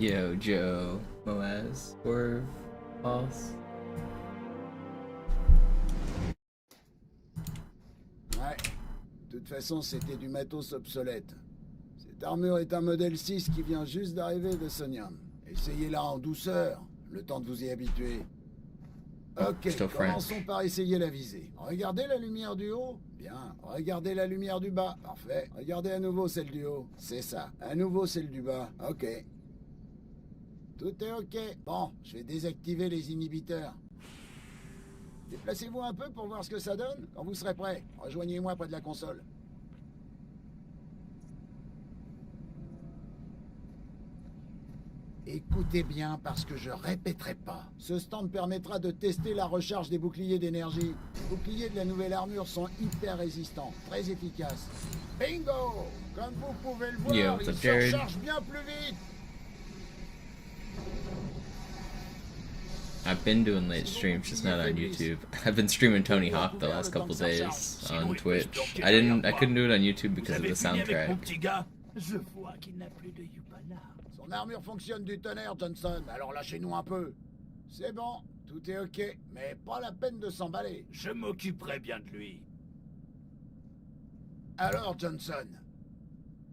Yo, Joe, Moaz, or false? Ouais. De toute façon, c'était du matos obsolète. Cette armure est un modèle 6 qui vient juste d'arriver de Sonium. Essayez-la en douceur, le temps de vous y habituer. Ok, Still commençons French. par essayer la visée. Regardez la lumière du haut. Bien. Regardez la lumière du bas. Parfait. Regardez à nouveau celle du haut. C'est ça. À nouveau celle du bas. Ok. Tout est ok. Bon, je vais désactiver les inhibiteurs. Déplacez-vous un peu pour voir ce que ça donne. Quand vous serez prêt, rejoignez-moi près de la console. Écoutez bien parce que je répéterai pas. Ce stand permettra de tester la recharge des boucliers d'énergie. Les boucliers de la nouvelle armure sont hyper résistants, très efficaces. Bingo! Comme vous pouvez le Yo, voir, what's ils up, se Jared? rechargent bien plus vite. I've been doing late streams, just not on YouTube. I've been streaming Tony Hawk the last couple days on Twitch. I couldn't do it on YouTube because of the soundtrack. Je vois qu'il n'a plus de Yupana. Son armure fonctionne du tonnerre, Johnson, alors lâchez-nous un peu. C'est bon, tout est ok, mais pas la peine de s'emballer. Je m'occuperai bien de lui. Alors, Johnson,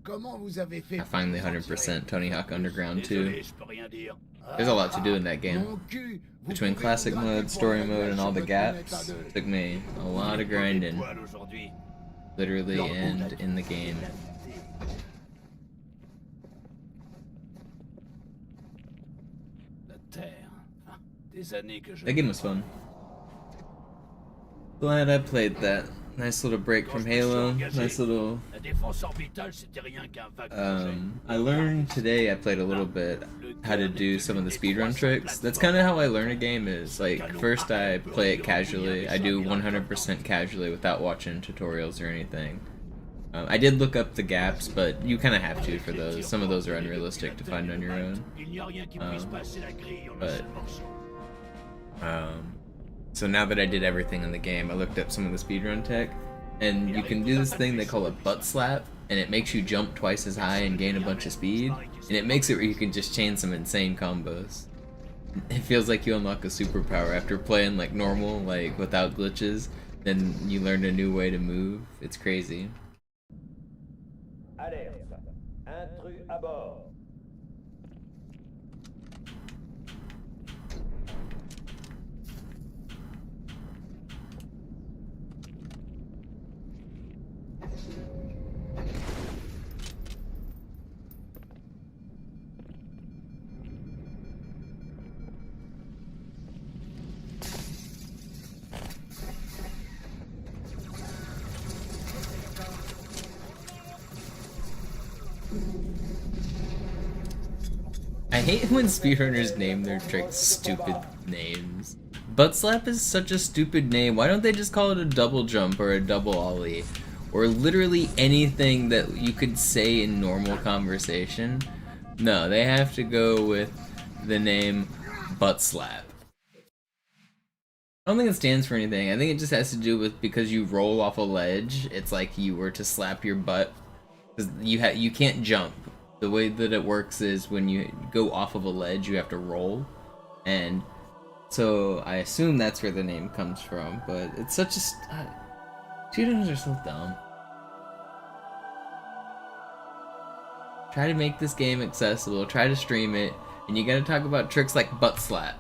comment vous avez fait I finally 100% Tony Hawk Underground 2. Désolé, je peux rien dire. There's a lot to do in that game. Mon cul, vous Between pouvez classic vous gratter mode, pour story la mode, gueule and all sur the votre lunette à gaps, deux. took me a lot of grinding, Aujourd'hui. literally and in the game. La Terre. Ah, des années que je... That game was fun. Glad I played that. Nice little break from Halo. Nice little. La défense orbitale, c'était rien qu'un vague projet. I learned today. I played a little bit how to do some of the speedrun tricks. That's kind of how I learn a game. Is like first I play it casually. I do 100% casually without watching tutorials or anything. I did look up the gaps, but you kind of have to for those. Some of those are unrealistic to find on your own. But so now that I did everything in the game, I looked up some of the speedrun tech, and you can do this thing they call a butt slap, and it makes you jump twice as high and gain a bunch of speed, and it makes it where you can just chain some insane combos. It feels like you unlock a superpower after playing like normal, like without glitches, then you learn a new way to move. It's crazy. Alerte. Intrus à bord. I hate when speedrunners name their tricks stupid names. Butt slap is such a stupid name. Why don't they just call it a double jump or a double ollie? Or literally anything that you could say in normal conversation? No, they have to go with the name butt slap. I don't think it stands for anything. I think it just has to do with because you roll off a ledge, it's like you were to slap your butt. Because you can't jump. The way that it works is when you go off of a ledge, you have to roll. And so I assume that's where the name comes from, but it's such a... Speedrunners are so dumb. Try to make this game accessible, try to stream it, and you gotta talk about tricks like butt slap.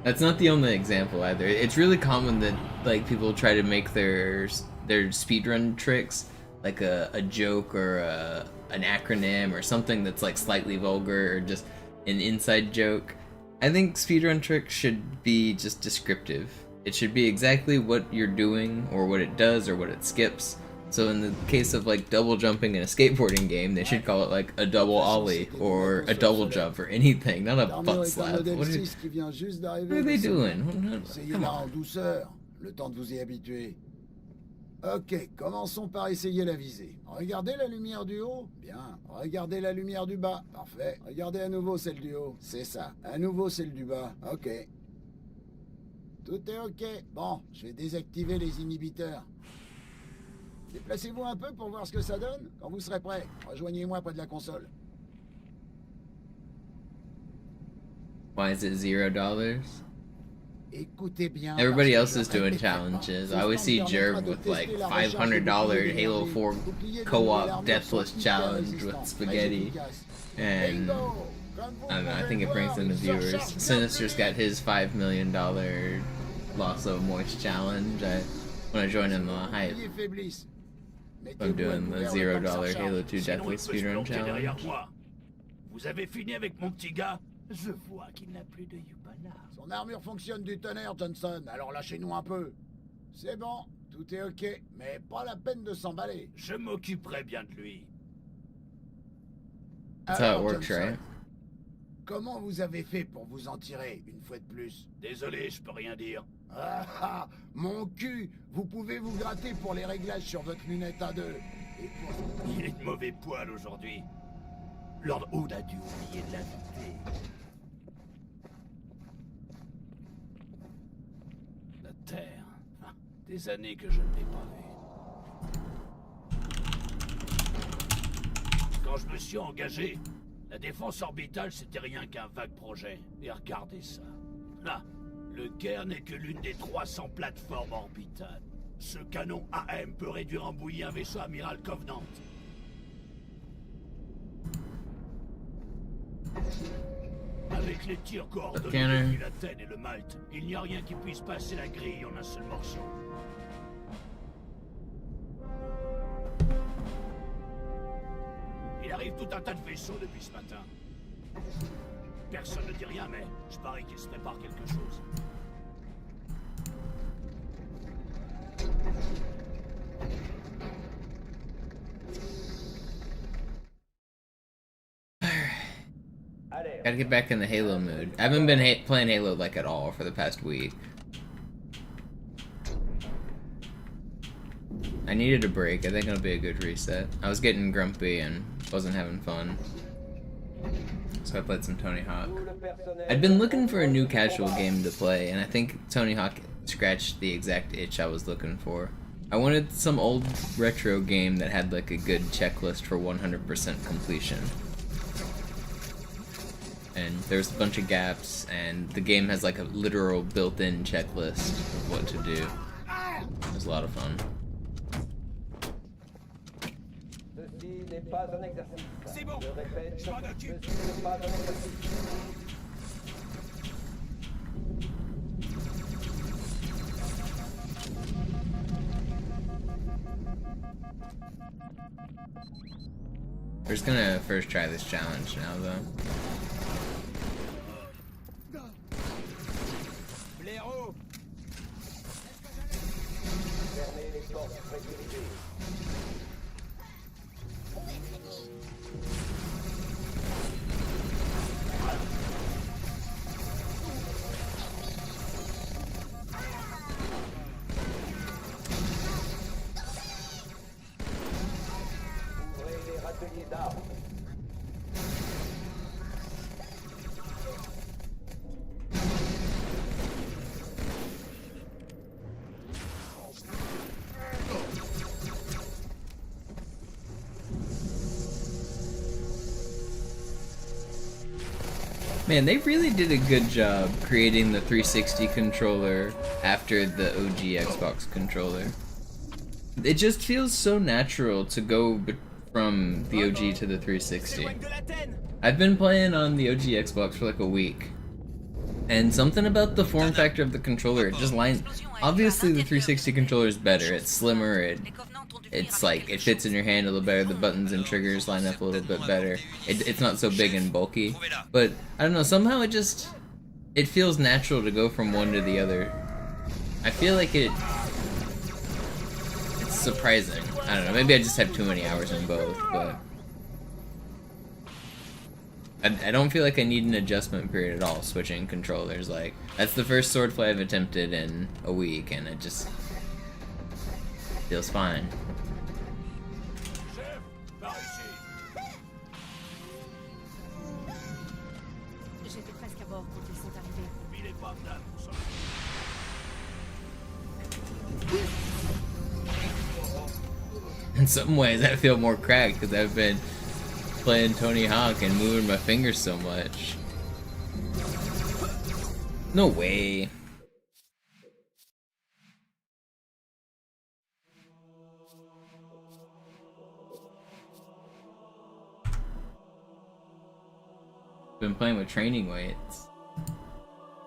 That's not the only example either. It's really common that like people try to make their speedrun tricks like a joke or an acronym or something that's like slightly vulgar or just an inside joke. I think speedrun tricks should be just descriptive. It should be exactly what you're doing or what it does or what it skips. So in the case of like double jumping in a skateboarding game, they should call it like a double ollie or a double jump or anything, not a butt slap. What are they doing? Essayez-la en douceur, le temps de vous y habituer. Ok, commençons par essayer la visée. Regardez la lumière du haut. Bien. Regardez la lumière du bas. Parfait. Regardez à nouveau celle du haut. C'est ça. À nouveau celle du bas. Ok. Tout est ok. Bon, je vais désactiver les inhibiteurs. Déplacez-vous un peu pour voir ce que ça donne. Quand vous serez prêt, rejoignez-moi près de la console. Why is it $0? Écoutez bien. Everybody parce else que is je doing répéterai pas. challenges. Ce I always see stand Jerv permettra de with like tester la recherche $500 de Halo boucliers 4 boucliers de co-op l'armure Deathless sont hyper challenge résistants, with très spaghetti. efficaces. And Bingo! Comme vous I don't know, I pouvez think it le brings voir, in the il se viewers. recharge bien Sinister's plus got vite. his $5 million loss of moist challenge. I want to join in the hype. Boucliers faiblissent. I'm Mettez-vous à doing the couvert le temps que ça $0 Halo recharge. 2 Sinon, il Deathless peut se Speedrun planter derrière challenge. moi. Vous avez fini avec mon petit gars? Je vois qu'il n'a plus de Yubana. Son armure fonctionne du tonnerre, Johnson, alors lâchez-nous un peu. C'est bon, tout est ok, mais pas la peine de s'emballer. Je m'occuperai bien de lui. That's how it Alors, works, Johnson, right? comment vous avez fait pour vous en tirer, une fois de plus? Désolé, je peux rien dire. Ah ah, mon cul, vous pouvez vous gratter pour les réglages sur votre lunette A2. Et pour... Il est de mauvais poil aujourd'hui. Lord Hood a dû oublier de l'inviter. La Terre. Ah, des années que je ne l'ai pas vue. Quand je me suis engagé, la défense orbitale c'était rien qu'un vague projet. Et regardez ça. Là, le Caire n'est que l'une des 300 plateformes orbitales. Ce canon AM peut réduire en bouillie un vaisseau amiral Covenant. Avec les tirs coordonnés Cannon. depuis l'Athènes et le Malte, il n'y a rien qui puisse passer la grille en un seul morceau. Il arrive tout un tas de vaisseaux depuis ce matin. Personne ne dit rien, mais je parie qu'il se prépare quelque chose. Alerte. Gotta get back in the Halo mood. I haven't been playing Halo like at all for the past week. I needed a break. I think it'll be a good reset. I was getting grumpy and wasn't having fun. So I played some Tony Hawk. Tout le personnel. I'd been looking for a new casual game to play, and I think Tony Hawk scratched the exact itch I was looking for. I wanted some old retro game that had like a good checklist for 100% completion. And there's a bunch of gaps, and the game has like a literal built-in checklist of what to do. It was a lot of fun. Ceci n'est pas un exercice. C'est bon. Je répète, Je m'en occupe. ceci n'est pas un exercice. We're just gonna first try this challenge now, though. Blaireau. Fermez les portes précurisées. Ouvrez les râteliers d'armes. Man, they really did a good job creating the 360 controller after the OG Xbox controller. It just feels so natural to go from the OG to the 360. I've been playing on the OG Xbox for like a week, and something about the form factor of the controller, it just lines. Obviously, the 360 controller is better. It's slimmer. It's like it fits in your hand a little better. The buttons and triggers line up a little bit better. It's not so big and bulky. But I don't know. Somehow it feels natural to go from one to the other. I feel like it's surprising. I don't know. Maybe I just have too many hours in both, but I don't feel like I need an adjustment period at all switching controllers. Like, that's the first swordplay I've attempted in a week, and it just feels fine. Chef, par ici. J'étais presque à bord quand ils sont arrivés. Il est pas dedans, tout ça. In some ways, I feel more cracked because I've been playing Tony Hawk and moving my fingers so much. No way. Been playing with training weights.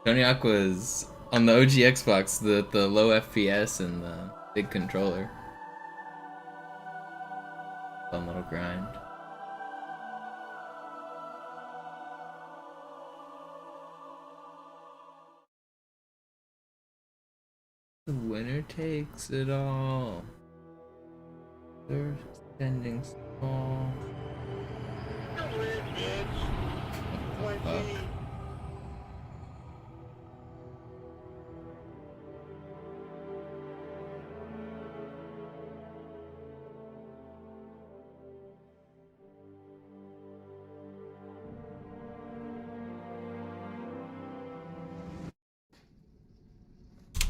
Tony Hawk was on the OG Xbox, the low FPS and the big controller. Fun little grind. The winner takes it all. They're standing small. Fuck.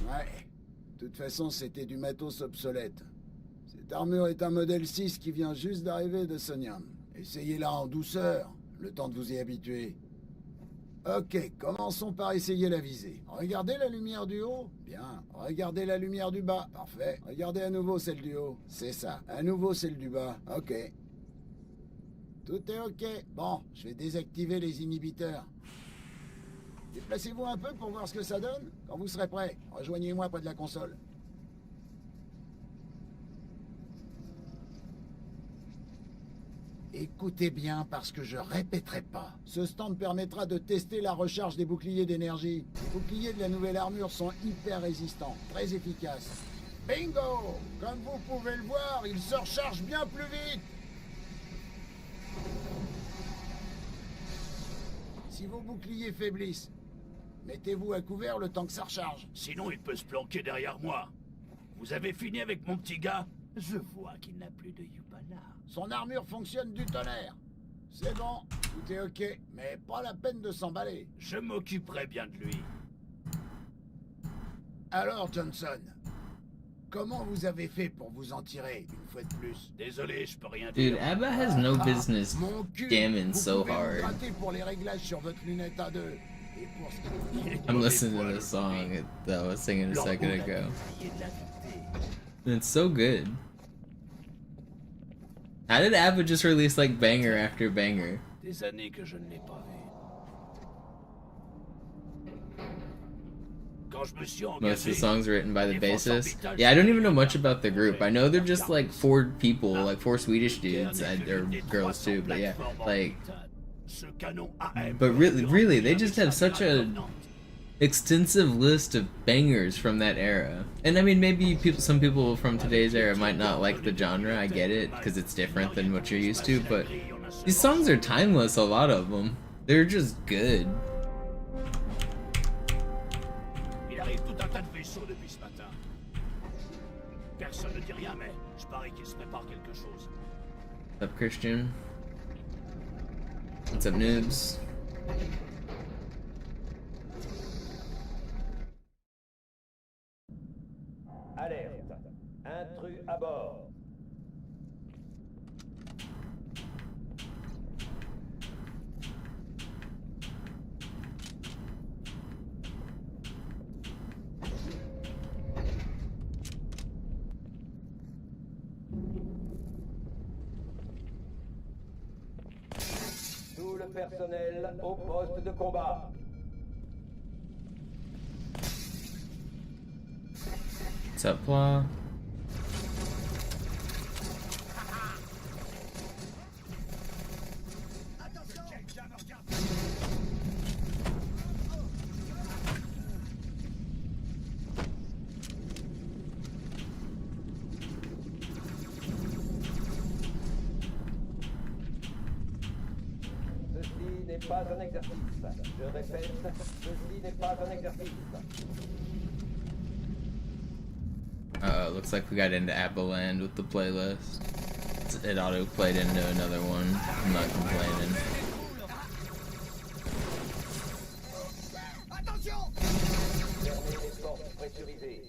Ouais. De toute façon, c'était du matos obsolète. Cette armure est un modèle 6 qui vient juste d'arriver de Sonium. Essayez-la en douceur, le temps de vous y habituer. Ok, commençons par essayer la visée. Regardez la lumière du haut. Bien. Regardez la lumière du bas. Parfait. Regardez à nouveau celle du haut. C'est ça. À nouveau celle du bas. Ok. Tout est ok. Bon, je vais désactiver les inhibiteurs. Déplacez-vous un peu pour voir ce que ça donne. Quand vous serez prêt, rejoignez-moi près de la console. Écoutez bien parce que je répéterai pas. Ce stand permettra de tester la recharge des boucliers d'énergie. Les boucliers de la nouvelle armure sont hyper résistants, très efficaces. Bingo! Comme vous pouvez le voir, ils se rechargent bien plus vite. Si vos boucliers faiblissent, mettez-vous à couvert le temps que ça recharge. Sinon, il peut se planquer derrière moi. Vous avez fini avec mon petit gars? Je vois qu'il n'a plus de Yubana. Son armure fonctionne du tonnerre. C'est bon, tout est ok, mais pas la peine de s'emballer. Je m'occuperai bien de lui. Alors, Johnson, comment vous avez fait pour vous en tirer une fois de plus? Désolé, je peux rien Dude, dire. Abba has no business Mon cul, jamming vous so pouvez vous hard. gratter pour les réglages sur votre lunette à deux. Et pour ce qui est... I'm listening to this song that I was singing a second ago. It's so good. How did ABBA just release like banger after banger? Des années que je ne l'ai pas vu. Quand je me suis Most of the engagé, songs are written by the bassist. Yeah, I don't even know much about the group. I know they're just like 4 people, like 4 Swedish dudes, or girls too, but yeah, like, but really, they just have such a extensive list of bangers from that era. And I mean, maybe some people from today's era might not like the genre, I get it, because it's different than what you're used to, but these songs are timeless, a lot of them. They're just good. Il arrive tout un tas de vaisseaux depuis ce matin. Personne ne dit rien, mais je parie qu'il se prépare quelque chose. What's up, Christian? What's up, noobs? Alerte. Intrus à bord. Tout le personnel au poste de combat. What's up, Pla? Ceci n'est pas un exercice. Je répète, ceci n'est pas un exercice. Looks like we got into Apple Land with the playlist. It auto played into another one. I'm not complaining. Fermez les portes pressurisées.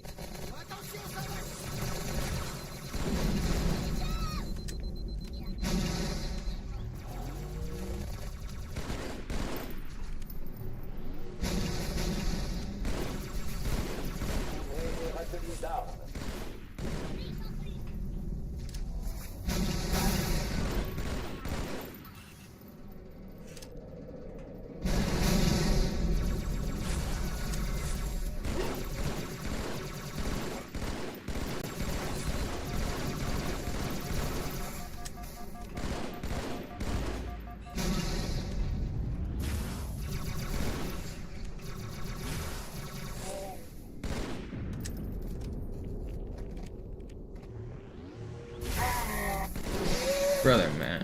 brother, man.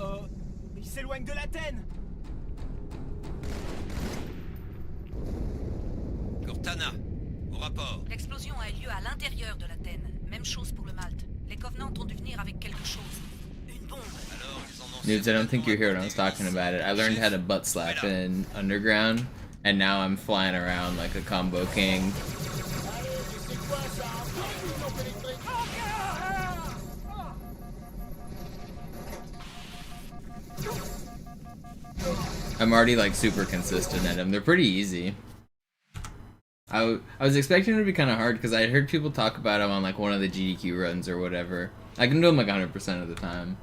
Oh, il s'éloigne de l'Athènes. Cortana, au rapport. L'explosion a eu lieu à l'intérieur de l'Athènes. Même chose pour le Malte. Les Covenants ont dû venir avec quelque chose. Une bombe. Alors, ils en ont Dudes, I don't think you hear what I was talking about it. I learned how to butt slap in Underground, and now I'm flying around like a combo king. I'm already like super consistent at them. They're pretty easy. I was expecting it to be kind of hard because I heard people talk about them on like one of the GDQ runs or whatever. I can do them like 100% of the time.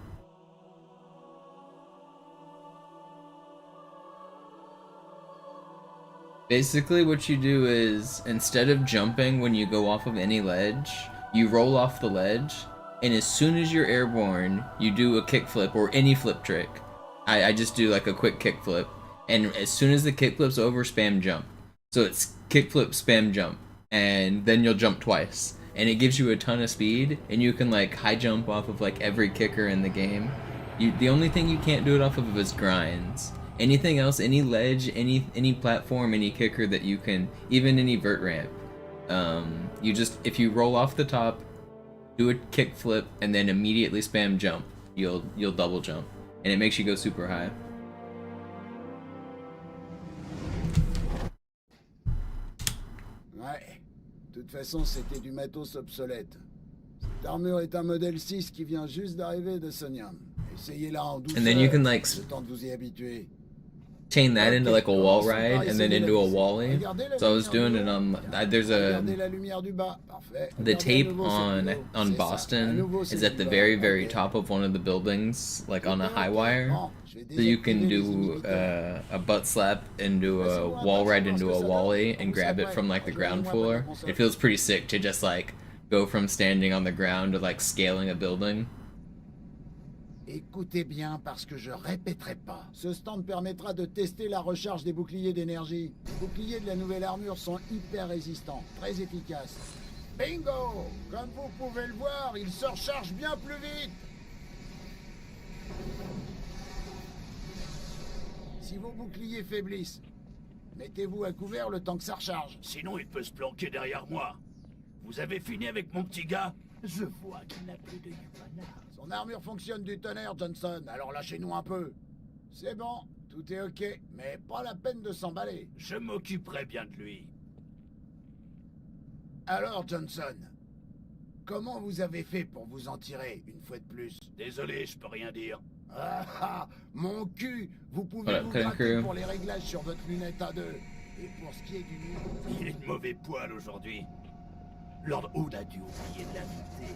Basically what you do is, instead of jumping when you go off of any ledge, you roll off the ledge, and as soon as you're airborne, you do a kickflip or any flip trick. I just do like a quick kickflip, and as soon as the kickflip's over, spam jump. So it's kickflip, spam jump, and then you'll jump twice. And it gives you a ton of speed, and you can like high jump off of like every kicker in the game. The only thing you can't do it off of is grinds. Anything else, any ledge, any platform, any kicker that you can, even any vert ramp, you just, if you roll off the top, do a kick flip, and then immediately spam jump, you'll double jump, and it makes you go super high. Ouais. De toute façon, c'était du matos obsolète. Cette armure est un modèle 6 qui vient juste d'arriver de Sonium. Essayez-la en douceur. And then you can like le temps de vous y habituer. chain that into like a wall ride and then into a wally. So I was doing it on, there's a, the tape on Boston is at the very, very top of one of the buildings, like on a high wire. So you can do a butt slap into a wall ride into a wally and grab it from like the ground floor. It feels pretty sick to just like go from standing on the ground to like scaling a building. Écoutez bien parce que je répéterai pas. Ce stand permettra de tester la recharge des boucliers d'énergie. Les boucliers de la nouvelle armure sont hyper résistants, très efficaces. Bingo! Comme vous pouvez le voir, ils se rechargent bien plus vite. Si vos boucliers faiblissent, mettez-vous à couvert le temps que ça recharge. Sinon, il peut se planquer derrière moi. Vous avez fini avec mon petit gars? Je vois qu'il n'a plus de Yupana. Son armure fonctionne du tonnerre, Johnson, alors lâchez-nous un peu. C'est bon, tout est ok, mais pas la peine de s'emballer. Je m'occuperai bien de lui. Alors, Johnson, comment vous avez fait pour vous en tirer, une fois de plus? Désolé, je peux rien dire. Ah ah, mon cul, vous pouvez Voilà, vous cutting gratter crew. pour les réglages sur votre lunette A2. Et pour ce qui est du... Il est de mauvais poil aujourd'hui. Lord Hood a dû oublier de l'inviter.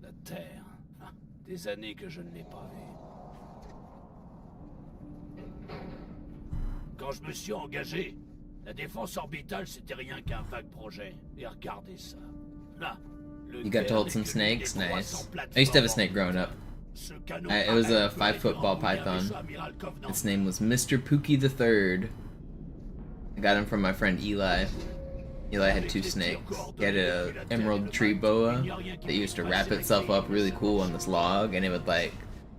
La Terre. Ah, des années que je ne l'ai pas vue. Quand je me suis engagé, la défense orbitale c'était rien qu'un vague projet. Et regardez ça. Là, le You got to Caire hold n'est some que snakes? l'une des Nice. 300 I used to have a plateformes snake growing up. Ce canon It was a arrête 5-foot les ball grands python. vaisseaux amiral Covenant. Its name was Mr. Pookie III. I got him from my friend Eli. Eli had 2 snakes. He had a emerald tree boa that used to wrap itself up really cool on this log, and it would like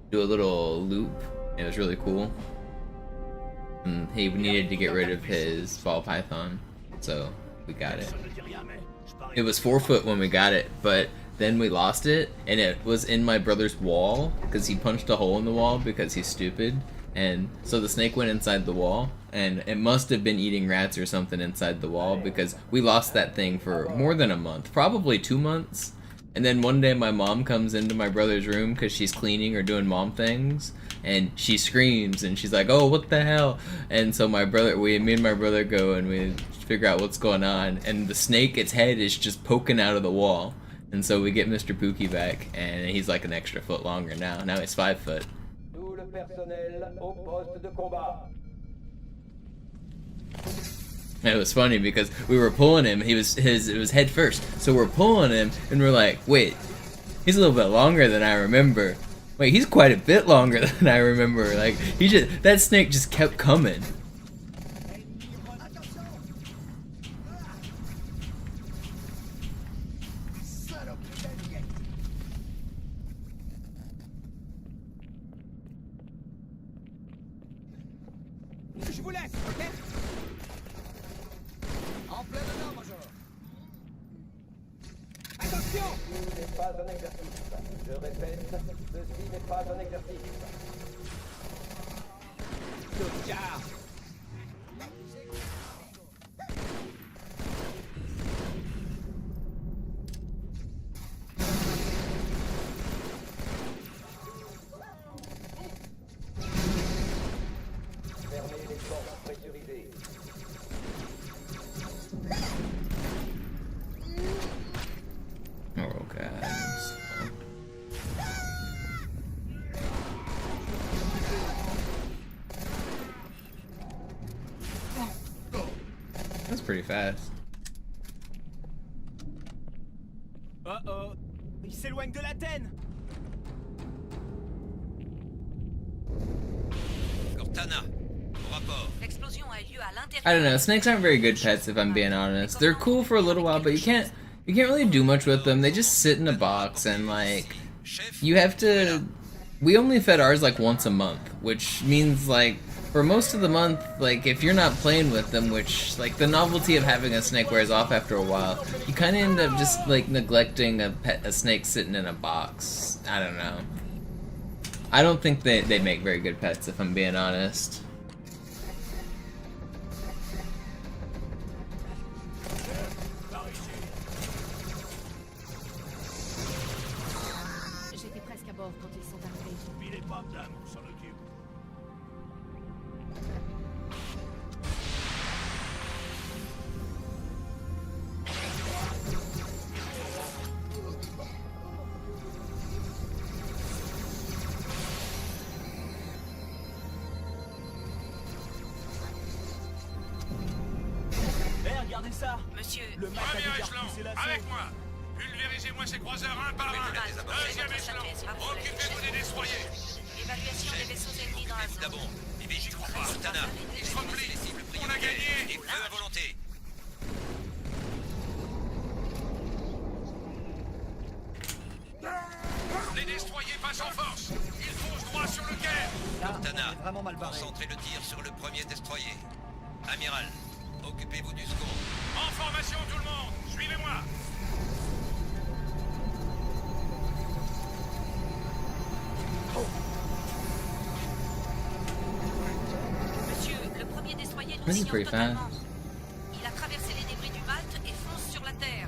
do a little loop. It was really cool. And he needed to get rid of his ball python, so we got it. It was 4 foot when we got it, but then we lost it, and it was in my brother's wall because he punched a hole in the wall because he's stupid. And so the snake went inside the wall, and it must have been eating rats or something inside the wall because we lost that thing for more than a month, probably 2 months. And then one day my mom comes into my brother's room because she's cleaning or doing mom things, and she screams and she's like, "Oh, what the hell?" And so me and my brother go and we figure out what's going on, and the snake, its head is just poking out of the wall. And so we get Mr. Pookie back, and he's like an extra foot longer now. Now he's 5 foot. Tout le personnel au poste de combat. And it was funny because we were pulling him. It was head first, so we're pulling him, and we're like, "Wait, he's a little bit longer than I remember. Wait, he's quite a bit longer than I remember." Like that snake just kept coming. Je vous laisse, ok? En plein dedans, Major. Attention! Ceci n'est pas un exercice. Je répète, ceci n'est pas un exercice. Tocard! Fermez les portes pressurisées. Oh god. That's pretty fast. Oh oh! Il s'éloigne de l'Athènes! Cortana, au rapport. L'explosion a eu lieu à l'intérieur. I don't know, snakes aren't very good pets if I'm being honest. They're cool for a little while, but you can't really do much with them. They just sit in a box and like Chef, you have to. We only fed ours like once a month, which means like for most of the month, like if you're not playing with them, which like the novelty of having a snake wears off after a while, you kind of end up just like neglecting a snake sitting in a box. I don't know. I don't think they make very good pets if I'm being honest. J'étais presque à bord quand ils sont arrivés. Il est pas dame, on s'en occupe. Eh, regardez ça! Monsieur, Le mec a Premier déjà échelon, repoussé l'assaut. avec moi. Pulvérisez-moi ces croiseurs un par un. Deuxième échelon, occupez-vous des destroyers. évaluation des vaisseaux ennemis dans la zone. D'abord, et j'y crois pas. Cortana, Il se replie. les cibles On a gagné. et feu à volonté. Les destroyers passent en force. Ils foncent droit sur le quai. Cortana, Vraiment mal barré. concentrez le tir sur le premier destroyer. Amiral, occupez-vous du second. En formation tout le monde. Suivez-moi. Monsieur, le premier destroyer nous This is ignore pretty fast. totalement. Il a traversé les débris du Malte et fonce sur la Terre.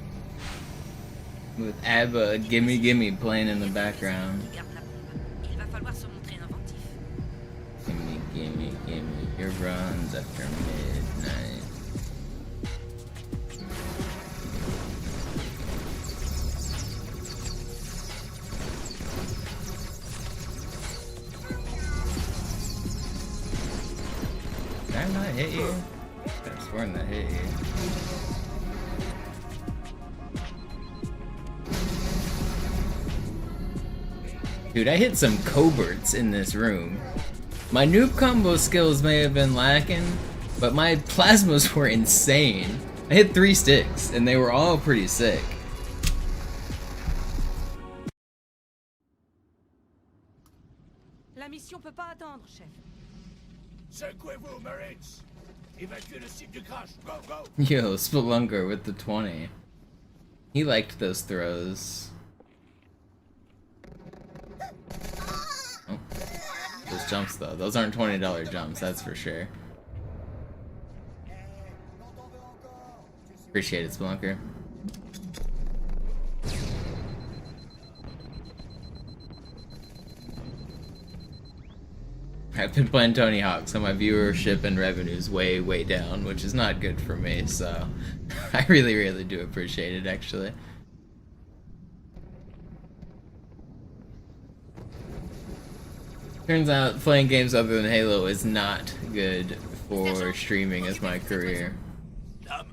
With ABBA, Gimme Gimme playing in the background. Il garde la bombe. Il va falloir se montrer inventif. Gimme, gimme, gimme your runs after midnight. Did I not hit you? I could have sworn that hit you. Dude, I hit some coberts in this room. My noob combo skills may have been lacking, but my plasmas were insane. I hit 3 sticks, and they were all pretty sick. La mission peut pas attendre, chef. Secouez-vous, Marines. Évacuez le site du crash. Go, go. Yo, Spelunker with the 20. He liked those throws. Oh. Those jumps though, those aren't $20 jumps, that's for sure. Appreciate it, Spelunker. I've been playing Tony Hawk, so my viewership and revenue's way down, which is not good for me, so I really do appreciate it, actually. Turns out playing games other than Halo is not good for streaming as my career. Dame,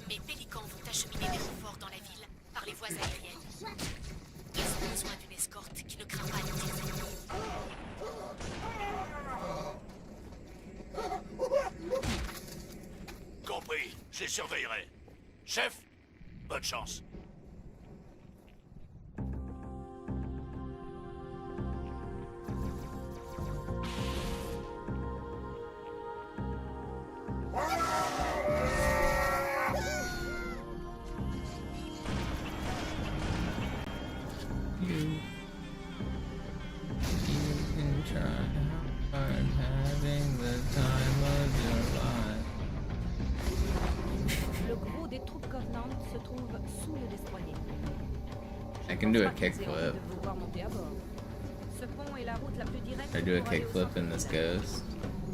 Mes pélicans vont acheminer des renforts dans la ville par les voies aériennes. Ils ont besoin d'une escorte qui ne craint pas les tirs ennemis. compris. Je les surveillerai. Chef, bonne chance. se trouve sous le destroyer. I can do a kickflip. Ce pont est la route la plus directe. I do a kickflip in this ghost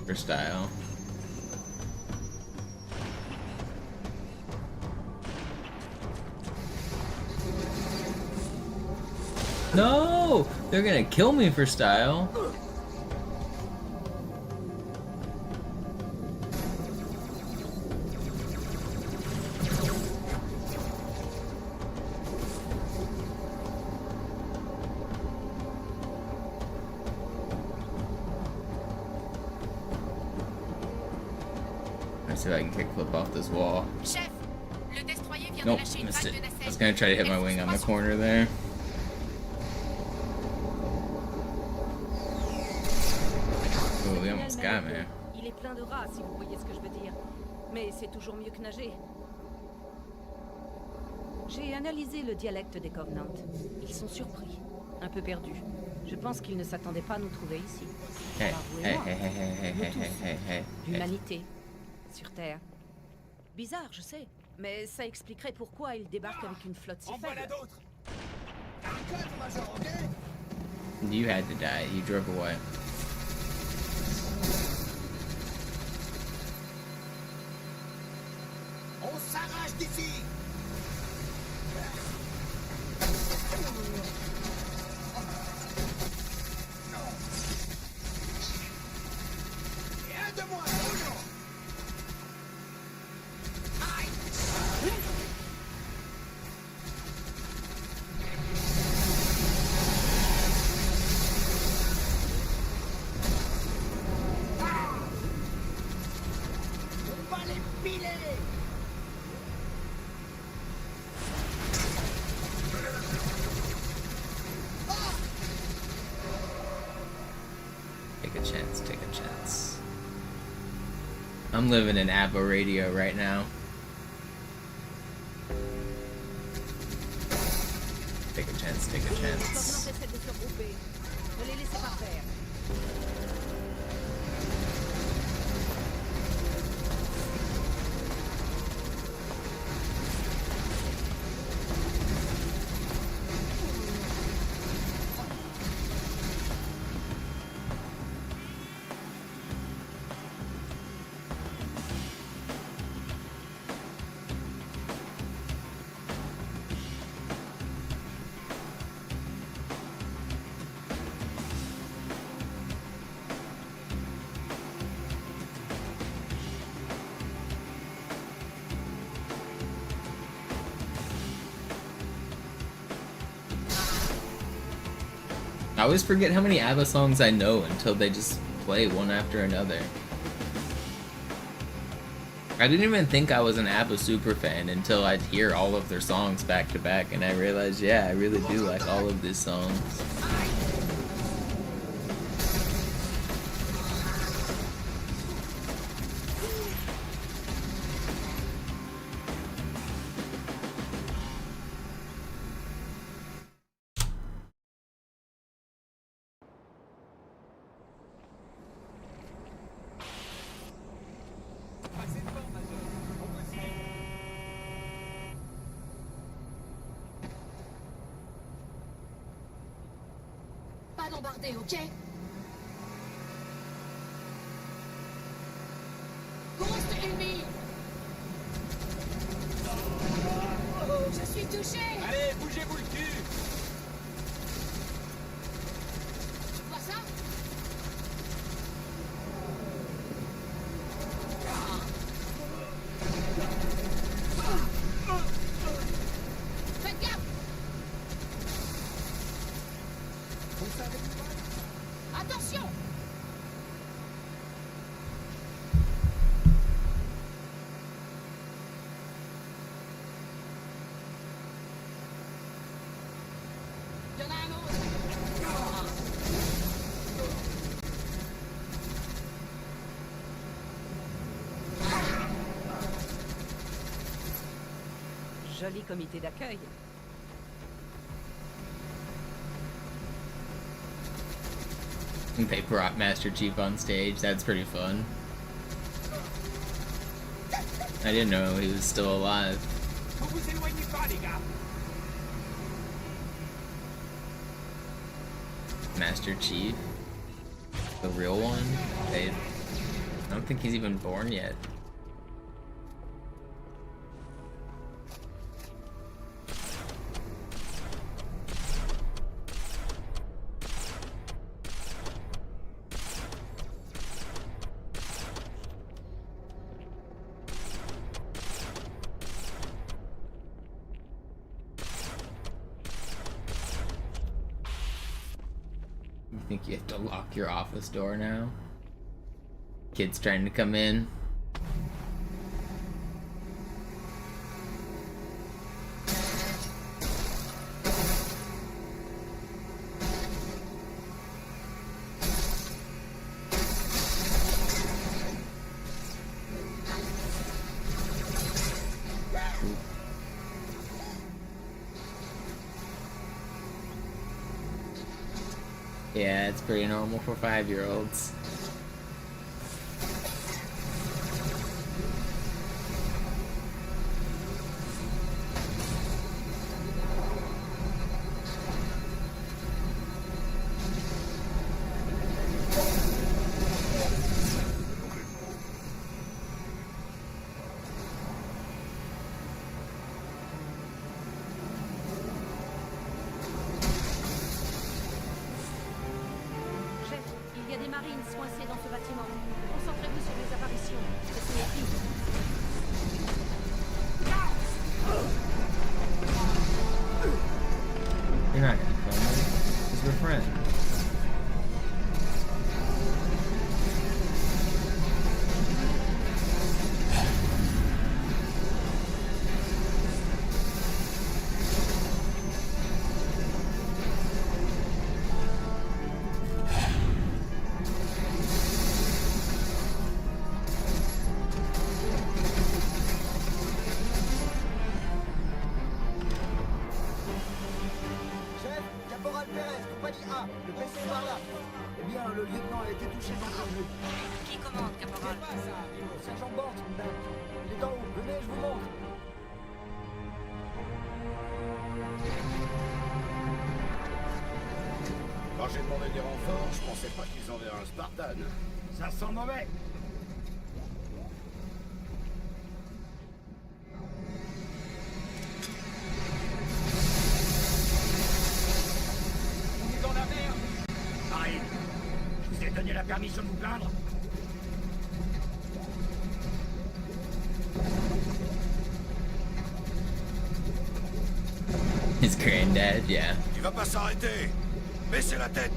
for style. No! They're gonna kill me for style. Let's see if I can kickflip off this wall. Chef, le destroyer vient Nope, de lâcher une missed vague it. de I was nacelles. gonna try to hit my wing on the corner there. Oh, we almost got me. Il est plein de rats, si vous voyez ce que je veux dire. Mais c'est toujours mieux que nager. J'ai analysé le dialecte des Covenants. Ils sont surpris, un peu perdus. Je pense qu'ils ne s'attendaient pas à nous trouver ici. Hey, Alors, vous et hey, moi, hey, hey, hey, nous hey, tous. hey, hey, hey. L'humanité, sur Terre. Bizarre, je sais, mais ça expliquerait pourquoi ils débarquent avec une flotte si En voilà faible. d'autres. Un code, Major, ok? You had to die. You drove away. On s'arrache d'ici. Et un de moins, toujours. On va les piler. Take a chance, take a chance. I'm living in ABBA radio right now. Take a chance, take a Les Covenants chance. essaient de se regrouper. Ne les laissez pas faire. I always forget how many ABBA songs I know until they just play one after another. I didn't even think I was an ABBA super fan until I'd hear all of their songs back to back, and I realized, yeah, I really do like all of these songs. Passez devant, Major. On peut s'y... Pas d'embarder, ok? Ghost ennemi! Je suis touché! Allez, bougez-vous le cul. Tu vois ça? Faites gaffe! Attention! Il y en a un autre! Joli comité d'accueil. They brought Master Chief on stage. That's pretty fun. I didn't know he was still alive. Vous vous éloignez pas, les gars. Master Chief, the real one. I don't think he's even born yet. You think you have to lock your office door now? Kids trying to come in. Yeah, it's pretty normal for 5-year-olds. Coincés dans ce bâtiment. Concentrez-vous sur les apparitions. Essayez vite. You're not gonna kill me, because we're friends. Qui commande, caporal? Sergent Bort, il est en haut. Venez, je vous montre. Quand j'ai demandé des renforts, je pensais pas qu'ils enverraient un Spartan. Ça sent mauvais. On est dans la merde. Arrive. Je vous ai donné la permission de vous plaindre. His granddad, yeah. Il va pas s'arrêter. Baissez la tête.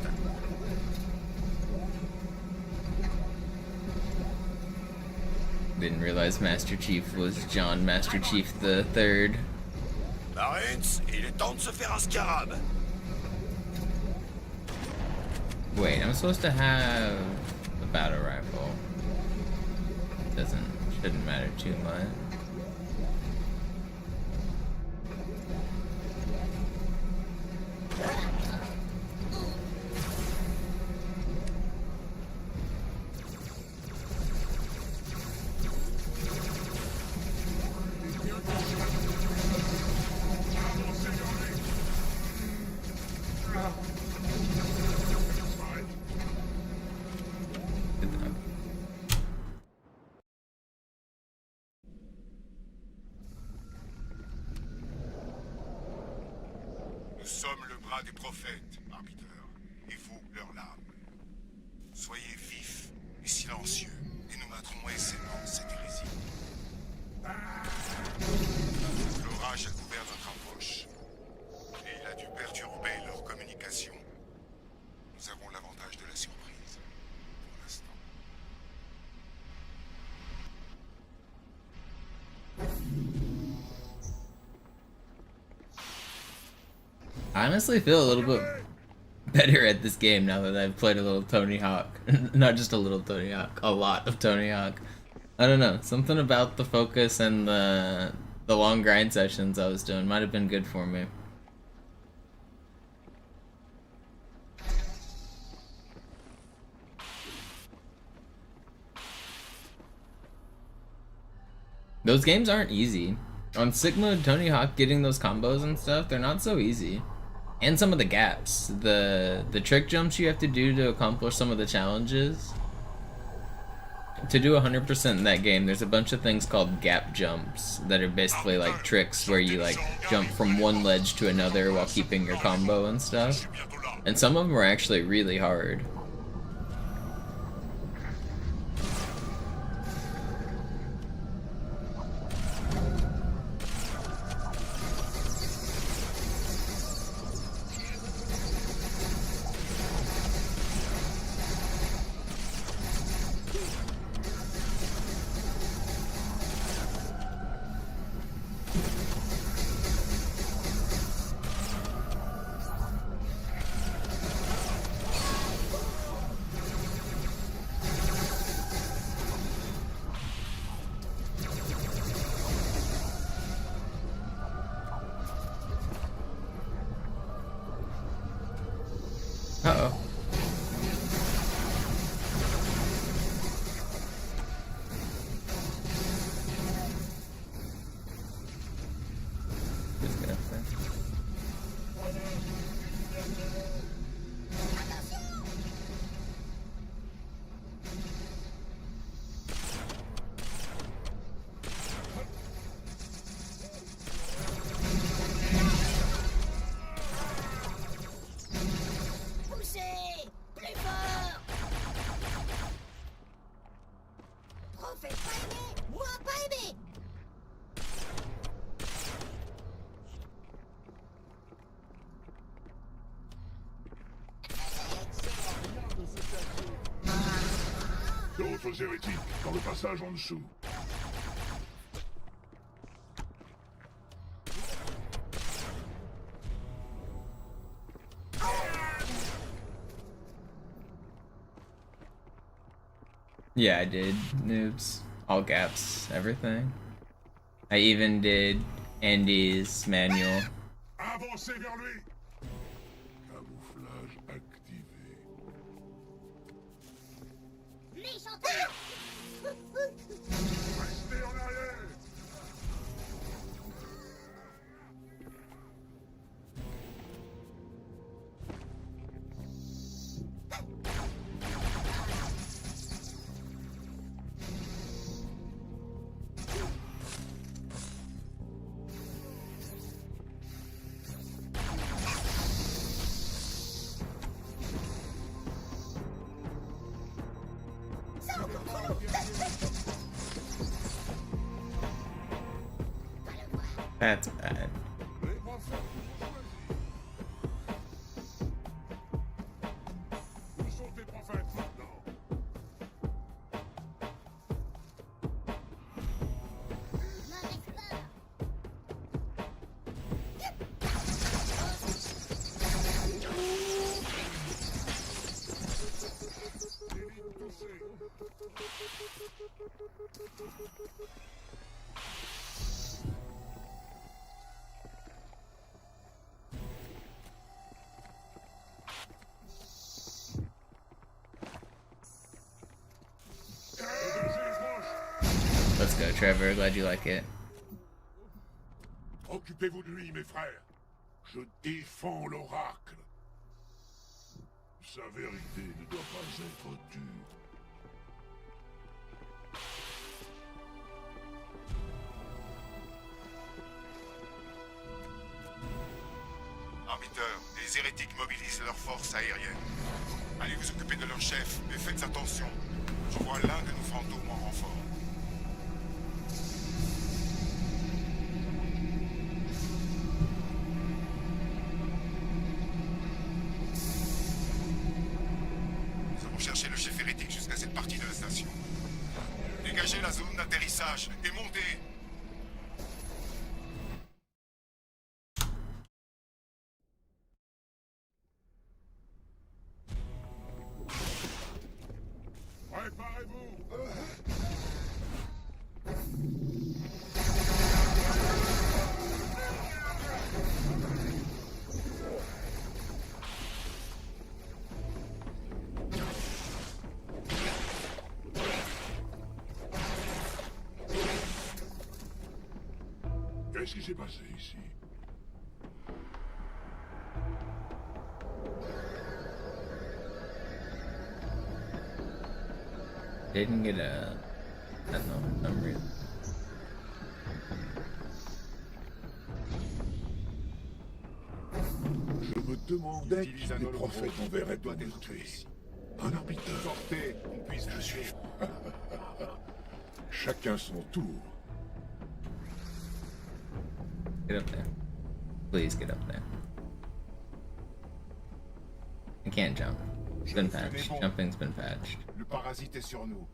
Didn't realize Master Chief was John Master Chief the Third. Marines, il est temps de se faire un scarab. Wait, I'm supposed to have a battle rifle. Shouldn't matter too much. Nous sommes le bras des prophètes, arbiteur, et vous, leur lame. Soyez vifs et silencieux, et nous mettrons aisément cette hérésie. L'orage a couvert notre approche, et il a dû perturber leur communication. Nous avons l'avantage de la surprise, pour l'instant. I honestly feel a little bit better at this game now that I've played a little Tony Hawk. Not just a little Tony Hawk, a lot of Tony Hawk. I don't know, something about the focus and the long grind sessions I was doing might have been good for me. Those games aren't easy. On sick mode, Tony Hawk getting those combos and stuff, they're not so easy. And some of the gaps. The trick jumps you have to do to accomplish some of the challenges. To do 100% in that game, there's a bunch of things called gap jumps that are basically like tricks where you like jump from one ledge to another while keeping your combo and stuff. And some of them are actually really hard. Uh-oh. Just get up there. D'autres hérétiques dans le passage en dessous. Yeah, I did. Noobs. All gaps. Everything. I even did Andy's manual. Avancez vers lui. Camouflage activé. Restez en arrière. That's bad. Où sont tes prophètes maintenant? Let's go, Trevor. Glad you like it. Occupez-vous de lui, mes frères. Je défends l'oracle. Sa vérité ne doit pas être dure. Arbiteur, les hérétiques mobilisent leurs forces aériennes. Allez vous occuper de leur chef, mais faites attention. Je vois l'un de nos fantômes en renfort. Nous avons cherché le chef hérétique jusqu'à cette partie de la station. Dégagez la zone d'atterrissage et montez. Préparez-vous. Qu'est-ce qui s'est passé ici? Didn't get a... I don't know, for some reason. Je me demandais qui des prophètes enverraient doit être tué ici. Un arbitre. Sortez, qu'on puisse le suivre. Chacun son tour. Get up there. Please get up there. I can't jump. It's been patched. Jumping's been patched. Le parasite est sur nous.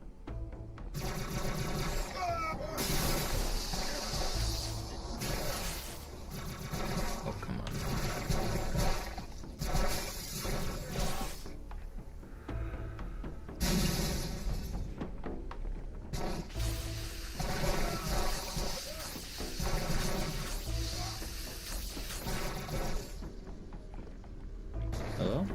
Oh, come on. Hello?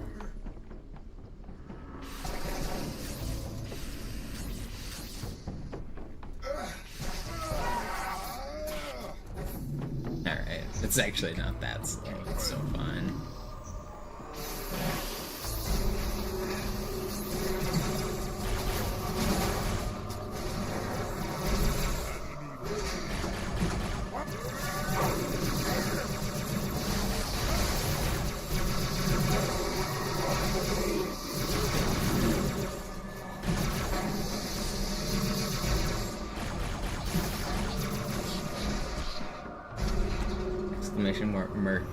Alright, it's actually not that slow, it's so fine. Exclamation mark merch.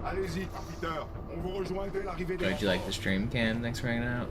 Allez-y, Peter. On vous rejoint dès l'arrivée des Would you like the stream cam? Thanks for hanging out.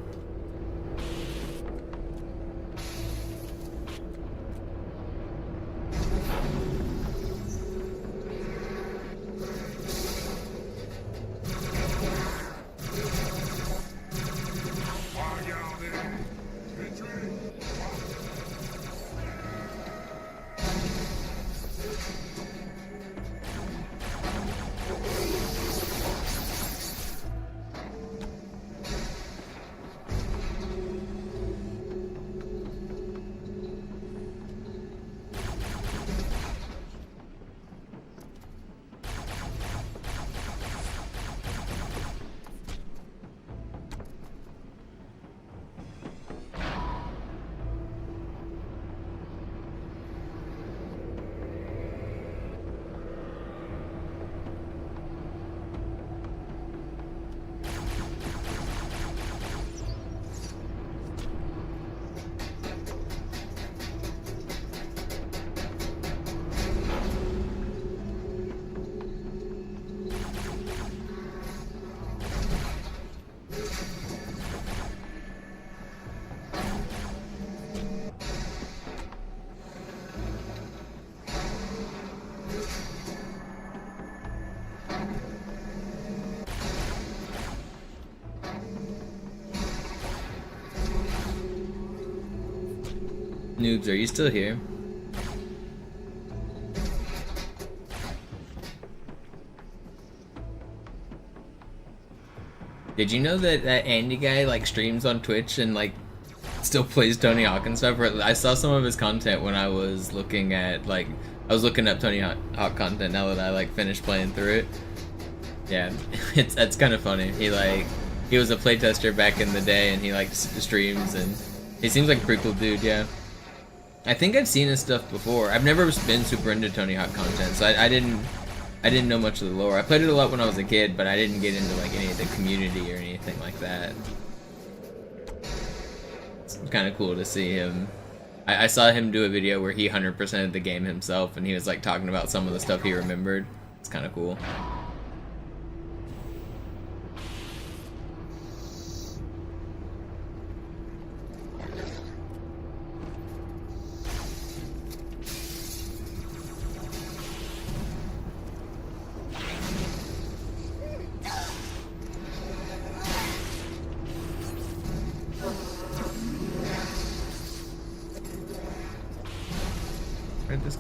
Noobs, are you still here? Did you know that that Andy guy like streams on Twitch and like still plays Tony Hawk and stuff? I saw some of his content when I was looking at like I was looking up Tony Hawk content now that I like finished playing through it. Yeah, that's kind of funny. He was a playtester back in the day and he like streams and he seems like a pretty cool dude. Yeah. I think I've seen his stuff before. I've never been super into Tony Hawk content, so I didn't know much of the lore. I played it a lot when I was a kid, but I didn't get into like any of the community or anything like that. It's kind of cool to see him. I saw him do a video where he 100%ed the game himself, and he was like talking about some of the stuff he remembered. It's kind of cool.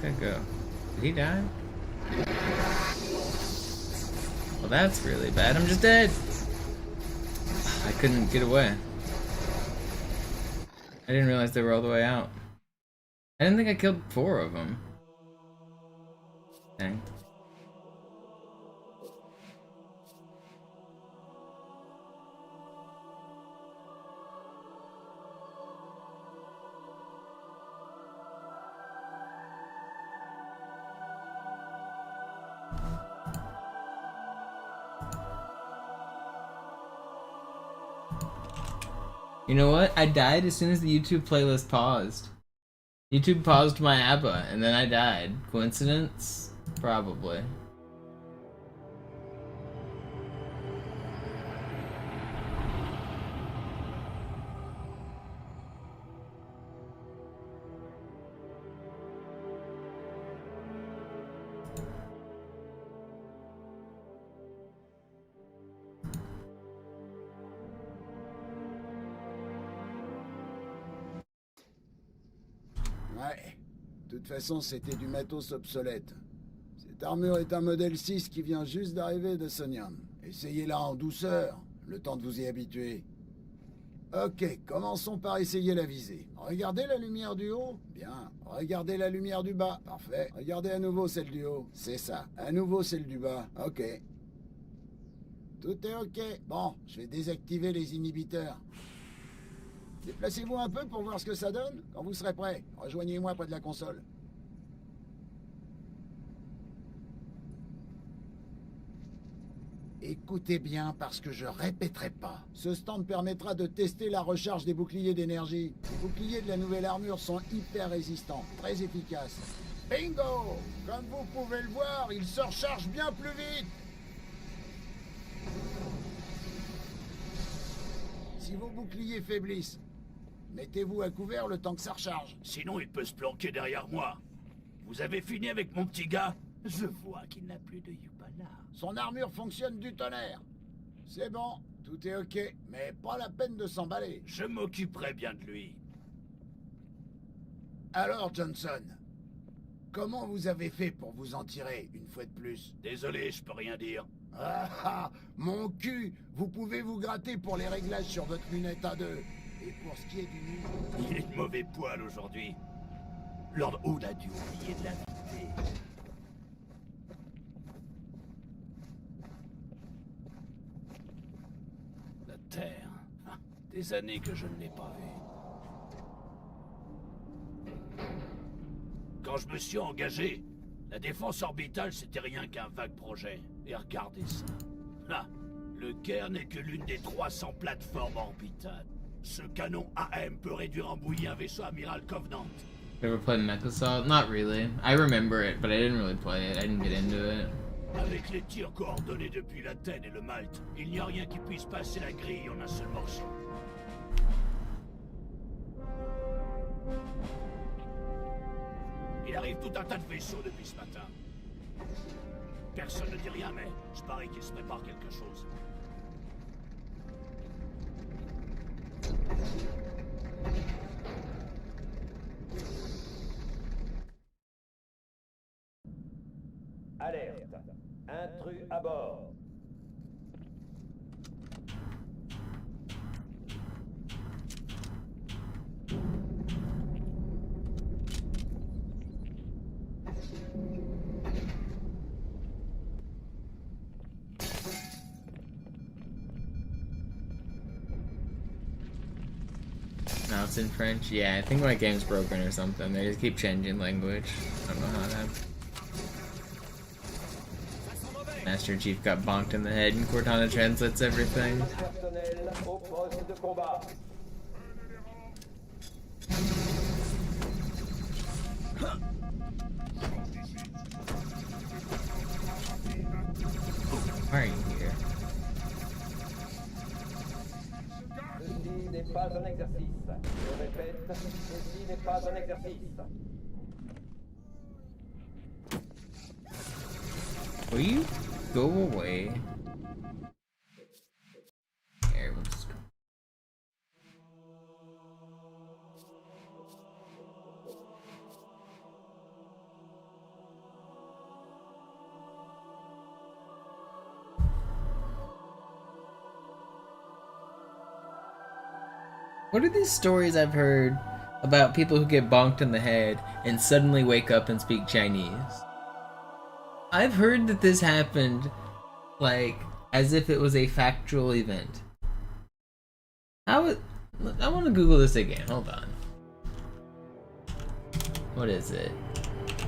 Where'd that go? Did he die? Well, that's really bad. I'm just dead. I couldn't get away. I didn't realize they were all the way out. I didn't think I killed 4 of them. Dang. You know what? I died as soon as the YouTube playlist paused. YouTube paused my ABBA, and then I died. Coincidence? Probably. Ouais. De toute façon, c'était du matos obsolète. Cette armure est un modèle 6 qui vient juste d'arriver de Sonium. Essayez-la en douceur, le temps de vous y habituer. Ok, commençons par essayer la visée. Regardez la lumière du haut. Bien. Regardez la lumière du bas. Parfait. Regardez à nouveau celle du haut. C'est ça. À nouveau celle du bas. Ok. Tout est ok. Bon, je vais désactiver les inhibiteurs. Déplacez-vous un peu pour voir ce que ça donne. Quand vous serez prêt, rejoignez-moi près de la console. Écoutez bien parce que je répéterai pas. Ce stand permettra de tester la recharge des boucliers d'énergie. Les boucliers de la nouvelle armure sont hyper résistants, très efficaces. Bingo! Comme vous pouvez le voir, ils se rechargent bien plus vite. Si vos boucliers faiblissent, mettez-vous à couvert le temps que ça recharge. Sinon, il peut se planquer derrière moi. Vous avez fini avec mon petit gars? Je vois qu'il n'a plus de Yupala. Son armure fonctionne du tonnerre. C'est bon, tout est ok, mais pas la peine de s'emballer. Je m'occuperai bien de lui. Alors, Johnson, comment vous avez fait pour vous en tirer, une fois de plus? Désolé, je peux rien dire. Ah ah, mon cul! Vous pouvez vous gratter pour les réglages sur votre lunette A2. Et pour ce qui est du nu... Il est de mauvais poil aujourd'hui. Lord Hood a dû oublier de l'inviter. La Terre. Ah, des années que je ne l'ai pas vue. Quand je me suis engagé, la défense orbitale, c'était rien qu'un vague projet. Et regardez ça. Là, le Caire n'est que l'une des 300 plateformes orbitales. Ce canon AM peut réduire en bouillie un vaisseau amiral Covenant. Ever played Mechassault? Not really. I remember it, but I didn't really play it. I didn't get into it. Avec les tirs coordonnés depuis l'Athènes et le Malte, il n'y a rien qui puisse passer la grille en un seul morceau. Il arrive tout un tas de vaisseaux depuis ce matin. Personne ne dit rien, mais je parie qu'il se prépare quelque chose. Alerte. Intrus à bord. Now it's in French? Yeah, I think my game's broken or something. They just keep changing language. I don't know how that... Master Chief got bonked in the head and Cortana translates everything. Personnel au poste de combat. Why are you here? Ceci n'est pas un exercice. Je répète, ceci n'est pas un exercice. Will you go away? Here, we'll just... What are these stories I've heard about people who get bonked in the head and suddenly wake up and speak Chinese? I've heard that this happened, like, as if it was a factual event. I want to Google this again. Hold on. What is it?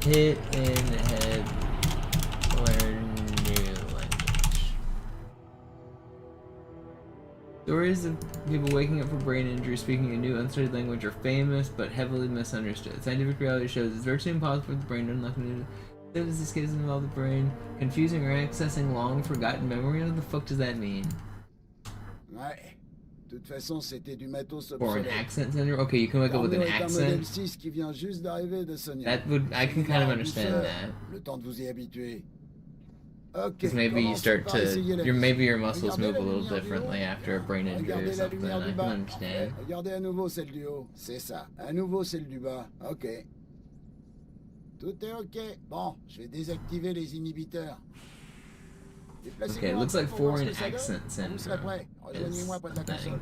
Hit in head, learn new language. Stories of people waking up from brain injury speaking a new unstudied language are famous but heavily misunderstood. Scientific reality shows it's virtually impossible for the brain to unlock new. These cases involve the brain confusing or accessing long forgotten memory. What the fuck does that mean? Ouais. De toute façon, c'était du matos Or an obsolète. accent syndrome? Okay, you can wake up with an L'armure est un modèle accent. 6 qui vient juste d'arriver de Sonia. That would, I can kind of understand that. Le temps de vous y habituer. Ok. Because maybe you start commençons par to, essayer la maybe your physique. muscles Regardez move a la little lumière du differently haut. after a brain injury or Regardez la something. lumière I du can bas. understand. Regardez à nouveau celle du haut. C'est ça. À nouveau celle du bas. Ok. Tout est ok. Bon, je vais désactiver les inhibiteurs. Okay, it looks like foreign accent Vous serez syndrome prêts. Rejoignez-moi is près de la the thing. console.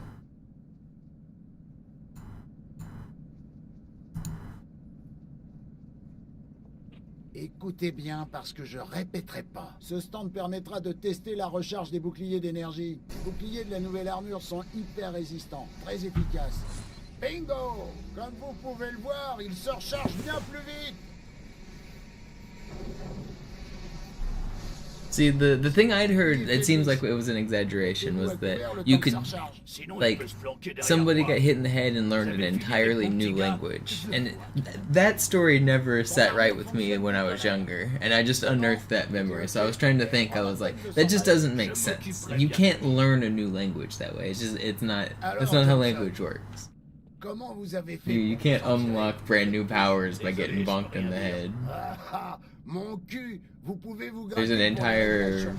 Écoutez bien parce que je répéterai pas. Ce stand permettra de tester la recharge des boucliers d'énergie. Les boucliers de la nouvelle armure sont hyper résistants, très efficaces. Bingo! Comme vous pouvez le voir, ils se rechargent bien plus vite. See, the thing I'd heard, it seems like it was an exaggeration, was that you could, like, somebody got hit in the head and learned an entirely new language. And that story never sat right with me when I was younger, and I just unearthed that memory. So I was trying to think, I was like, that just doesn't make sense. You can't learn a new language that way. It's just, that's not how language works. You can't unlock brand new powers by getting bonked in the head. There's an entire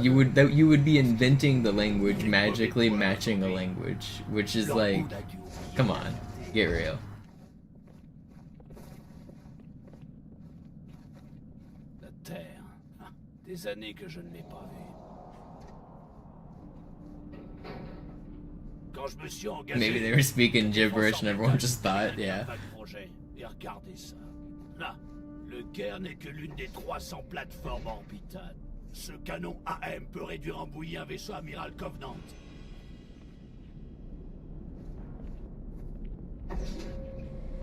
you would be inventing the language magically matching a language, which is like, come on, get real. La Terre. Des années que je ne l'ai pas vue. Quand je me suis engagé. Maybe they were speaking gibberish and everyone just thought, yeah. Et regardez ça. Là. Le Caire n'est que l'une des 300 plateformes orbitales. Ce canon AM peut réduire en bouillie un vaisseau amiral Covenant.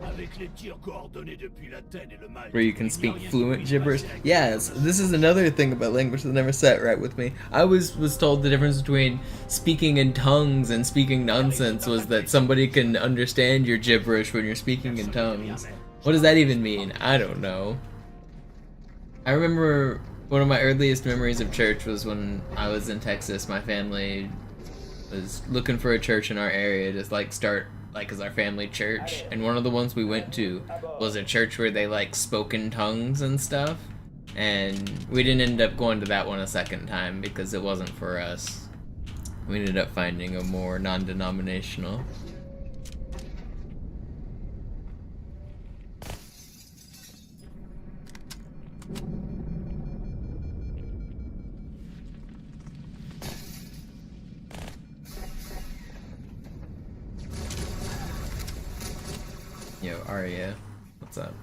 Avec les tirs coordonnés depuis l'Athènes et le Mal. Where you can speak fluent gibberish. Yes, this is another thing about language that never sat right with me. I was told the difference between speaking in tongues and speaking nonsense was that somebody can understand your gibberish when you're speaking in tongues. What does that even mean? I don't know. I remember one of my earliest memories of church was when I was in Texas. My family was looking for a church in our area to like start like as our family church, and one of the ones we went to was a church where they like spoke in tongues and stuff, and we didn't end up going to that one a second time because it wasn't for us. We ended up finding a more non-denominational. Yo, Arya, what's up?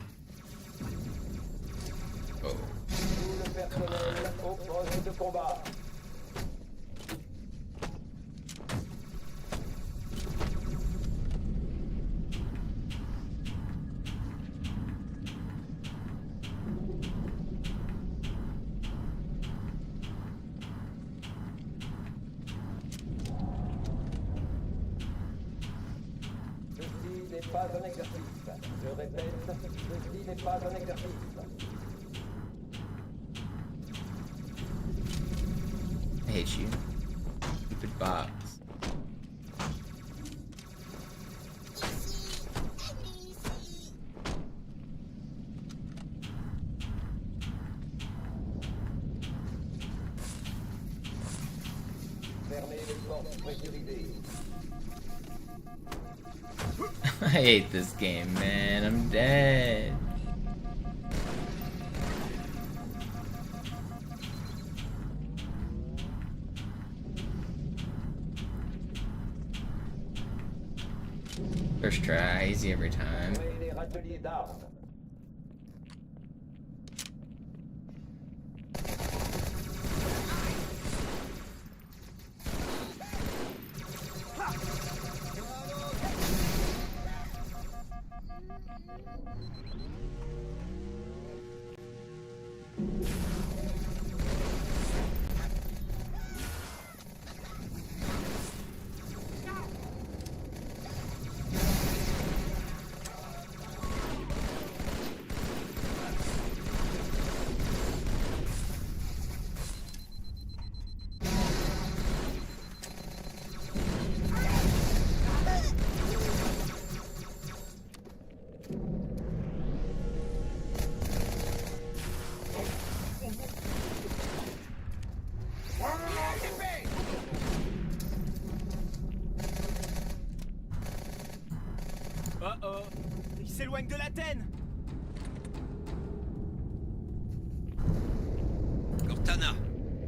Oh, come on. Pas un exercice. Je répète, ceci n'est pas un exercice. I hate you. Stupid box. Fermez les portes pressurisées. I hate this game, man. I'm dead. First try, easy every time. Les râteliers d'armes. Oh, il s'éloigne de l'Athènes. Cortana,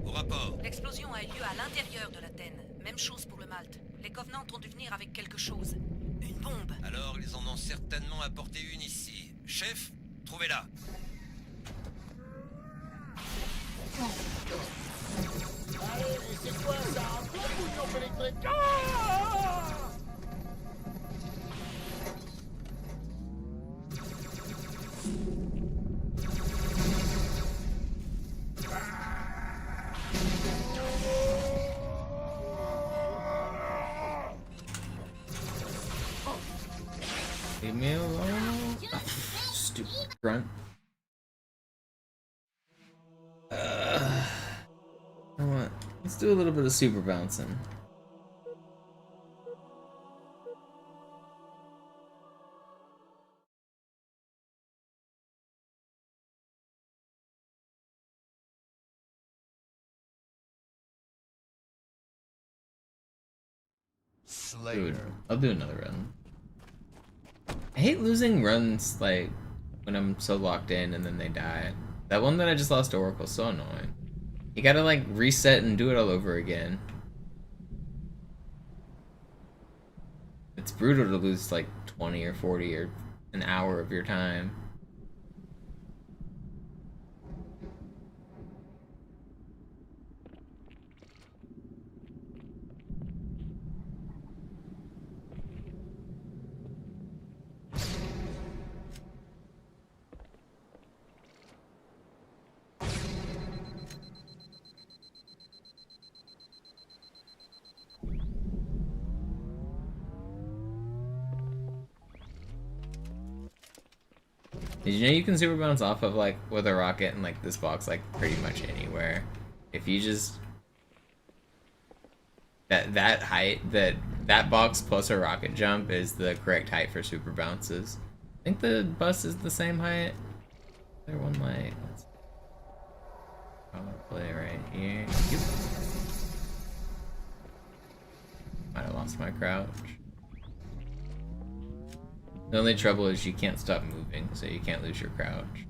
au rapport. L'explosion a eu lieu à l'intérieur de l'Athènes. Même chose pour le Malte. Les Covenants ont dû venir avec quelque chose. Une bombe. Alors, ils en ont certainement apporté une ici. Chef, trouvez-la. Allez, c'est quoi ça? Un coup de lampe électrique? Leave me alone. Oh, stupid grunt. I want. Let's do a little bit of super bouncing. Dude, I'll do another run. I hate losing runs like when I'm so locked in and then they die. That one that I just lost to Oracle's so annoying. You gotta like reset and do it all over again. It's brutal to lose like 20 or 40 or an hour of your time. Did you know you can super bounce off of like with a rocket and like this box like pretty much anywhere? If you just that height, that box plus a rocket jump is the correct height for super bounces. I think the bus is the same height. There one light. I'll play right here. Might have lost my crouch. The only trouble is you can't stop moving, so you can't lose your crouch.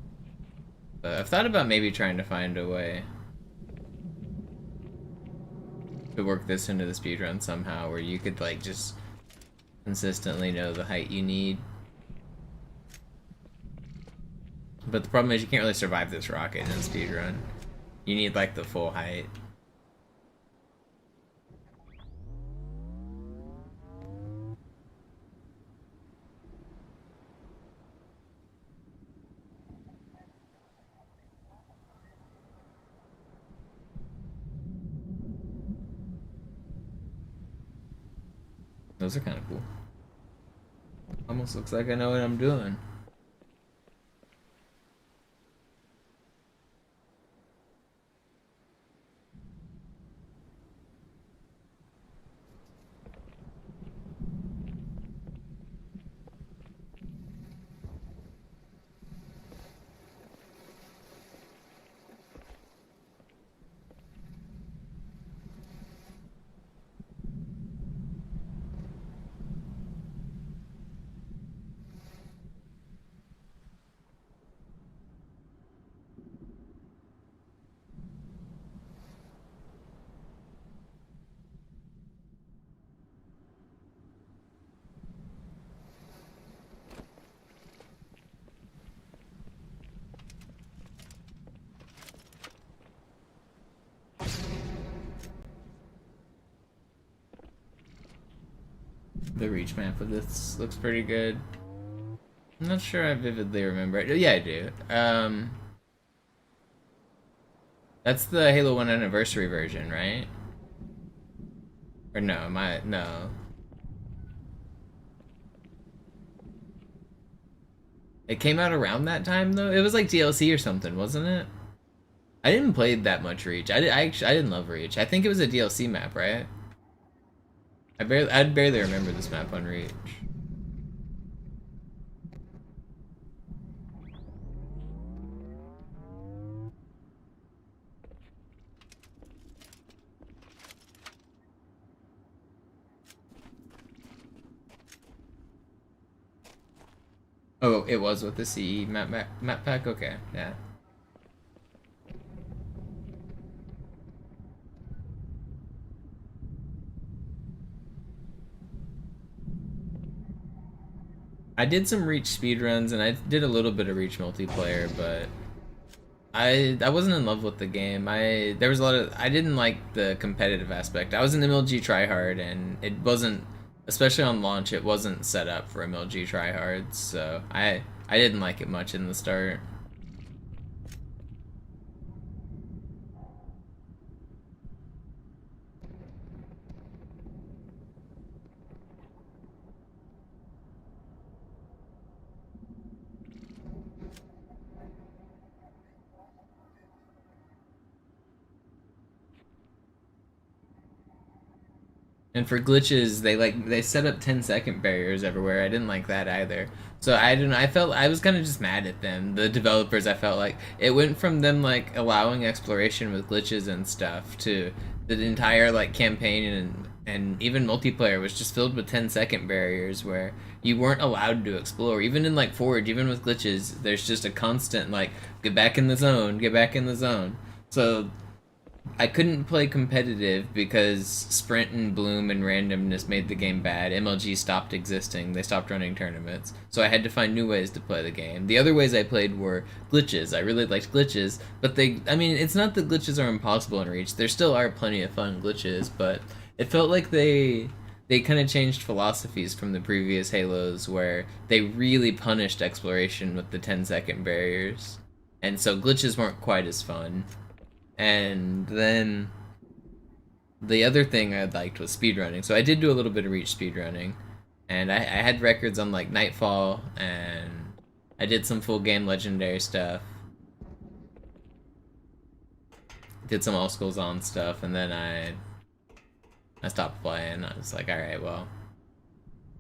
But I've thought about maybe trying to find a way to work this into the speedrun somehow, where you could like just consistently know the height you need. But the problem is you can't really survive this rocket in a speedrun. You need like the full height. Those are kind of cool. Almost looks like I know what I'm doing. The reach map of this looks pretty good. I'm not sure I vividly remember it. Yeah, I do. That's the Halo 1 anniversary version, right? Or no, no. It came out around that time though? It was like DLC or something, wasn't it? I didn't play that much Reach. I didn't love Reach. I think it was a DLC map, right? I'd barely remember this map on Reach. Oh, it was with the CE map pack? Okay, yeah. I did some Reach speedruns and I did a little bit of Reach multiplayer, but I wasn't in love with the game. There was a lot of I didn't like the competitive aspect. I was an MLG tryhard and it wasn't, especially on launch, it wasn't set up for MLG tryhards, so I didn't like it much in the start. And for glitches, they set up 10-second barriers everywhere. I didn't like that either. So I was kind of just mad at them, the developers. I felt like it went from them like allowing exploration with glitches and stuff to the entire like campaign and even multiplayer was just filled with 10-second barriers where you weren't allowed to explore. Even in like Forge, even with glitches, there's just a constant like get back in the zone, get back in the zone. So I couldn't play competitive because sprint and bloom and randomness made the game bad. MLG stopped existing. They stopped running tournaments. So I had to find new ways to play the game. The other ways I played were glitches. I really liked glitches, but I mean, it's not that glitches are impossible in Reach. There still are plenty of fun glitches, but it felt like they kind of changed philosophies from the previous Halos where they really punished exploration with the 10-second barriers. And so glitches weren't quite as fun. And then the other thing I liked was speedrunning. So I did do a little bit of Reach speedrunning. And I had records on like Nightfall, and I did some full game legendary stuff. Did some all schools on stuff, and then I stopped playing. I was like, alright, well,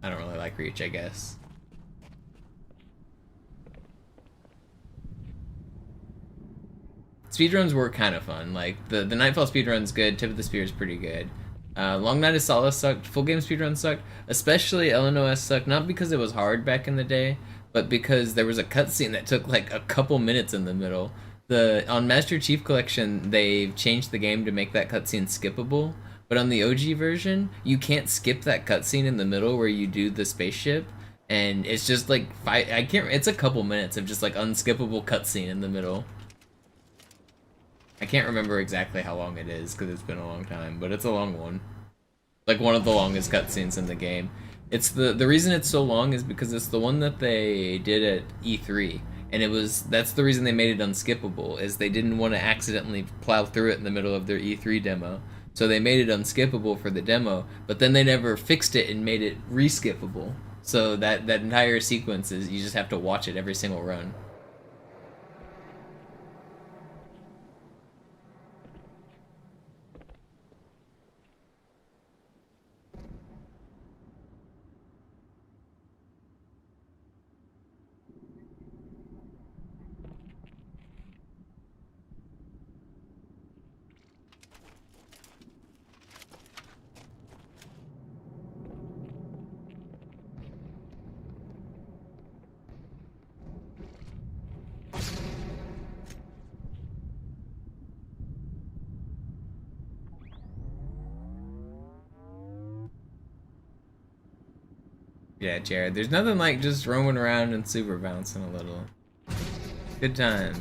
I don't really like Reach, I guess. Speedruns were kind of fun. Like, the Nightfall speedrun's good, Tip of the Spear is pretty good. Long Night of Solace sucked, full game speedrun sucked, especially LNOS sucked, not because it was hard back in the day, but because there was a cutscene that took like a couple minutes in the middle. On Master Chief Collection, they've changed the game to make that cutscene skippable, but on the OG version, you can't skip that cutscene in the middle where you do the spaceship, and it's just like, it's a couple minutes of just like unskippable cutscene in the middle. I can't remember exactly how long it is because it's been a long time, but it's a long one. Like one of the longest cutscenes in the game. It's the reason it's so long is because it's the one that they did at E3, and that's the reason they made it unskippable, is they didn't want to accidentally plow through it in the middle of their E3 demo. So they made it unskippable for the demo, but then they never fixed it and made it reskippable. So that entire sequence is, you just have to watch it every single run. Yeah, Jared, there's nothing like just roaming around and super bouncing a little. Good times.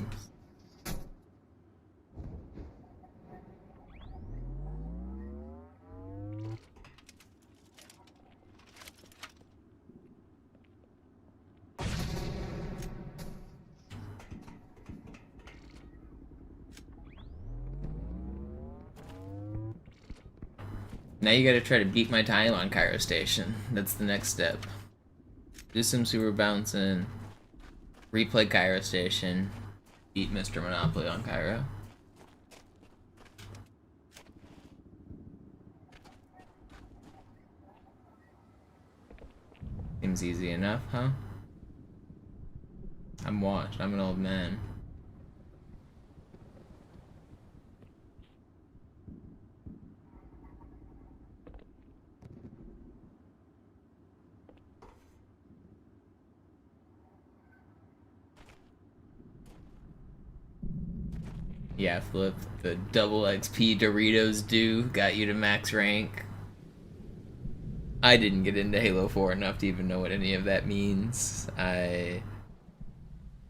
Now you gotta try to beat my time on Cairo Station. That's the next step. Do some super bouncing. Replay Cairo Station. Beat MisterMonopoli on Cairo. Seems easy enough, huh? I'm washed. I'm an old man. Yeah, Flip, the double XP Doritos do got you to max rank. I didn't get into Halo 4 enough to even know what any of that means. I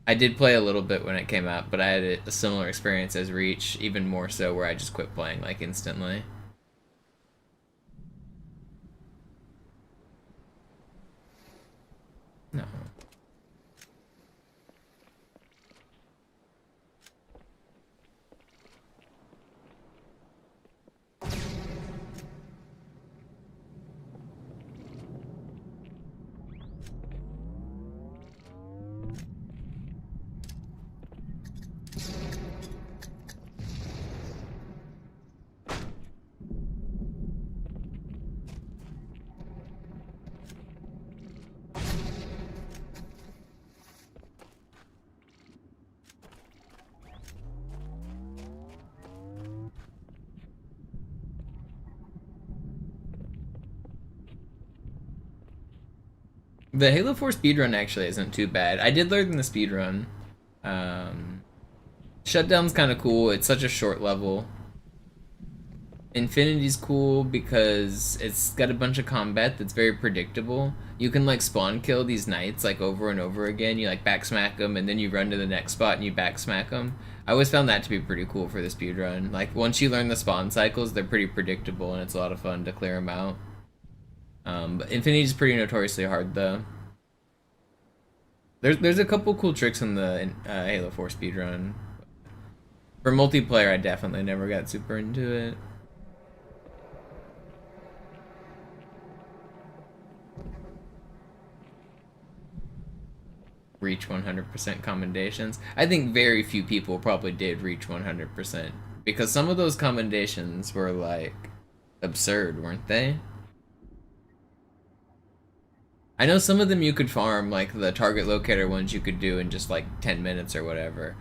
did play a little bit when it came out, but I had a similar experience as Reach, even more so, where I just quit playing like instantly. No. The Halo 4 speedrun actually isn't too bad. I did learn the speedrun. Shutdown's kind of cool. It's such a short level. Infinity's cool because it's got a bunch of combat that's very predictable. You can like spawn kill these knights like over and over again. You like backsmack them and then you run to the next spot and you backsmack them. I always found that to be pretty cool for the speedrun. Like once you learn the spawn cycles, they're pretty predictable and it's a lot of fun to clear them out. But Infinity's pretty notoriously hard though. There's a couple cool tricks in the Halo 4 speedrun. For multiplayer, I definitely never got super into it. Reach 100% commendations. I think very few people probably did reach 100% because some of those commendations were like absurd, weren't they? I know some of them you could farm, like the target locator ones you could do in just like 10 minutes or whatever.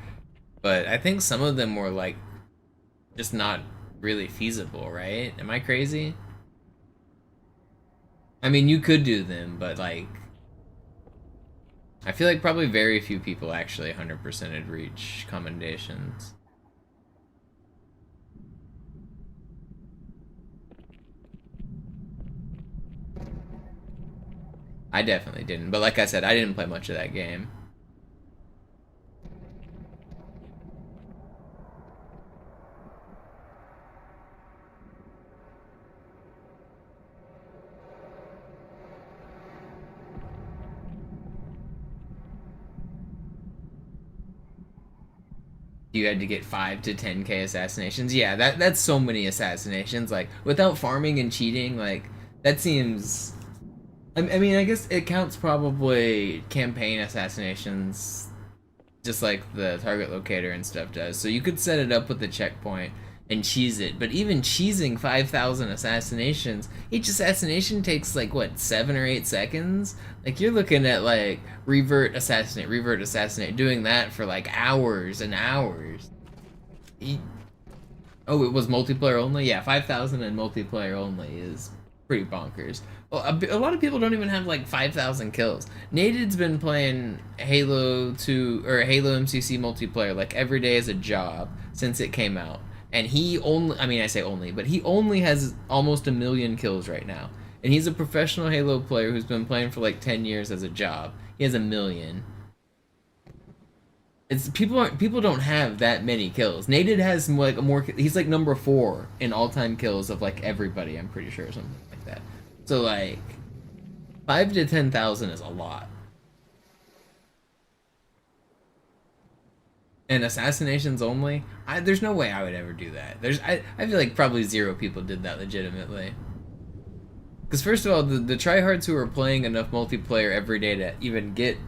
But I think some of them were like just not really feasible, right? Am I crazy? I mean, you could do them, but like I feel like probably very few people actually 100%'d reach commendations. I definitely didn't, but like I said, I didn't play much of that game. You had to get 5 to 10k assassinations. Yeah, that's so many assassinations. Like without farming and cheating, like that seems. I mean, I guess it counts probably campaign assassinations, just like the target locator and stuff does. So you could set it up with the checkpoint and cheese it. But even cheesing 5,000 assassinations, each assassination takes like what 7 or 8 seconds. Like you're looking at like revert, assassinate, doing that for like hours and hours. Oh, it was multiplayer only? Yeah, 5,000 and multiplayer only is pretty bonkers. Well, a lot of people don't even have like 5,000 kills. Naded's been playing Halo 2 or Halo MCC multiplayer like every day as a job since it came out. And he only, I mean I say only, but he only has almost 1 million kills right now. And he's a professional Halo player who's been playing for like 10 years as a job. He has 1 million. It's people don't have that many kills. Naded has like more. He's like number 4 in all-time kills of like everybody. I'm pretty sure, or something like that. So like 5 to 10,000 is a lot. And assassinations only? There's no way I would ever do that. I feel like probably 0 people did that legitimately. Because first of all, the tryhards who are playing enough multiplayer every day to even get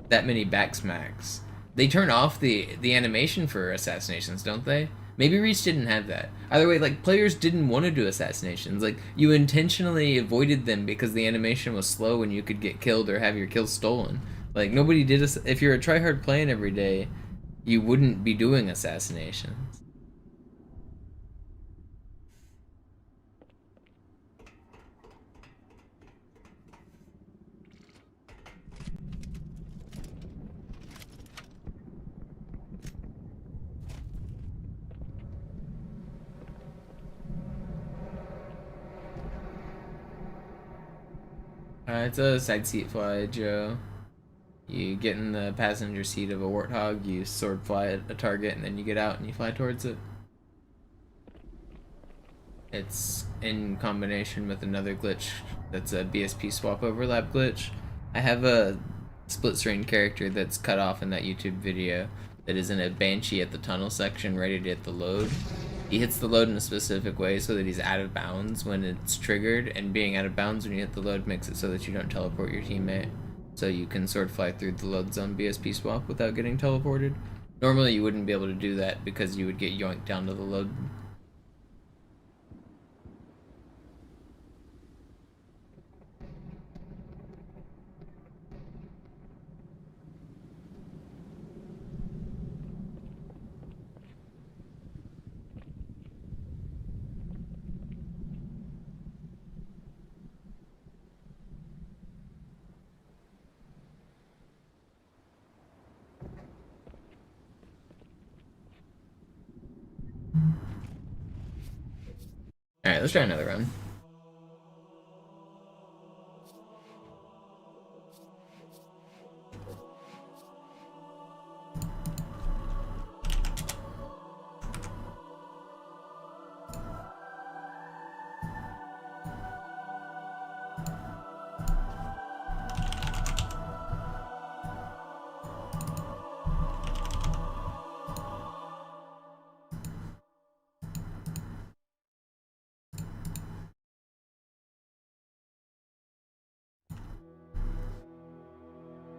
that many backsmacks, they turn off the animation for assassinations, don't they? Maybe Reach didn't have that. Either way, like, players didn't want to do assassinations. Like, you intentionally avoided them because the animation was slow and you could get killed or have your kills stolen. Like, nobody did if you're a tryhard playing every day, you wouldn't be doing assassinations. It's a side seat fly, Joe. You get in the passenger seat of a warthog, you sword fly at a target, and then you get out and you fly towards it. It's in combination with another glitch that's a BSP swap overlap glitch. I have a split screen character that's cut off in that YouTube video that is in a Banshee at the tunnel section ready to hit the load. He hits the load in a specific way so that he's out of bounds when it's triggered, and being out of bounds when you hit the load makes it so that you don't teleport your teammate. So you can sword fly through the load zone BSP swap without getting teleported. Normally you wouldn't be able to do that because you would get yoinked down to the load. Alright, let's try another run.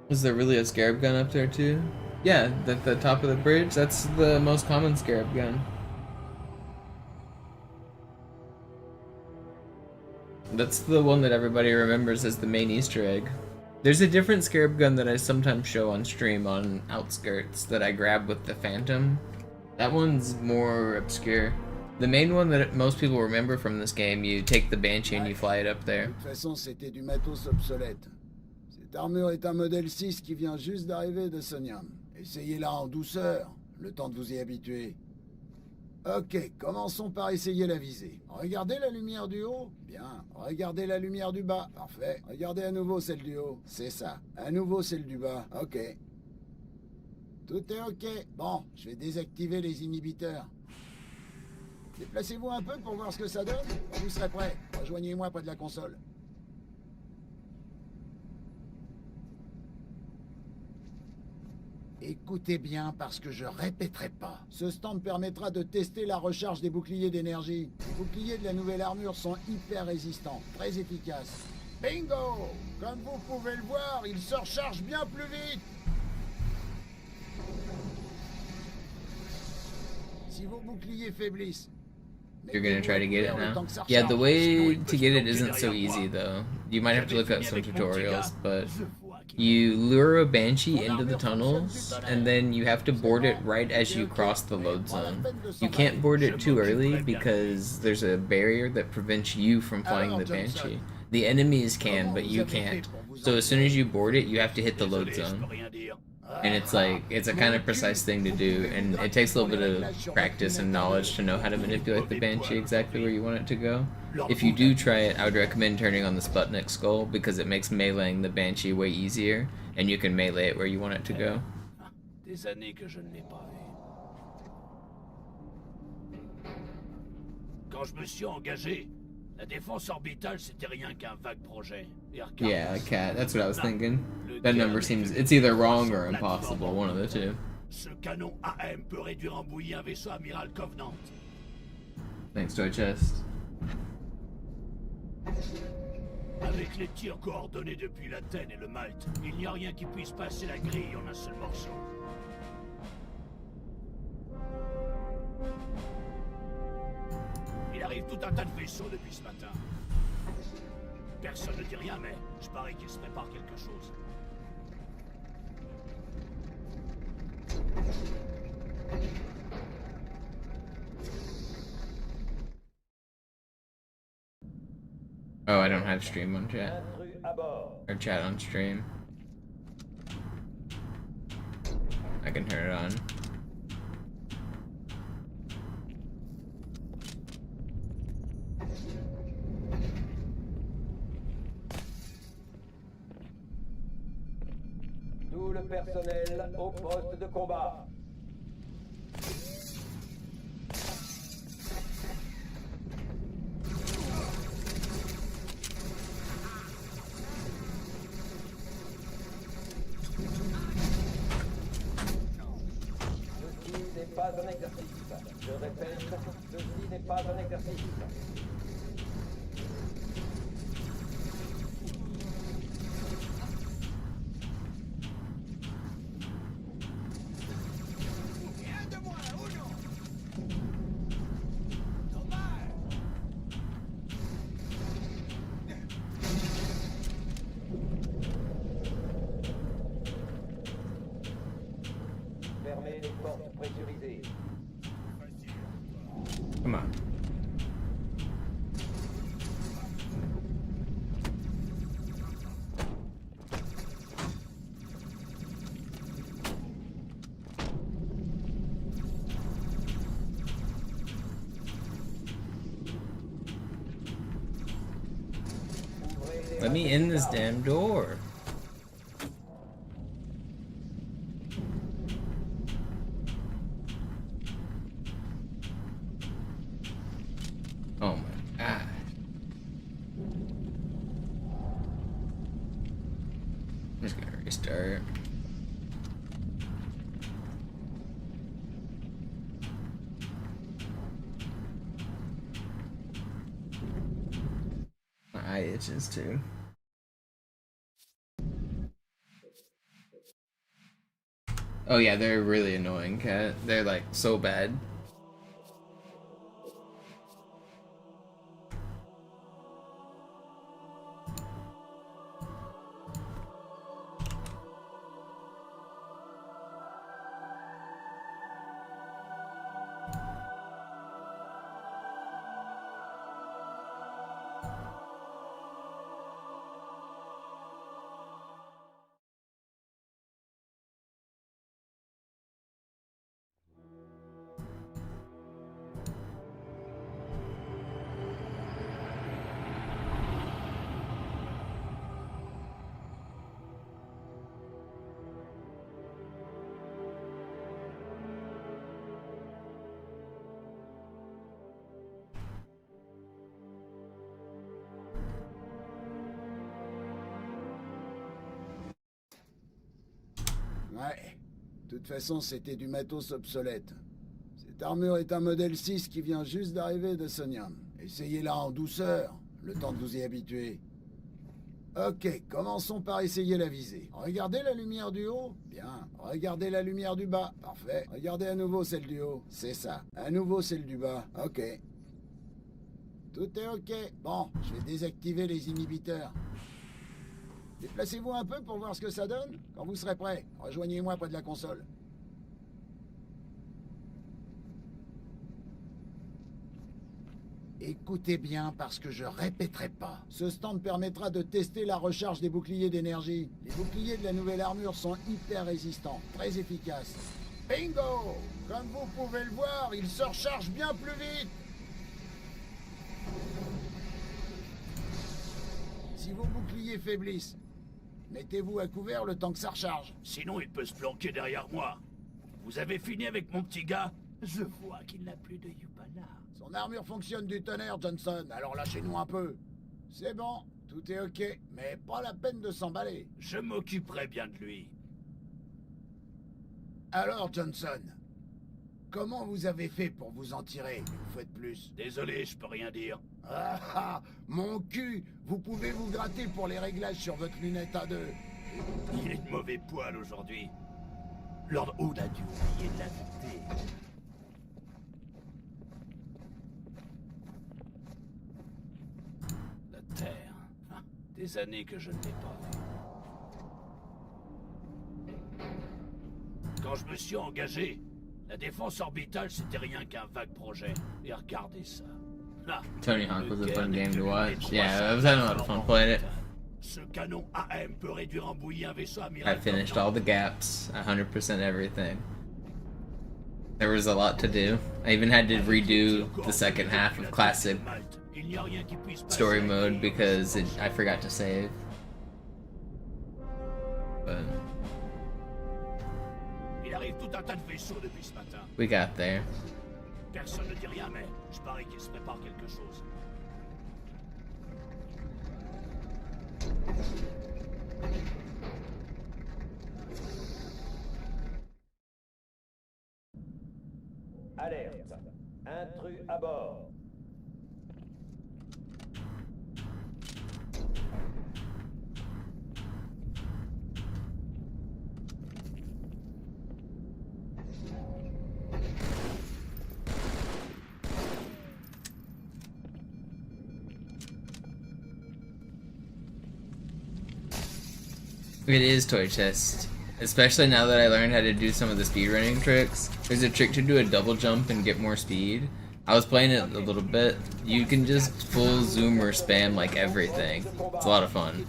Is there really a scarab gun up there too? Yeah, at the top of the bridge, that's the most common scarab gun. That's the one that everybody remembers as the main Easter egg. There's a different scarab gun that I sometimes show on stream on Outskirts that I grab with the Phantom. That one's more obscure. The main one that most people remember from this game, you take the Banshee and you fly it up there. De toute façon, c'était du matos obsolète. Cette armure est un modèle 6 qui vient juste d'arriver de Sonium. Essayez-la en douceur, le temps de vous y habituer. Ok, commençons par essayer la visée. Regardez la lumière du haut. Bien. Regardez la lumière du bas. Parfait. Regardez à nouveau celle du haut. C'est ça. À nouveau celle du bas. Ok. Tout est ok. Bon, je vais désactiver les inhibiteurs. Déplacez-vous un peu pour voir ce que ça donne. Quand vous serez prêt, rejoignez-moi près de la console. Écoutez bien parce que je répéterai pas. Ce stand permettra de tester la recharge des boucliers d'énergie. Les boucliers de la nouvelle armure sont hyper résistants, très efficaces. Bingo! Comme vous pouvez le voir, ils se rechargent bien plus vite. Si vos boucliers faiblissent, You're gonna try to get it now? Yeah, the way to get it isn't so easy though. You might have to look up some tutorials, but you lure a Banshee into the tunnels, and then you have to board it right as you cross the load zone. You can't board it too early because there's a barrier that prevents you from flying the Banshee. The enemies can, but you can't. So as soon as you board it, you have to hit the load zone. And it's like, it's a kind of precise thing to do, and it takes a little bit of practice and knowledge to know how to manipulate the Banshee exactly where you want it to go. If you do try it, I would recommend turning on the Sputnik skull because it makes meleeing the Banshee way easier, and you can melee it where you want it to go. Des années que je ne l'ai pas vu. Quand je me suis engagé, la défense orbitale c'était rien qu'un vague projet. Yeah, cat. That's what I was thinking. That number seems, it's either wrong or impossible, one of the two. Ce canon AM peut réduire en bouillie un vaisseau amiral Covenant. Thanks, Toy Chest. Avec les tirs coordonnés depuis l'Athènes et le Malte, il n'y a rien qui puisse passer la grille en un seul morceau. Il arrive tout un tas de vaisseaux depuis ce matin. Personne ne dit rien, mais je parie qu'il se prépare quelque chose. Oh, I don't have stream on chat. Intrus à bord. Or chat on stream. I can turn it on. Tout le personnel au poste de combat. Ceci n'est pas un exercice. Je répète, ceci n'est pas un exercice. Fermez les portes pressurisées. Come on. Let me in this damn door. Oh my god. I'm just gonna restart. My eye itches too. Oh yeah, they're really annoying, Cat. They're like so bad. Ouais. De toute façon, c'était du matos obsolète. Cette armure est un modèle 6 qui vient juste d'arriver de Sonium. Essayez-la en douceur, le temps de vous y habituer. Ok, commençons par essayer la visée. Regardez la lumière du haut. Bien. Regardez la lumière du bas. Parfait. Regardez à nouveau celle du haut. C'est ça. À nouveau celle du bas. Ok. Tout est ok. Bon, je vais désactiver les inhibiteurs. Déplacez-vous un peu pour voir ce que ça donne. Quand vous serez prêt, rejoignez-moi près de la console. Écoutez bien parce que je répéterai pas. Ce stand permettra de tester la recharge des boucliers d'énergie. Les boucliers de la nouvelle armure sont hyper résistants, très efficaces. Bingo! Comme vous pouvez le voir, ils se rechargent bien plus vite. Si vos boucliers faiblissent, mettez-vous à couvert le temps que ça recharge. Sinon, il peut se planquer derrière moi. Vous avez fini avec mon petit gars? Je vois qu'il n'a plus de Yupana. Son armure fonctionne du tonnerre, Johnson, alors lâchez-nous un peu. C'est bon, tout est ok, mais pas la peine de s'emballer. Je m'occuperai bien de lui. Alors, Johnson, comment vous avez fait pour vous en tirer, une fois de plus? Désolé, je peux rien dire. Ah ah, mon cul! Vous pouvez vous gratter pour les réglages sur votre lunette à deux. Il est de mauvais poil aujourd'hui. Lord Hood a dû oublier de l'inviter. La Terre. Ah, des années que je ne l'ai pas vue. Quand je me suis engagé, la défense orbitale, c'était rien qu'un vague projet. Et regardez ça. Là, Tony Hawk was a fun game to watch. les Yeah, I was having a lot of fun playing it. Ce canon AM peut réduire en bouillie un vaisseau amiral. I finished all the gaps, 100% everything. There was a lot to do. I even had to redo the second half of classic story mode because I forgot to save. But Il arrive tout un tas de vaisseaux depuis ce matin. we got there. Personne ne dit rien, mais je parie qu'il se prépare quelque chose. Alerte. Intrus à bord. It is toy chest. Especially now that I learned how to do some of the speedrunning tricks. There's a trick to do a double jump and get more speed. I was playing it a little bit. You can just full zoom or spam like everything. It's a lot of fun.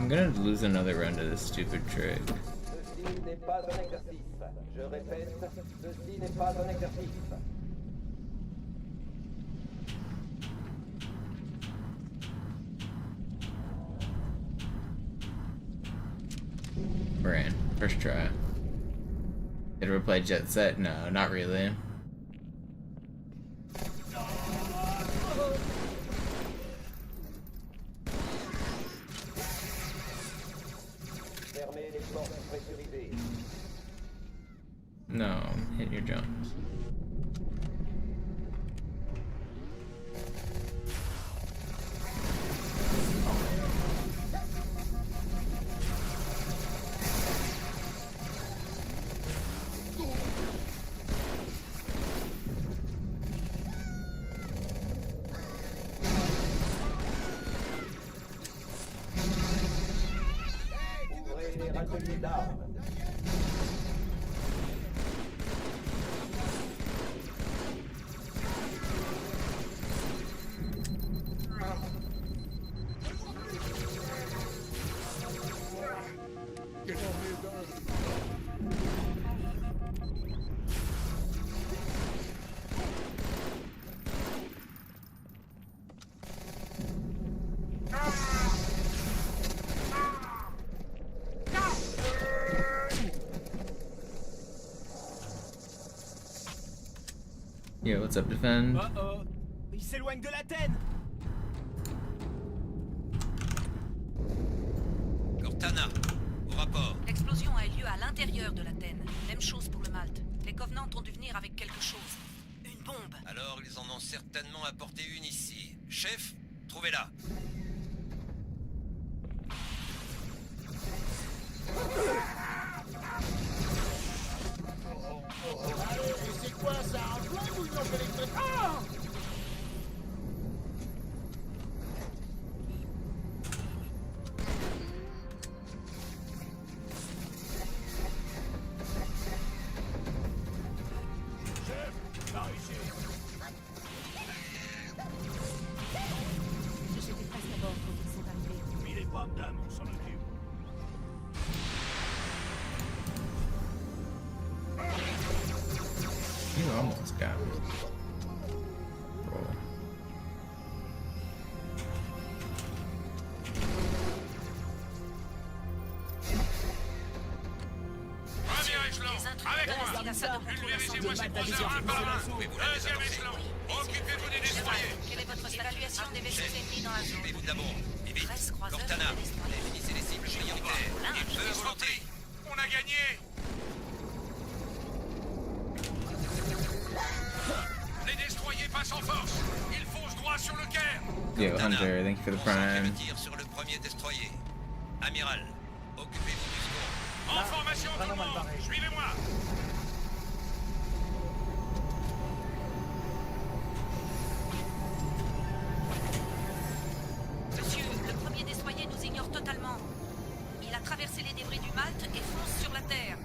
I'm gonna lose another run to this stupid trick. Ceci n'est pas un exercice. Je répète, ceci n'est pas un exercice. Ran. First try. Did we play Jet Set? No, not really. Fermez les portes pressurisées. No, hit your jumps. Ouvrez les râteliers d'armes. Yeah, what's up, defend? Oh, il s'éloigne de l'Athènes. Cortana, au rapport. L'explosion a eu lieu à l'intérieur de l'Athènes. Même chose pour le Malte. Les Covenants ont dû venir avec quelque chose. Une bombe. Alors ils en ont certainement apporté une ici. Chef, trouvez-la. C'est quoi ça? Un flingue ou une lampe électrique? Ah! Chef, par ici. J'étais presque à bord quand ils sont arrivés. Mis les pommes d'âme, on s'en occupe. You almost got me. Roll. Des intrus de la Stilassa de contrôle incendie. Pouvez-vous la désamorcer? Occupez-vous des destroyers. Quelle est votre évaluation des vaisseaux ennemis dans la zone? Occupez-vous d'abord. Et vite. 13 croiseurs Cortana, et des destroyers. définissez les cibles prioritaires. Et feu à volonté. On a gagné. Les destroyers passent en force. Ils foncent droit sur le Caire. Yo, Hunter, thank you for the Concentrez le prime. tir sur le premier destroyer. Amiral, occupez-vous du second. En formation tout le monde. Suivez-moi. Monsieur, le premier destroyer nous ignore totalement. Il a traversé les débris du Malte et fonce sur la Terre.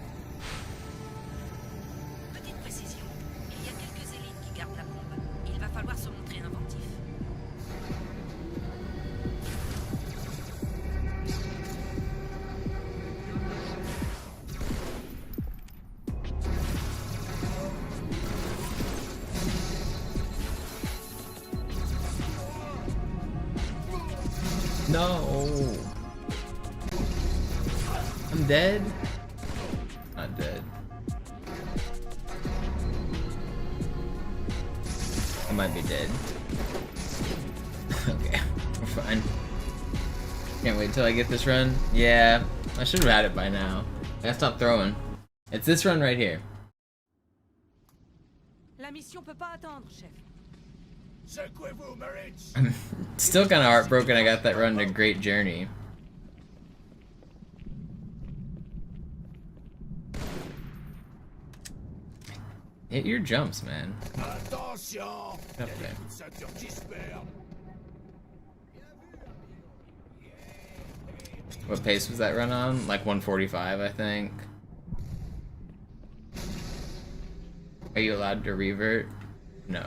Petite précision, il y a quelques élites qui gardent la bombe. Il va falloir se montrer inventif. No. I'm dead. Not dead. I might be dead. Okay, we're fine. Can't wait till I get this run. Yeah, I should have had it by now. I gotta stop throwing. It's this run right here. La mission peut pas attendre, chef. Secouez-vous, Marines. I'm still kind of heartbroken I got that run to Great Journey. Hit your jumps, man. Attention. Up Il y a there. des coups de ceinture qui se perdent. What pace was that run on? Like 145, I think. Are you allowed to revert? No.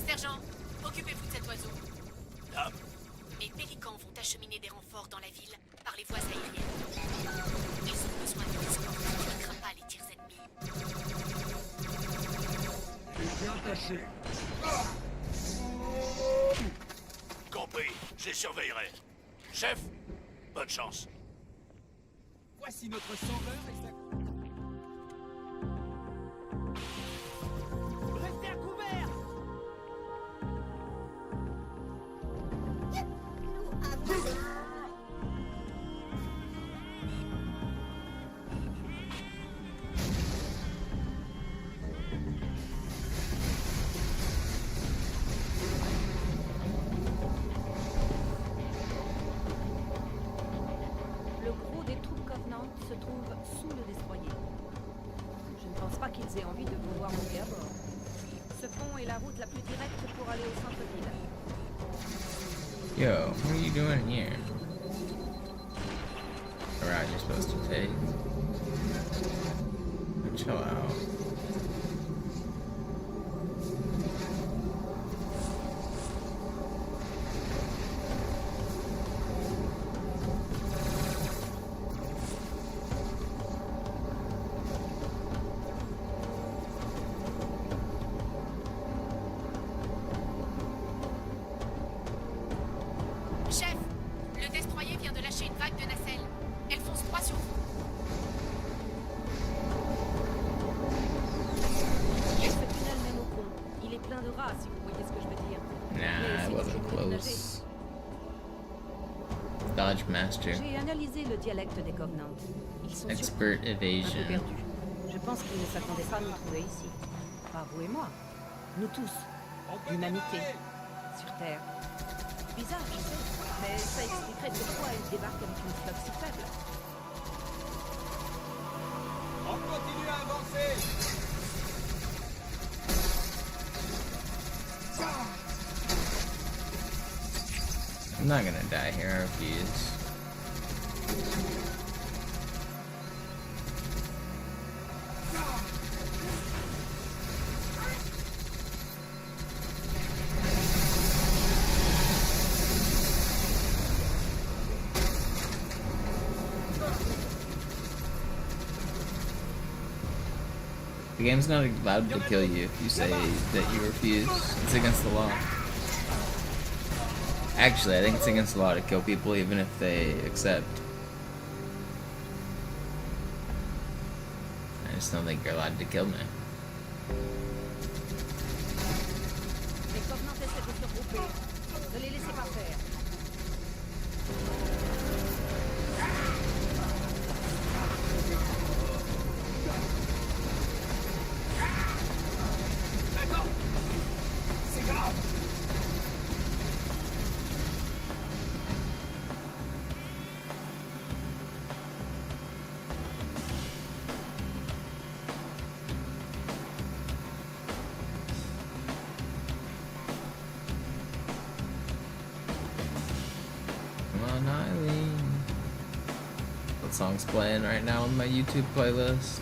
Sergent, occupez-vous de cet oiseau. Dame, Mes pélicans vont acheminer des renforts dans la ville par les voies aériennes. Ils ont besoin d'une escorte qui ne craint pas les tirs ennemis. compris. Je les surveillerai. Chef, bonne chance. Voici notre sauveur exact. Restez à couvert. Le gros des troupes Covenant se trouve sous le destroyer. Je ne pense pas qu'ils aient envie de vous voir monter à bord. Ce pont est la route la plus directe pour aller au centre-ville. Yo, what are you doing here? A route you're supposed to take. Chill out. Chef, le destroyer vient de lâcher une vague de nacelles. Elle fonce droit sur vous. Ce tunnel mène au pont. Il est plein de rats, si vous voyez ce que je veux dire. Nah, I wasn't close. Dodge Master. J'ai analysé le dialecte des Covenants. Ils sont Expert un peu Evasion. perdus. Je pense qu'ils ne s'attendaient pas à nous trouver ici. Pas vous et moi. Nous tous. L'humanité. Sur Terre. Bizarre, je sais. Mais ça expliquerait pourquoi ils débarquent avec une flotte si faible. On continue à avancer. I'm not gonna die here, I refuse. The game's not allowed to kill you if you say that you refuse. It's against the law. Actually, I think it's against the law to kill people even if they accept. I just don't think you're allowed to kill me. Les Covenants essaient de se regrouper. Ne les laissez pas faire. D'accord. C'est grave. Come on, Eileen. What song's playing right now on my YouTube playlist?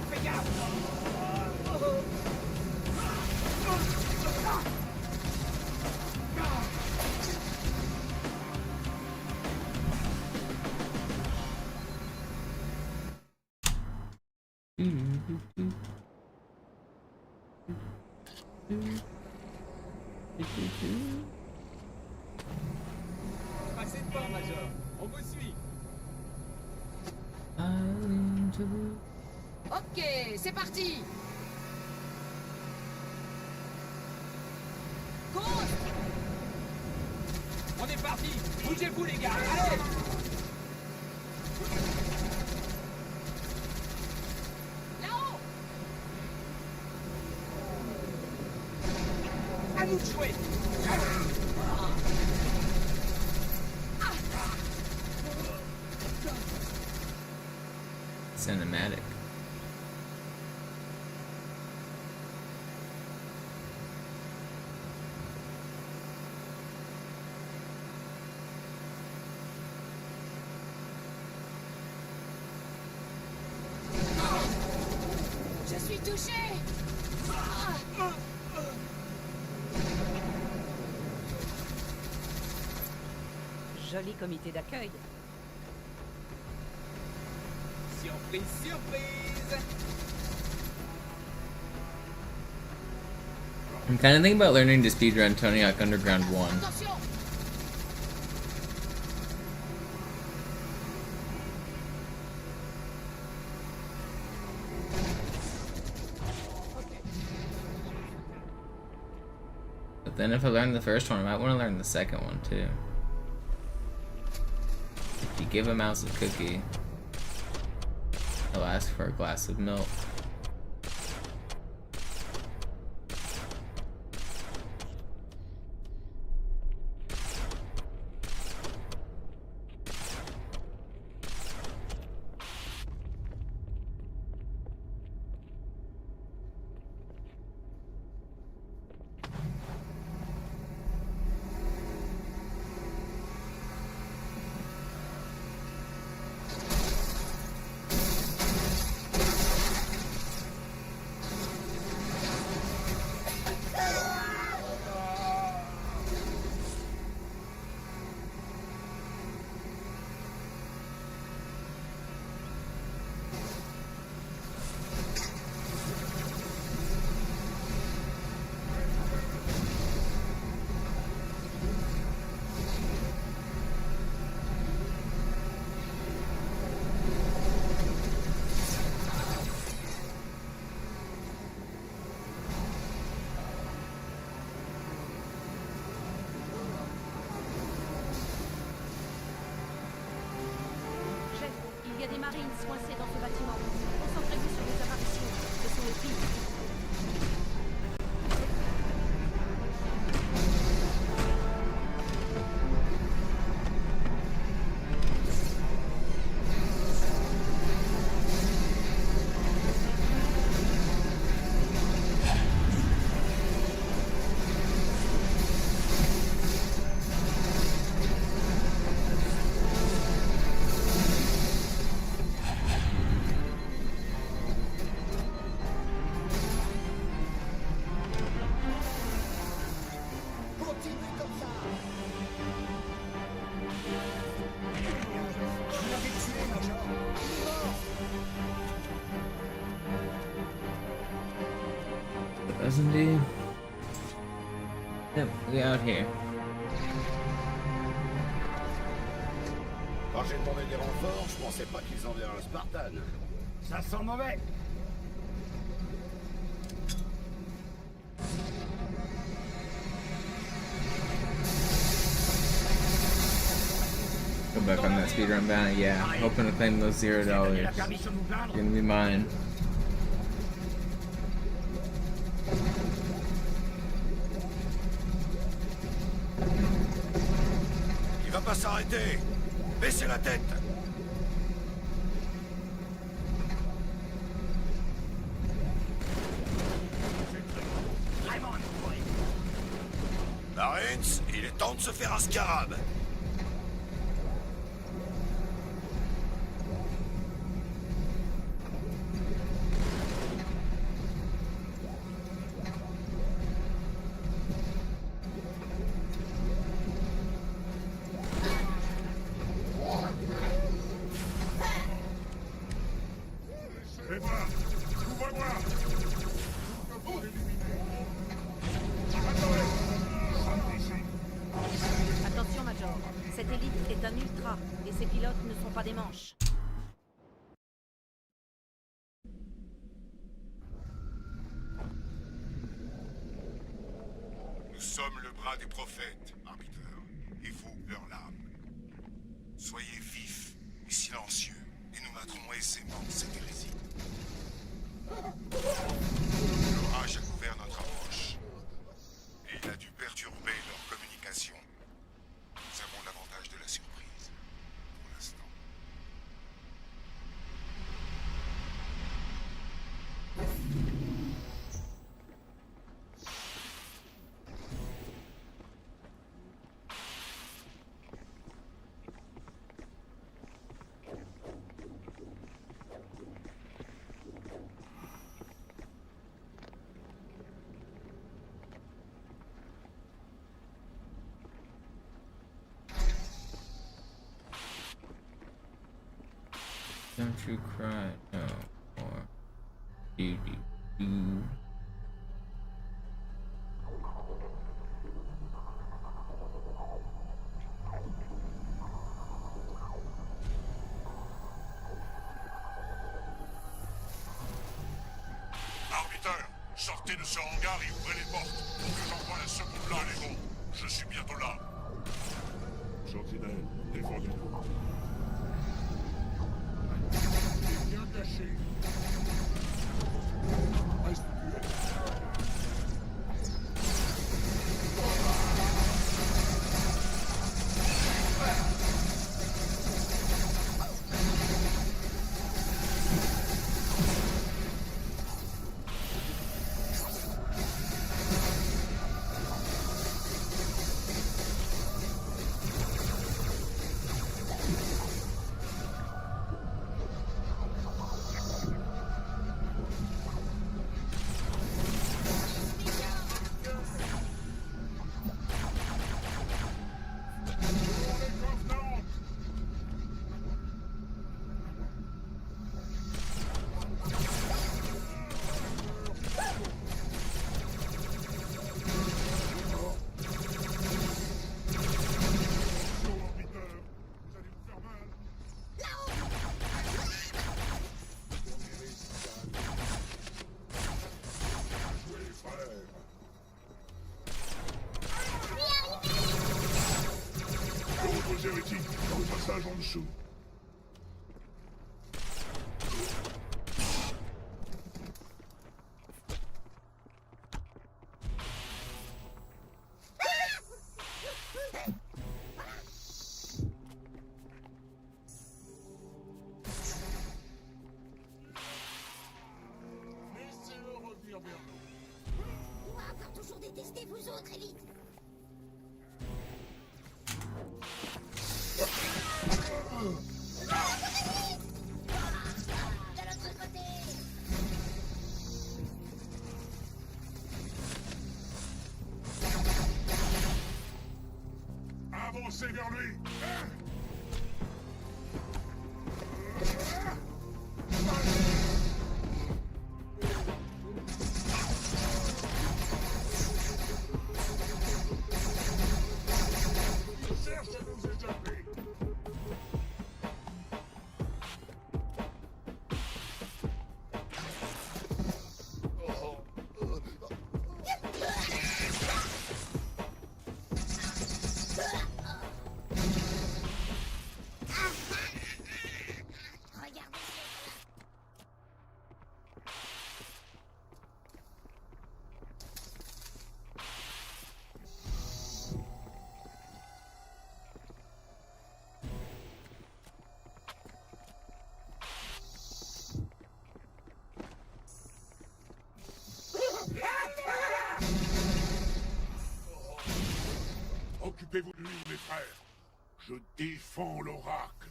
Fais gaffe. Passez devant, Major. On vous suit. Ok, c'est parti. Cours. On est parti. Bougez-vous, les gars. Allez. Là-haut. À nous de jouer. Cinematic. Je suis touché. Joli comité d'accueil. Surprise, surprise. I'm kind of thinking about learning to speedrun Tony Hawk Underground 1. Attention. But then if I learn the first one, I might want to learn the second one too. If you give a mouse a cookie, he'll ask for a glass of milk. Il y a des marines coincées dans ce bâtiment. Concentrez-vous sur les apparitions. Ce sont les filles. Continue comme ça. Vous l'avez tué, Major. Il est mort. Doesn't he? Yep, we out here. Quand j'ai demandé des renforts, je pensais pas qu'ils enverraient un Spartan. Ça sent mauvais. Go back on that speedrun banner. Yeah, hoping to claim those $0. Gonna be mine. Il va pas s'arrêter. Baissez la tête. Marines, il est temps de se faire un scarab. Attention, Major. Cette élite est un ultra, et ses pilotes ne sont pas des manches. Nous sommes le bras des prophètes, arbiteur, et vous, leur lame. Soyez vifs et silencieux, et nous battrons aisément cette hérésie. L'orage a couvert notre approche, et il a dû perturber leur communication. Nous avons l'avantage de la surprise, pour l'instant. Don't you cry no more. Do. Arbiteur, sortez de ce hangar et ouvrez les portes pour que j'envoie la seconde là, les bons. Je suis bientôt là. Sentinelle, défendez-vous. Bien caché. Reste muet. Hérétique, dans le passage en dessous. Laissez-le revenir vers nous. On va encore toujours détester vous autres, élite. De l'autre côté. Avancez vers lui. Il cherche à nous échapper. Occupez-vous de lui, mes frères. Je défends l'oracle.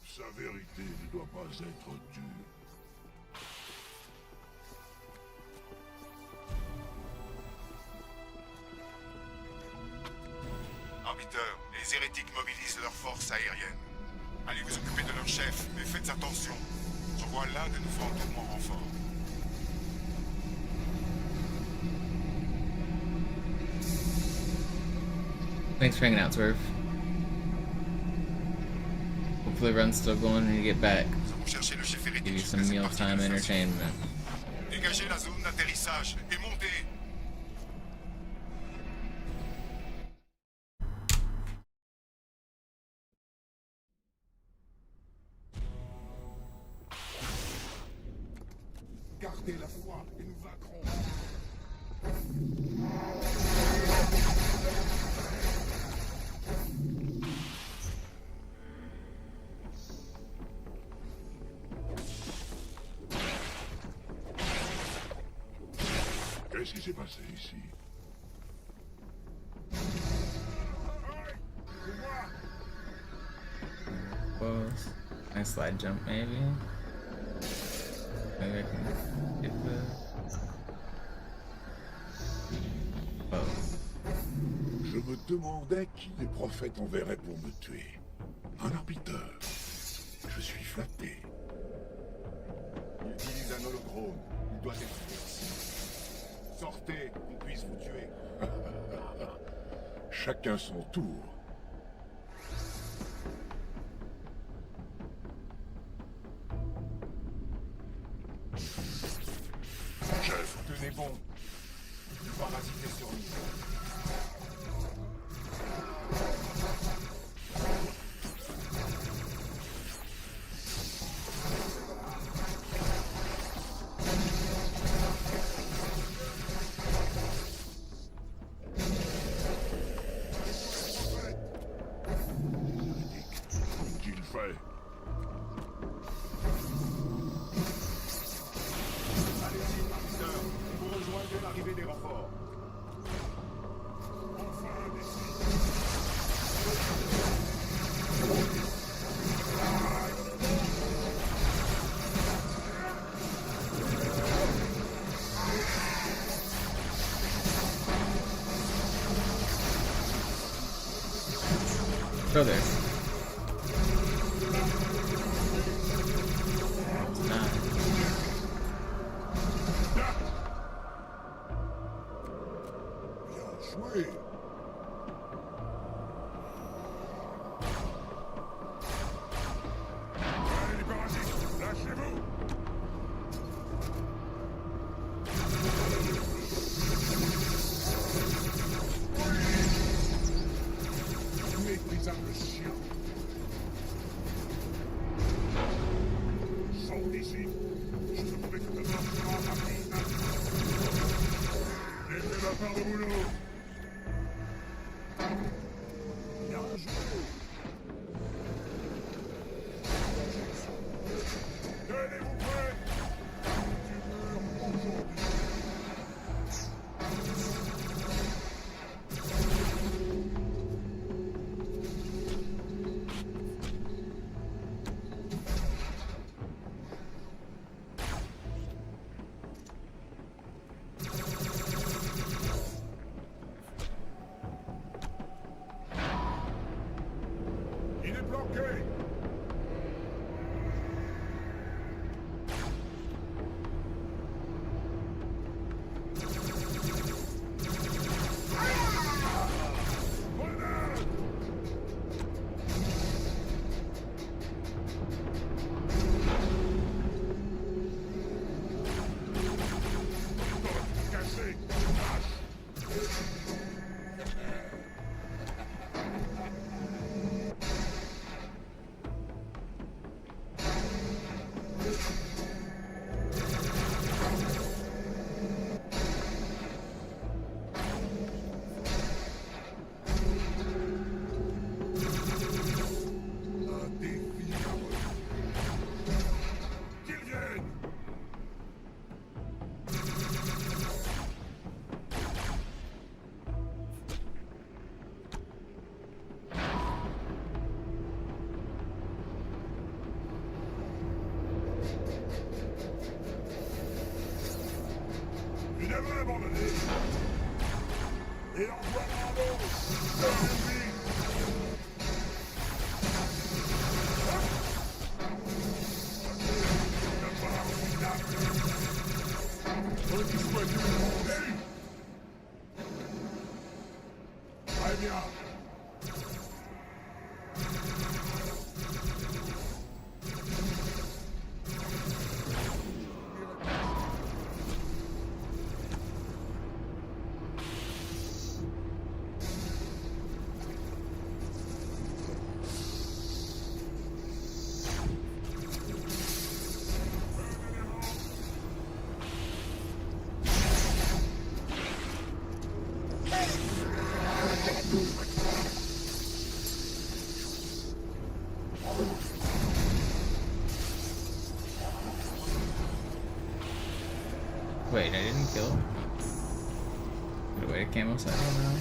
Sa vérité ne doit pas être dure. Arbiteur, les hérétiques mobilisent leurs forces aériennes. Allez vous occuper de leur chef, mais faites attention. J'envoie l'un de nos fantômes en renfort. Thanks for hanging out, Swerve. Hopefully the run's still going when you get back. Nous allons chercher le chef hérétique. Give you some mealtime entertainment. Dégagez la zone d'atterrissage et montez. Gardez la foi et nous vaincrons. Qu'est-ce qui s'est passé ici? Close. Nice slide jump, maybe. Maybe I can get the. Oh. Je me demandais qui les prophètes enverraient pour me tuer. Un arbiteur. Je suis flatté. Il utilise un holochrone. Il doit être ici. Sortez, qu'on puisse vous tuer. Chacun son tour. Chef, Tenez bon. Ne parasitez sur nous. qu'il fait. Allez-y, arbiteur. Vous rejoignez l'arrivée des renforts. Enfin, décide. Throw there. Bien joué. Allez les parasites, lâchez-vous. Méprisable chien. Sors d'ici. Je ne pouvais que te montrer ma vie. Laissez la part de boulot. Bien joué. Tenez-vous prêts. Tu meurs aujourd'hui. Et en voilà un autre. Très bien. Wait, I didn't kill him? Wait, wait, camo side now.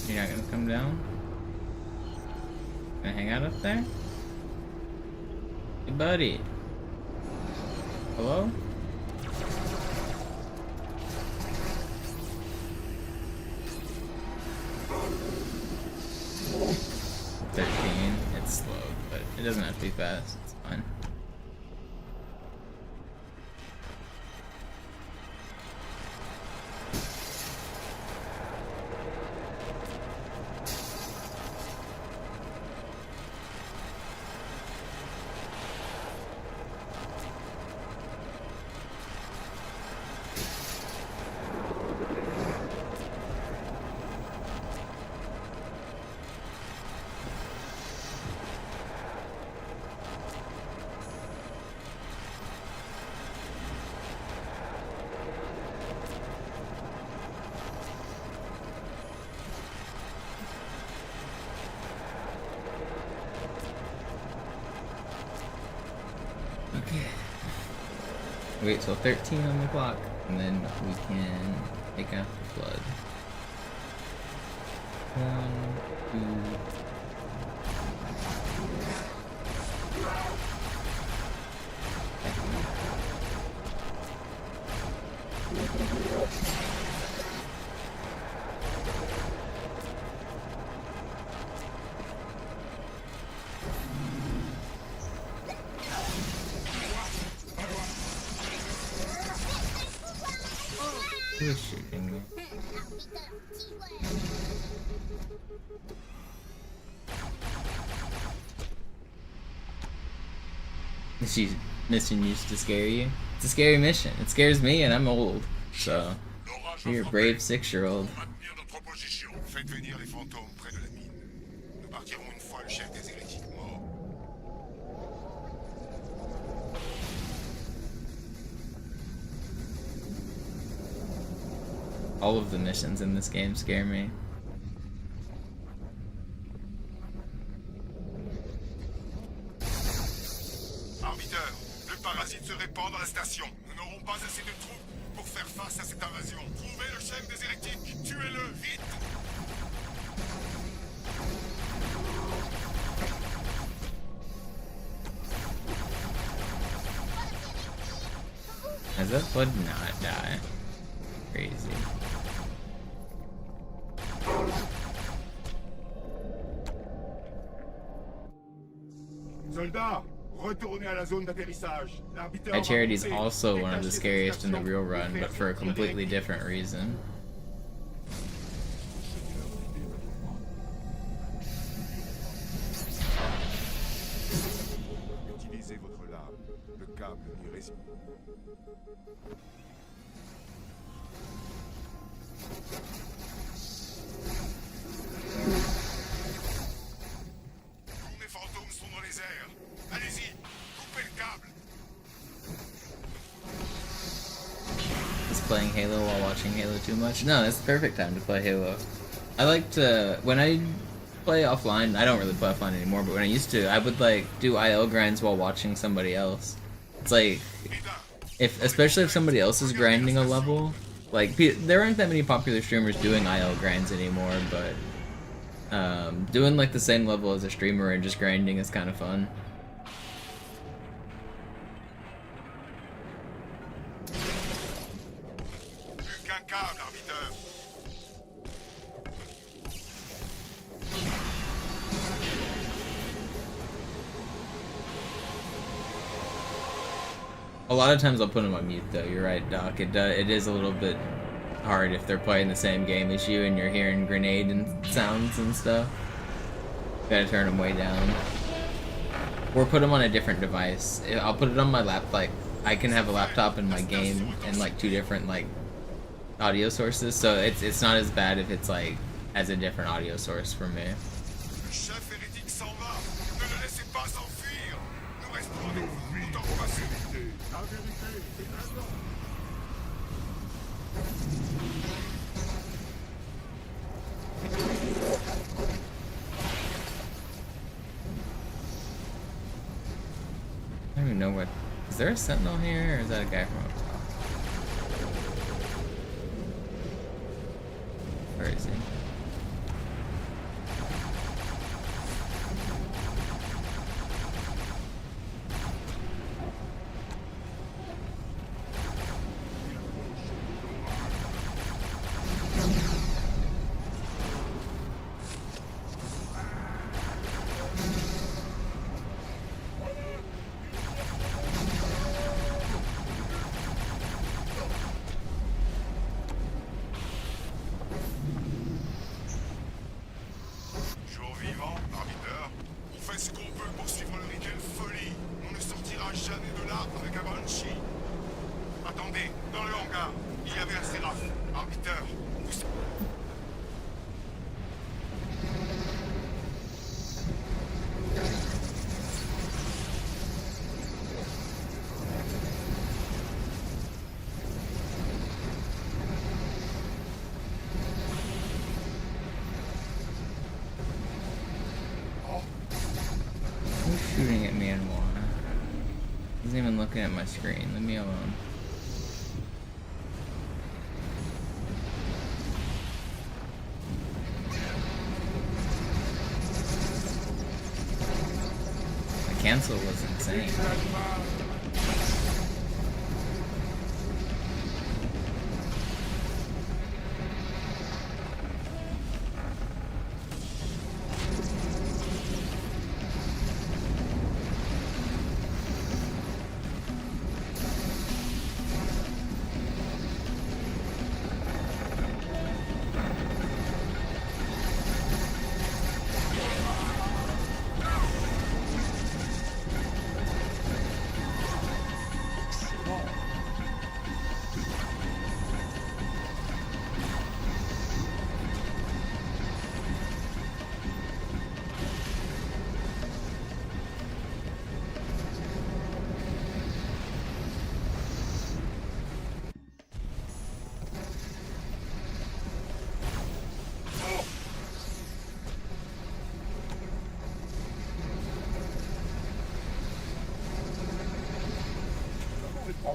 You're not gonna come down? Gonna hang out up there? Hey, buddy. Hello? It's slow, but it doesn't have to be fast. It's fine. Okay. Wait till 13 on the clock, and then we can take out the flood. 1, 2. Who is shooting me? She's mission used to scare you. It's a scary mission. It scares me, and I'm old. So you're a brave 6-year-old. Faites venir les fantômes près de la mine. Nous partirons une fois le chef des hérétiques mort. All of the missions in this game scare me. Arbiteur, le parasite se répand dans la station. Nous n'aurons pas assez de troupes pour faire face à cette invasion. Trouvez le chef des hérétiques. Tuez-le, vite! As that would not die. Crazy. Soldats, retournez à la zone d'atterrissage. L'arbitre That charity is va monter. also one of the Détachez scariest in the cette real station run, pour but for a faire completely directive. different reason. Utilisez votre lame. Le câble n'y résiste. Tous mes fantômes sont dans les airs. Allez-y, coupez le câble. Is playing Halo while watching Halo too much? No, it's the perfect time to play Halo. I like to, when I play offline. I don't really play offline anymore, but when I used to, I would like do IL grinds while watching somebody else. It's like, especially if somebody else is grinding a level, like there aren't that many popular streamers doing IL grinds anymore, but doing like the same level as a streamer and just grinding is kind of fun. A lot of times I'll put them on mute though, you're right, Doc. It is a little bit hard if they're playing the same game as you and you're hearing grenade and sounds and stuff. Gotta turn them way down. Or put them on a different device. I'll put it on my laptop, like, I can have a laptop in my game and like 2 different like audio sources, so it's not as bad if it's like as a different audio source for me. I don't even know what... Is there a sentinel here, or is that a guy from up top? Where is he? Shooting at me and why? He's not even looking at my screen. Leave me alone. The cancel was insane.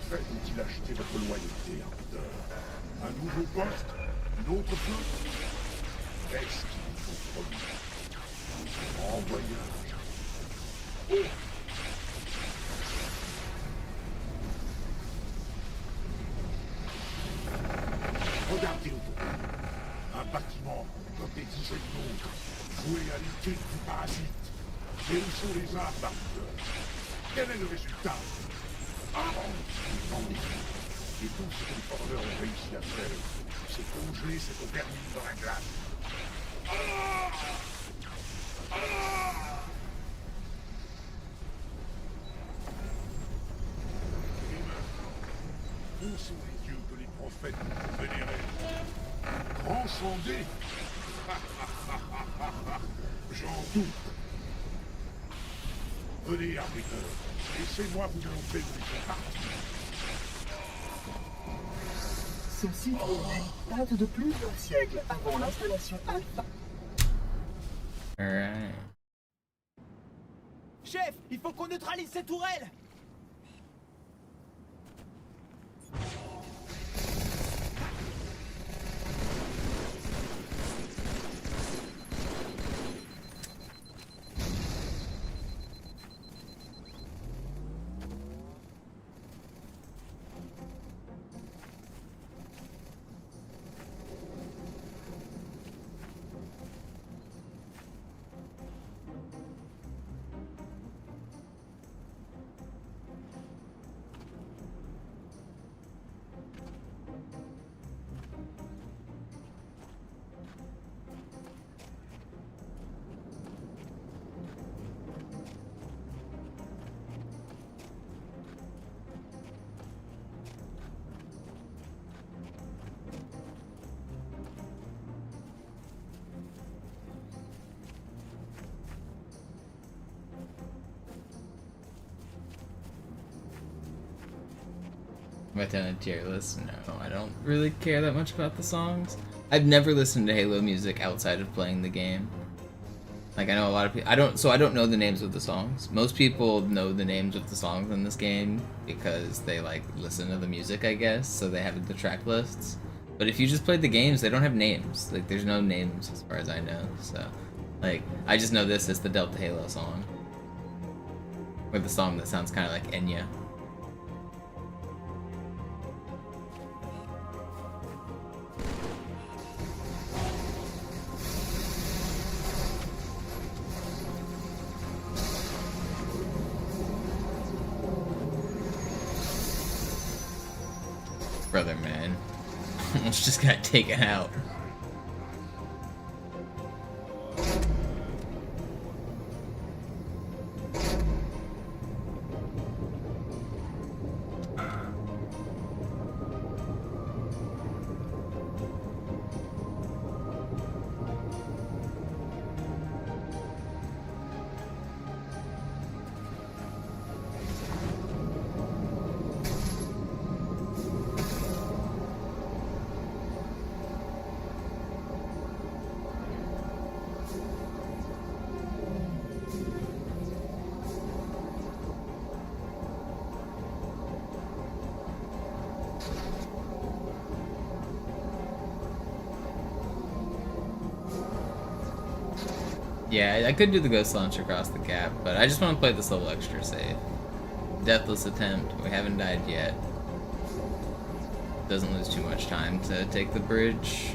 Ont-ils acheté votre loyauté, Arthur? Un nouveau poste? Une autre chose? Qu'est-ce qu'ils vous ont promis? En voyage. Oh! Regardez autour de vous. Un bâtiment comme des dizaines d'autres, voué à lutter du parasite. Et où sont les armes, Arthur? Quel est le résultat? Et tout ce que les porteurs ont réussi à faire, c'est congeler cette vermine dans la glace. Et maintenant, où sont les dieux que les prophètes ont vénérés? Transcendés? J'en doute. Venez, arbitre. Laissez-moi vous montrer où ils sont partis. Ce site date de plusieurs siècles avant l'installation Alpha. Alright. Chef, il faut qu'on neutralise cette tourelle. Am I doing a tier list? No, I don't really care that much about the songs. I've never listened to Halo music outside of playing the game. Like, I know a lot of people. I don't know the names of the songs. Most people know the names of the songs in this game because they like listen to the music, I guess. So they have the track lists. But if you just played the games, they don't have names. Like, there's no names as far as I know. So, like, I just know this is the Delta Halo song, or the song that sounds kind of like Enya. Brother, man. Almost just got taken out. Yeah, I could do the ghost launch across the gap, but I just want to play this level extra safe. Deathless attempt. We haven't died yet. Doesn't lose too much time to take the bridge.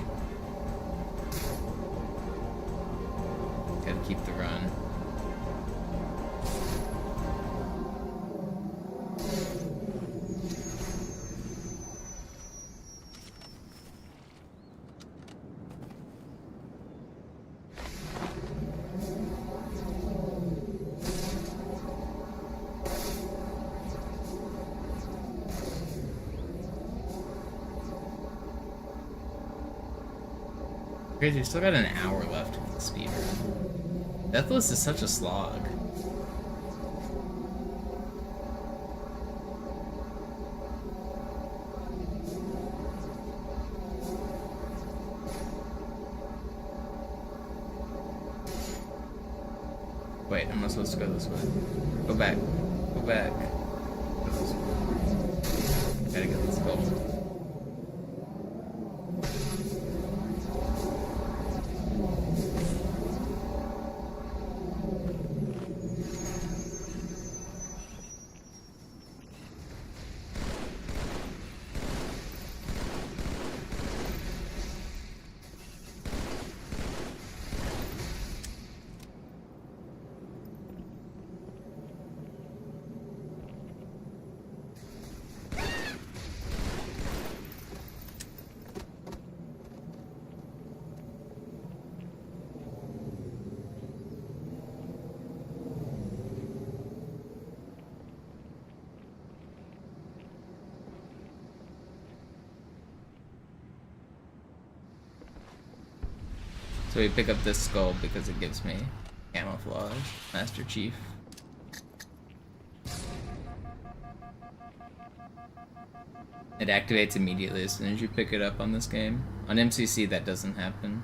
Gotta keep the run. Crazy, we still got an hour left of the speedrun. Deathless is such a slog. Wait, am I supposed to go this way? Go back. Go back. Go this way. Gotta get this gold. So we pick up this skull because it gives me camouflage. Master Chief. It activates immediately as soon as you pick it up on this game. On MCC that doesn't happen.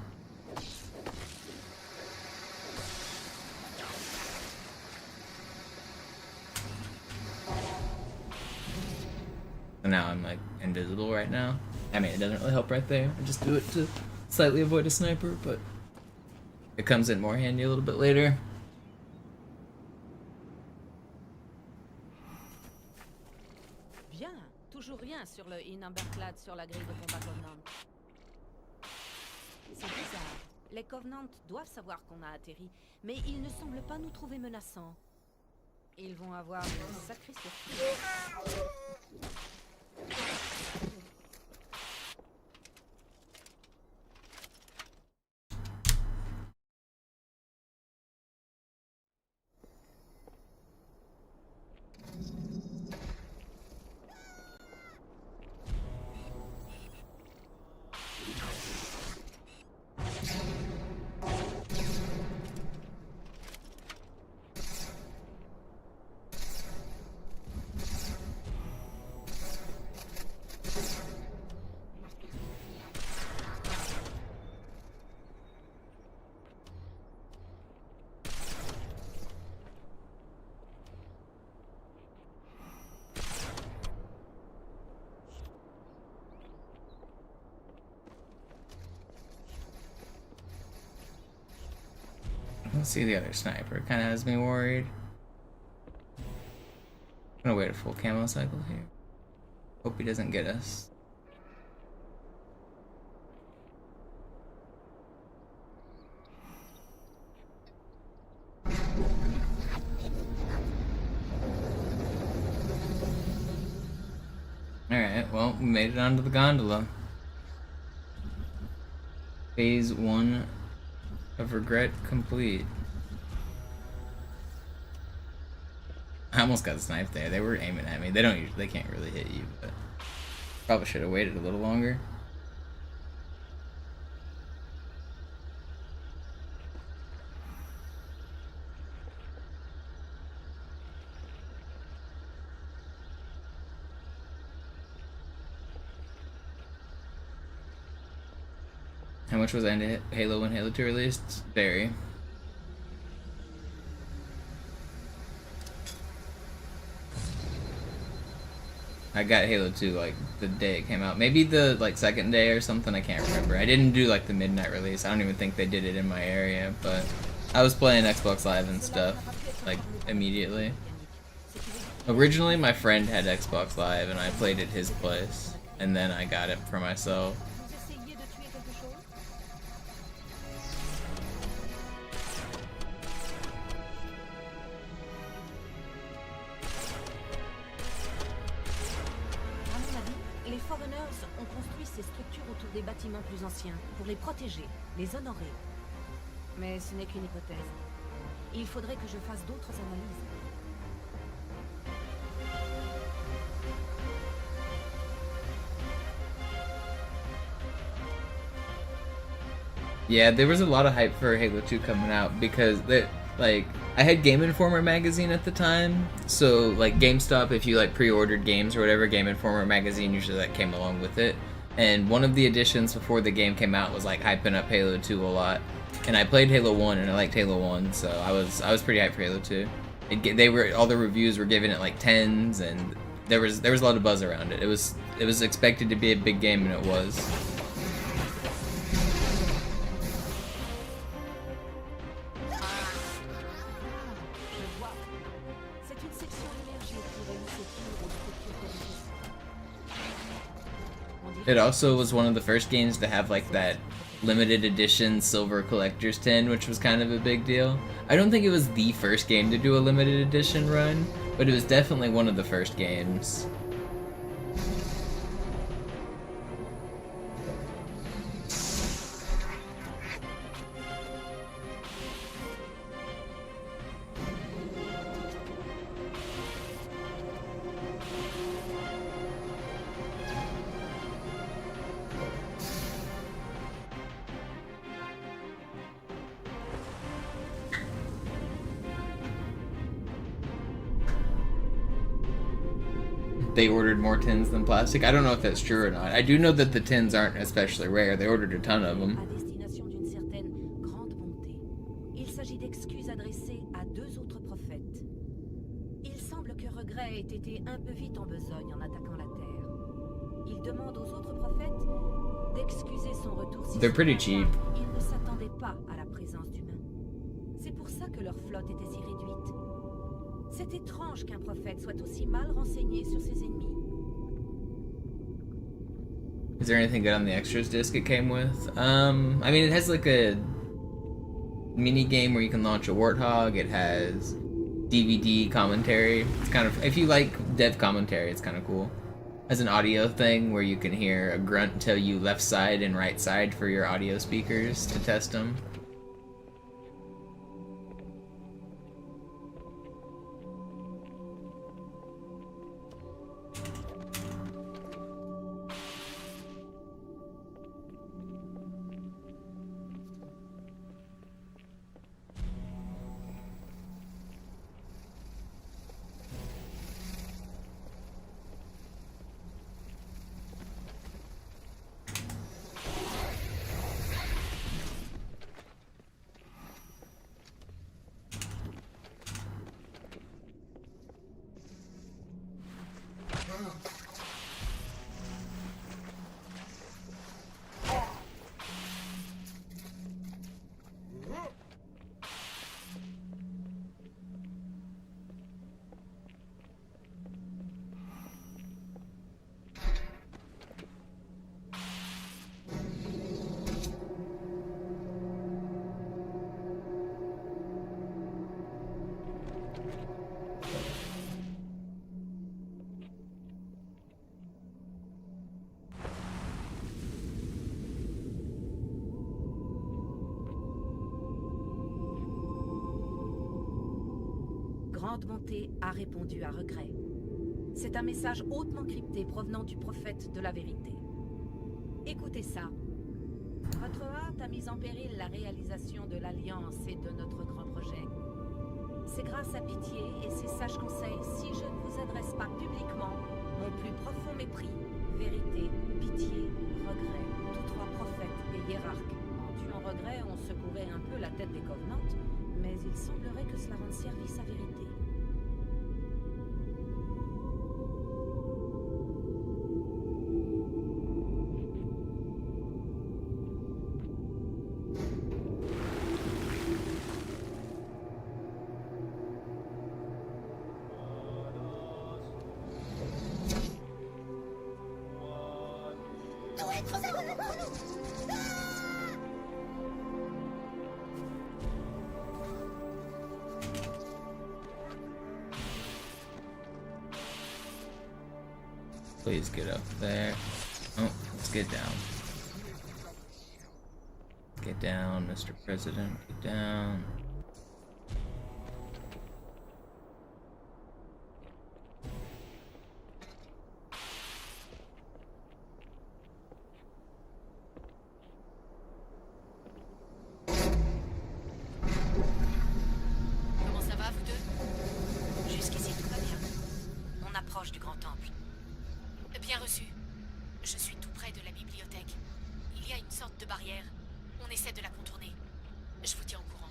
now I'm like invisible right now. I mean, it doesn't really help right there. I just do it to slightly avoid a sniper, but it comes in more handy a little bit later. Bien, toujours rien sur le Inamberklad sur la grille de combat Covenant. C'est bizarre. Les Covenants doivent savoir qu'on a atterri, mais ils ne semblent pas nous trouver menaçants. Ils vont avoir une sacrée surprise. Let's see the other sniper. Kind of has me worried. I'm gonna wait a full camo cycle here. Hope he doesn't get us. Alright, well, we made it onto the gondola. Phase 1 of regret complete. I almost got sniped there. They were aiming at me. They can't really hit you, but probably should have waited a little longer. How much was Halo when Halo 2 released? Very. I got Halo 2 like the day it came out. Maybe the like second day or something, I can't remember. I didn't do like the midnight release. I don't even think they did it in my area, but I was playing Xbox Live and stuff like immediately. Originally my friend had Xbox Live and I played at his place, and then I got it for myself. Des bâtiments plus anciens, pour les protéger, les honorer. Mais ce n'est qu'une hypothèse. Il faudrait que je fasse d'autres analyses. Yeah, there was a lot of hype for Halo 2 coming out because I had Game Informer magazine at the time, so like GameStop, if you like pre-ordered games or whatever, Game Informer magazine usually like came along with it. And one of the editions before the game came out was like hyping up Halo 2 a lot. And I played Halo 1 and I liked Halo 1, so I was pretty hyped for Halo 2. All the reviews were giving it like 10s, and there was a lot of buzz around it. It was expected to be a big game, and it was. It also was one of the first games to have like that limited edition silver collector's tin, which was kind of a big deal. I don't think it was the first game to do a limited edition run, but it was definitely one of the first games. They ordered more tins than plastic. I don't know if that's true or not. I do know that the tins aren't especially rare. They ordered a ton of them. À destination d'une certaine grande bonté. Il s'agit d'excuses adressées à deux autres prophètes. Il semble que Regret ait été un peu vite en besogne en attaquant la Terre. Il demande aux autres prophètes d'excuser son retour si They're pretty soudain, cheap. car ils ne s'attendaient pas à la présence d'humains. C'est pour ça que leur flotte était si réduite. C'est étrange qu'un prophète soit aussi mal renseigné sur ses ennemis. Is there anything good on the extras disc it came with? I mean, it has like a mini game where you can launch a warthog. It has DVD commentary. It's kind of, if you like dev commentary, it's kind of cool. Has an audio thing where you can hear a grunt tell you left side and right side for your audio speakers to test them. Grande Montée a répondu à regret. C'est un message hautement crypté provenant du prophète de la vérité. Écoutez ça. Votre hâte a mis en péril la réalisation de l'Alliance et de notre grand projet. C'est grâce à pitié et ses sages conseils si je ne vous adresse pas publiquement mon plus profond mépris, vérité, pitié, regret, tous trois prophètes et hiérarques. En tuant regret, on secourait un peu la tête des Covenants, mais il semblerait que cela rende service à vérité. Please get up there. Oh, let's get down. Get down, Mr. President. Get down. Comment ça va, vous deux? Jusqu'ici, tout va bien. On approche du grand temple. Bien reçu. Je suis tout près de la bibliothèque. Il y a une sorte de barrière. On essaie de la contourner. Je vous tiens au courant.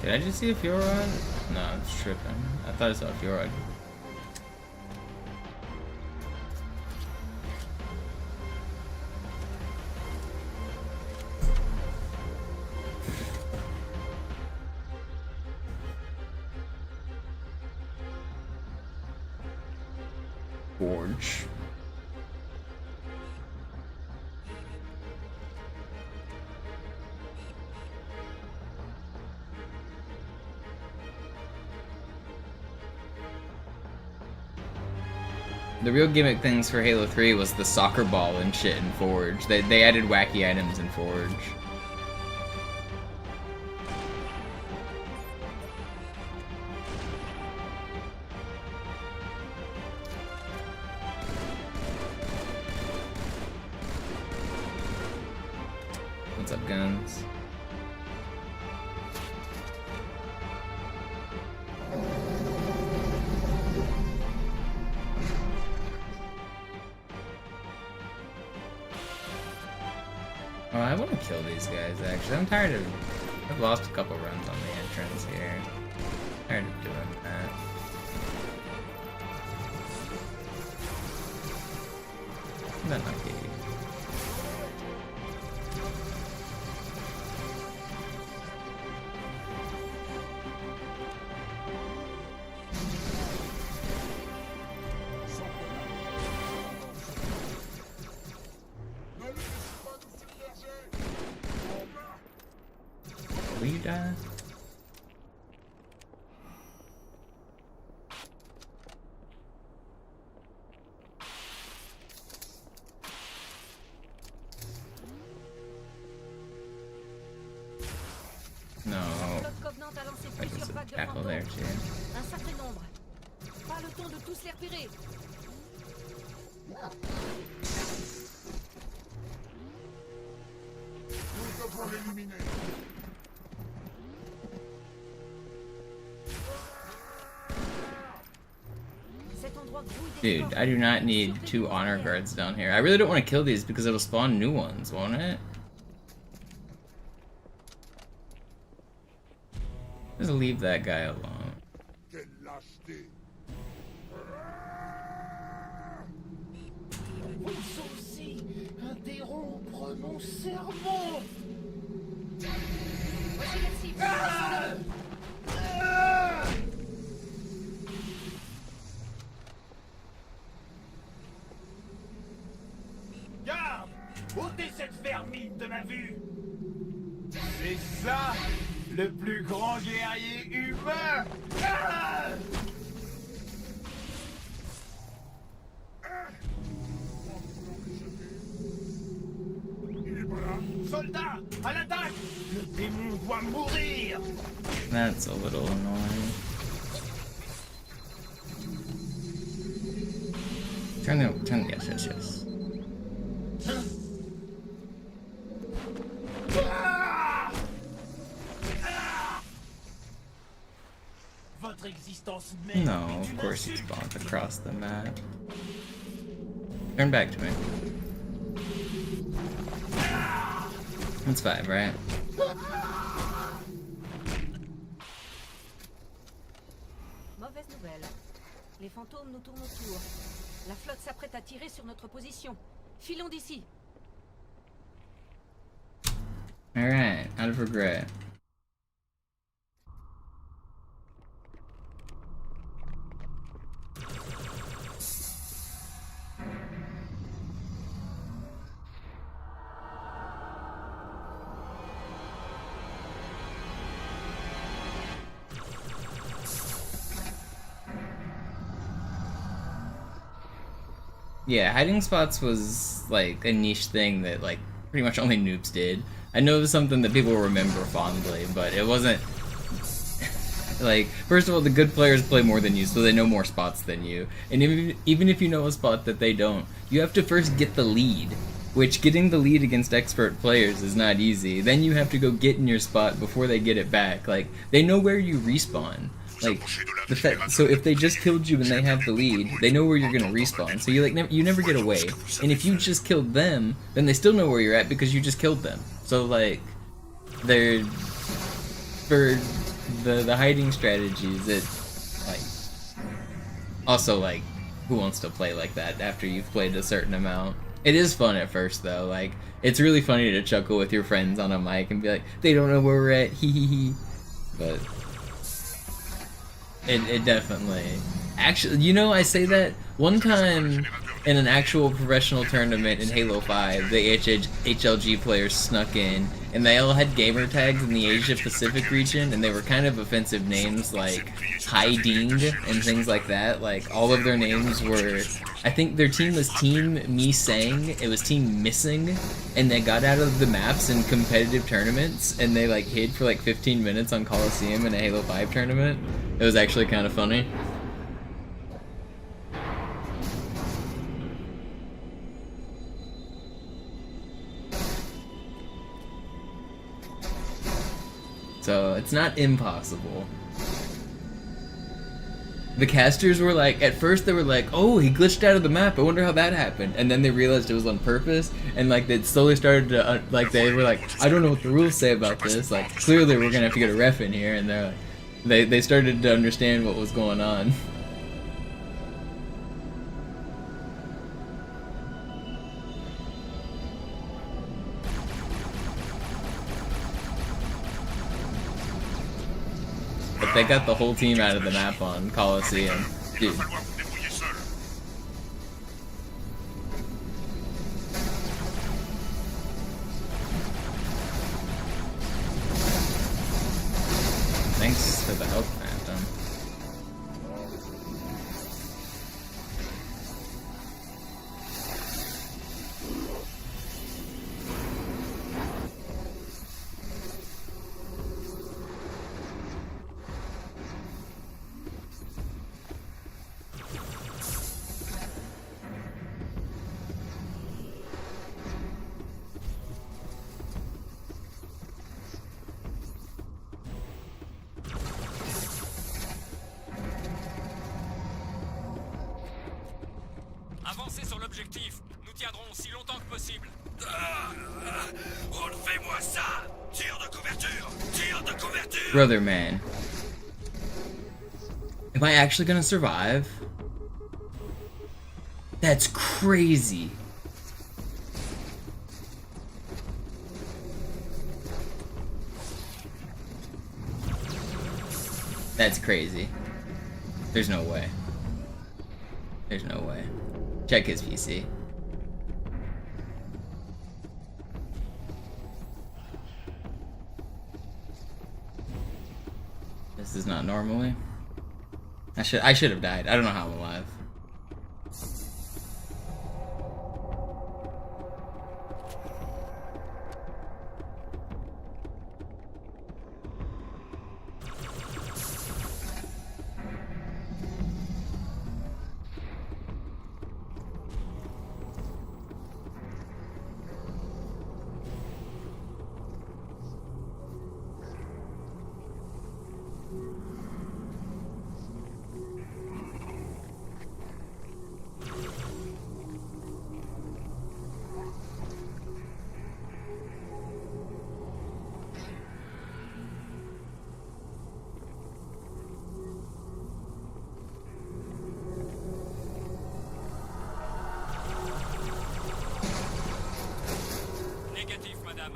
Did I just see a fuel rod? No, it's tripping. I thought I saw a fuel rod. Gorge. The real gimmick things for Halo 3 was the soccer ball and shit in Forge. They added wacky items in Forge. What's up, guns? Oh, I want to kill these guys, actually. I'm tired of... I've lost a couple runs on the entrance here. Tired of doing that. Not lucky. Will you die? No. I just tackle there too. Un sacré nombre. Pas le temps de tous les repérer. Nous devons l'éliminer. Dude, I do not need 2 honor guards down here. I really don't want to kill these because it'll spawn new ones, won't it? Just leave that guy alone. Quelle lâcheté. Vous aussi interrompre mon serment. Voici la cible. Garde! Ôtez cette vermine de ma vue! C'est ça, le plus grand guerrier humain! Ah! Soldats, à l'attaque! Le démon doit mourir! That's a little annoying. Turn the yes. Votre existence même. No, of course he spawns across the map. Turn back to me. That's 5, right? Mauvaise nouvelle. Les fantômes nous tournent autour. La flotte s'apprête à tirer sur notre position. Filons d'ici. Alright, out of regret. Yeah, hiding spots was like a niche thing that like pretty much only noobs did. I know it was something that people remember fondly, but it wasn't like, first of all, the good players play more than you, so they know more spots than you. And even if you know a spot that they don't, you have to first get the lead, which getting the lead against expert players is not easy. Then you have to go get in your spot before they get it back. Like, they know where you respawn. Like, so if they just killed you and they have the lead, they know where you're gonna respawn. So you never get away. And if you just killed them, then they still know where you're at because you just killed them. So like, they're for the hiding strategies. It like also like, who wants to play like that after you've played a certain amount? It is fun at first though. Like, it's really funny to chuckle with your friends on a mic and be like, they don't know where we're at, hee hee hee. But it definitely... Actually, you know, I say that, one time in an actual professional tournament in Halo 5, the HLG players snuck in, and they all had gamer tags in the Asia Pacific region, and they were kind of offensive names like Hiding and things like that. Like, all of their names were, I think their team was Team Me Sang, it was Team Missing, and they got out of the maps in competitive tournaments, and they like hid for like 15 minutes on Coliseum in a Halo 5 tournament. It was actually kind of funny. So it's not impossible. The casters were like, at first they were like, oh, he glitched out of the map, I wonder how that happened. And then they realized it was on purpose, and like they slowly started to, like they were like, I don't know what the rules say about this, like clearly we're gonna have to get a ref in here, and they're like, they started to understand what was going on. But they got the whole team out of the map on Coliseum. Dude. Thanks for the help, Phantom. Avancez sur l'objectif. Nous tiendrons aussi longtemps que possible. Relevez-moi ça! Tire de couverture! Tire de couverture! Brother, man. Am I actually gonna survive? That's crazy. That's crazy. There's no way. There's no way. Check his PC. This is not normally. I should have died. I don't know how I'm alive.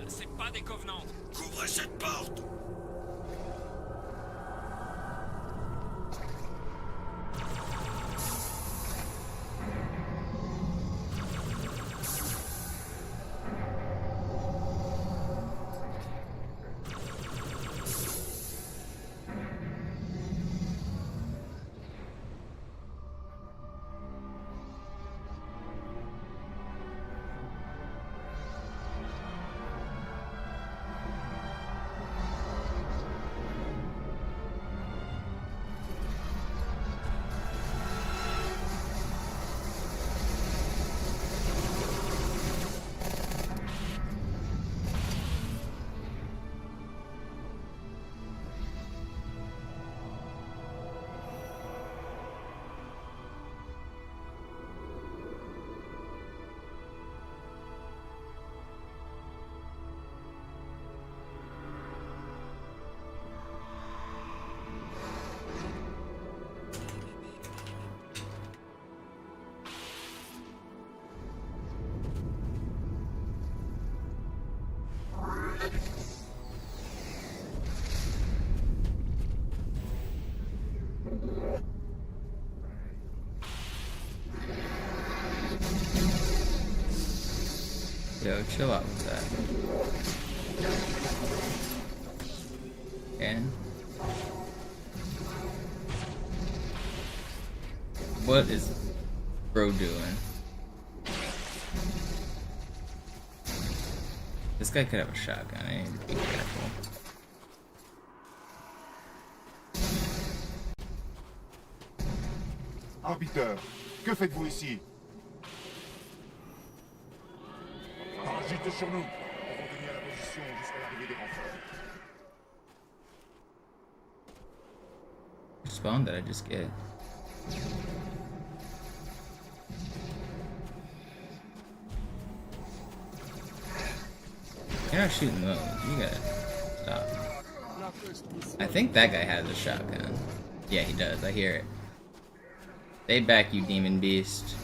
C'est pas des covenants. Couvrez cette porte! Yo, chill out with that. And what is bro doing? This guy could have a shotgun. I need to be careful. Arbiteur, que faites-vous ici? Parasite sur nous. Revenez à la position jusqu'à l'arrivée des renforts. Which spawn did I just get? You're not shooting those. You gotta stop. I think that guy has a shotgun. Yeah, he does. I hear it. Stay back, you demon beast.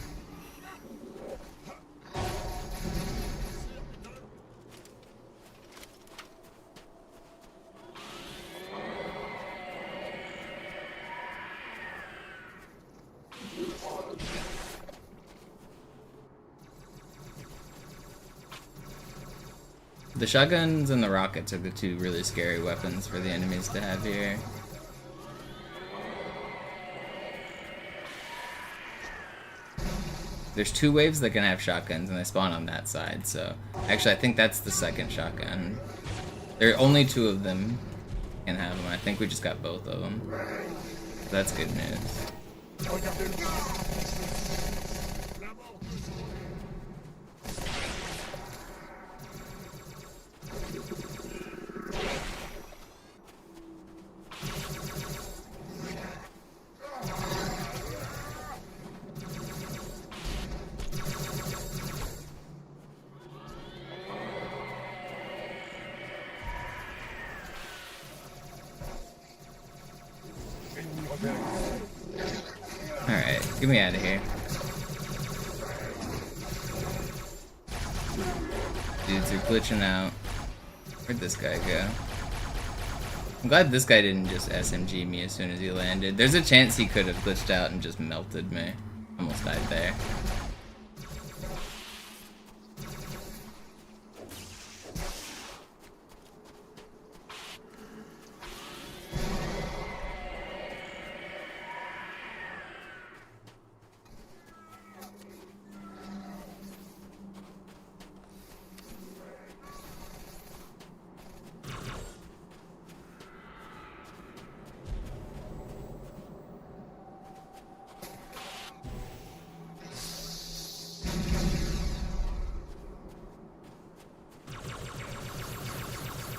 The shotguns and the rockets are the two really scary weapons for the enemies to have here. There's two waves that can have shotguns and they spawn on that side, so actually I think that's the second shotgun. There are only two of them can have them. I think we just got both of them. So that's good news. Alright, get me out of here. Dudes are glitching out. Where'd this guy go? I'm glad this guy didn't just SMG me as soon as he landed. There's a chance he could have glitched out and just melted me. Almost died there.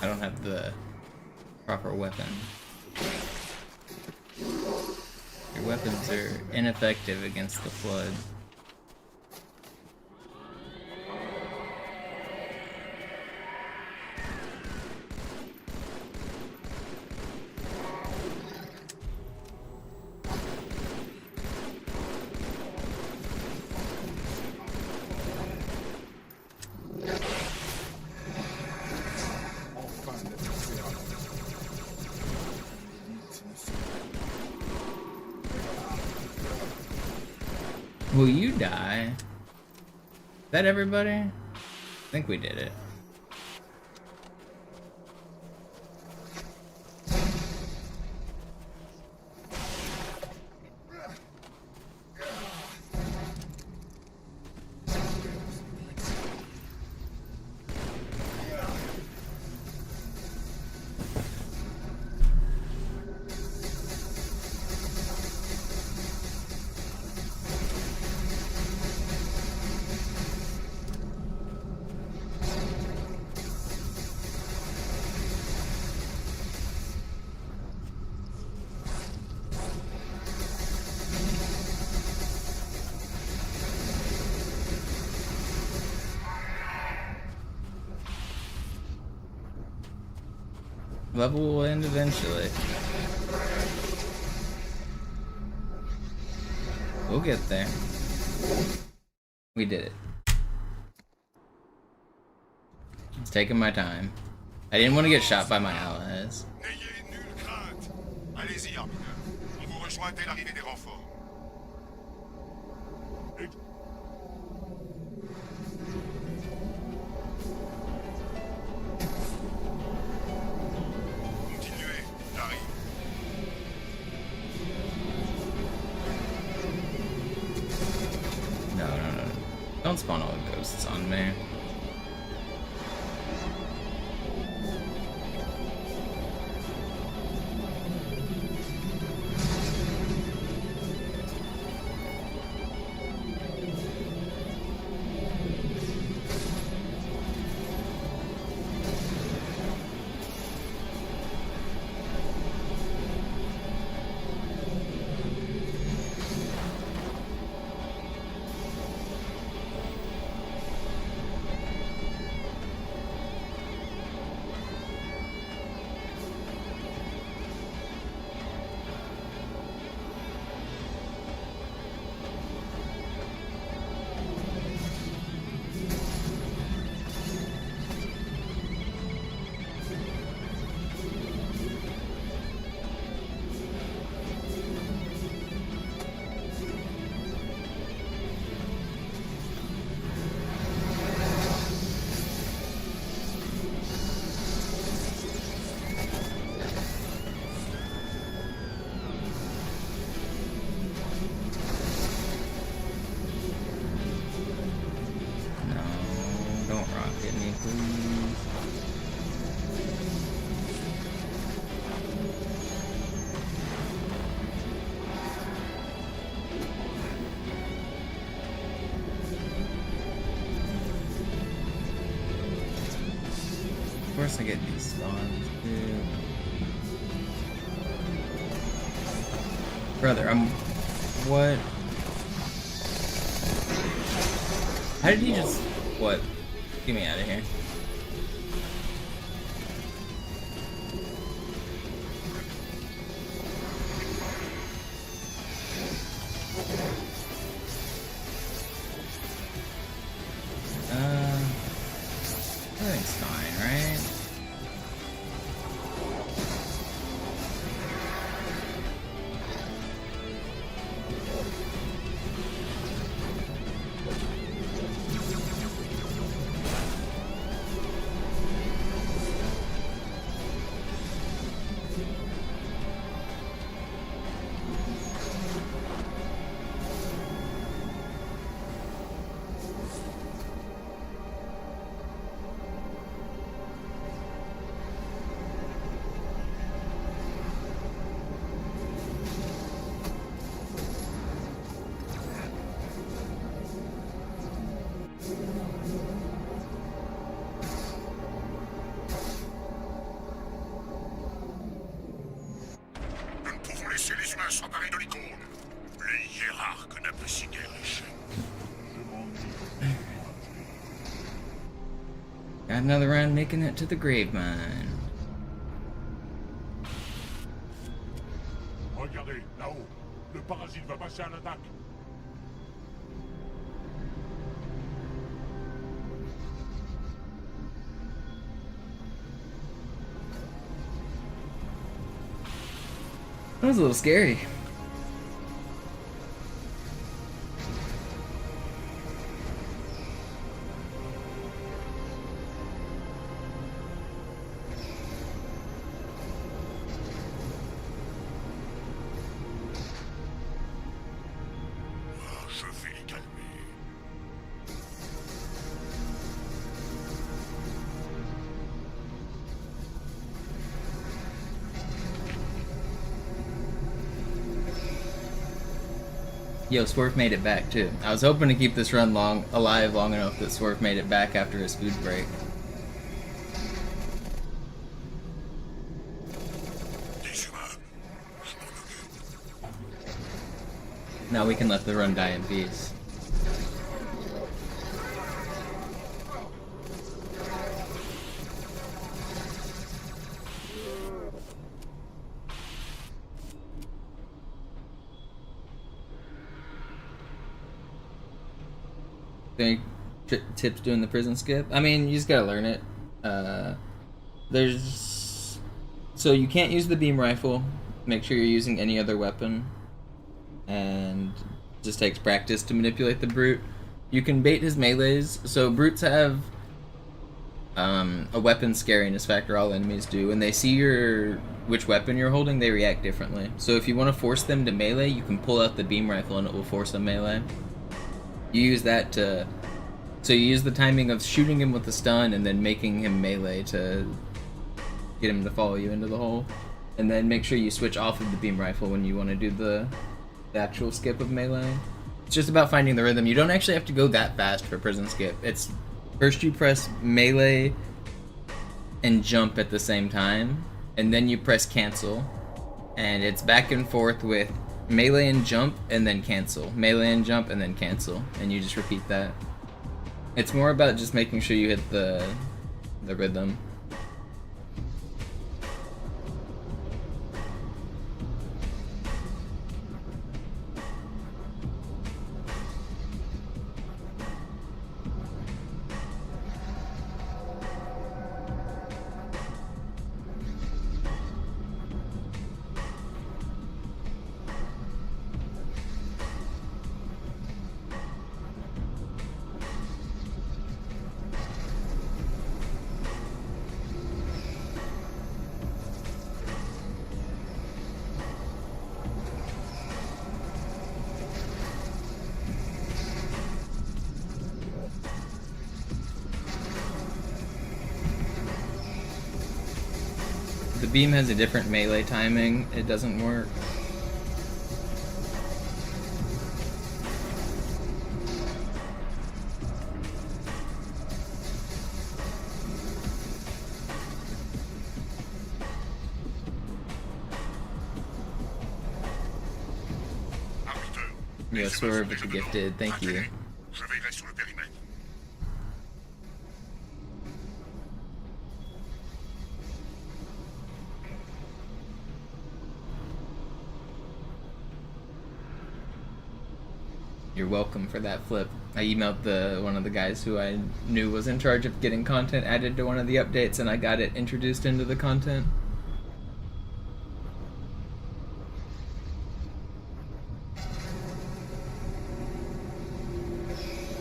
I don't have the proper weapon. Your weapons are ineffective against the flood. Will you die? Is that everybody? I think we did it. Level will end eventually. We'll get there. We did it. It's taking my time. I didn't want to get shot by my allies. N'ayez nulle crainte. Allez-y, arbiteur. On vous rejoint dès l'arrivée des renforts. Don't spawn all the ghosts on me. Of course I get these spawns, dude. Brother, what? How did you just... What? Get me out of here. Everything's fine, right? Laissez les humains s'emparer de l'icône. Le hiérarque n'apprécie guère l'échec. Got another round making it to the grave mine. Regardez, là-haut. Le parasite va passer à l'attaque. That was a little scary. Je vais les calmer. Yo, Swerve made it back too. I was hoping to keep this run alive long enough that Swerve made it back after his food break. Now we can let the run die in peace. Any tips doing the prison skip? I mean, you just gotta learn it. So you can't use the beam rifle. Make sure you're using any other weapon. And it just takes practice to manipulate the brute. You can bait his melees. So brutes have a weapon scariness factor. All enemies do. When they see which weapon you're holding, they react differently. So if you want to force them to melee, you can pull out the beam rifle and it will force them melee. You use that to So you use the timing of shooting him with the stun and then making him melee to get him to follow you into the hole. And then make sure you switch off of the beam rifle when you want to do the actual skip of melee. It's just about finding the rhythm. You don't actually have to go that fast for prison skip. It's first you press melee and jump at the same time, and then you press cancel. And it's back and forth with melee and jump and then cancel. Melee and jump and then cancel. And you just repeat that. It's more about just making sure you hit the rhythm. The beam has a different melee timing. It doesn't work. Yeah, swerve with the gifted. Thank you. Je veillerai sur le périmètre. You're welcome for that flip. I emailed one of the guys who I knew was in charge of getting content added to one of the updates, and I got it introduced into the content.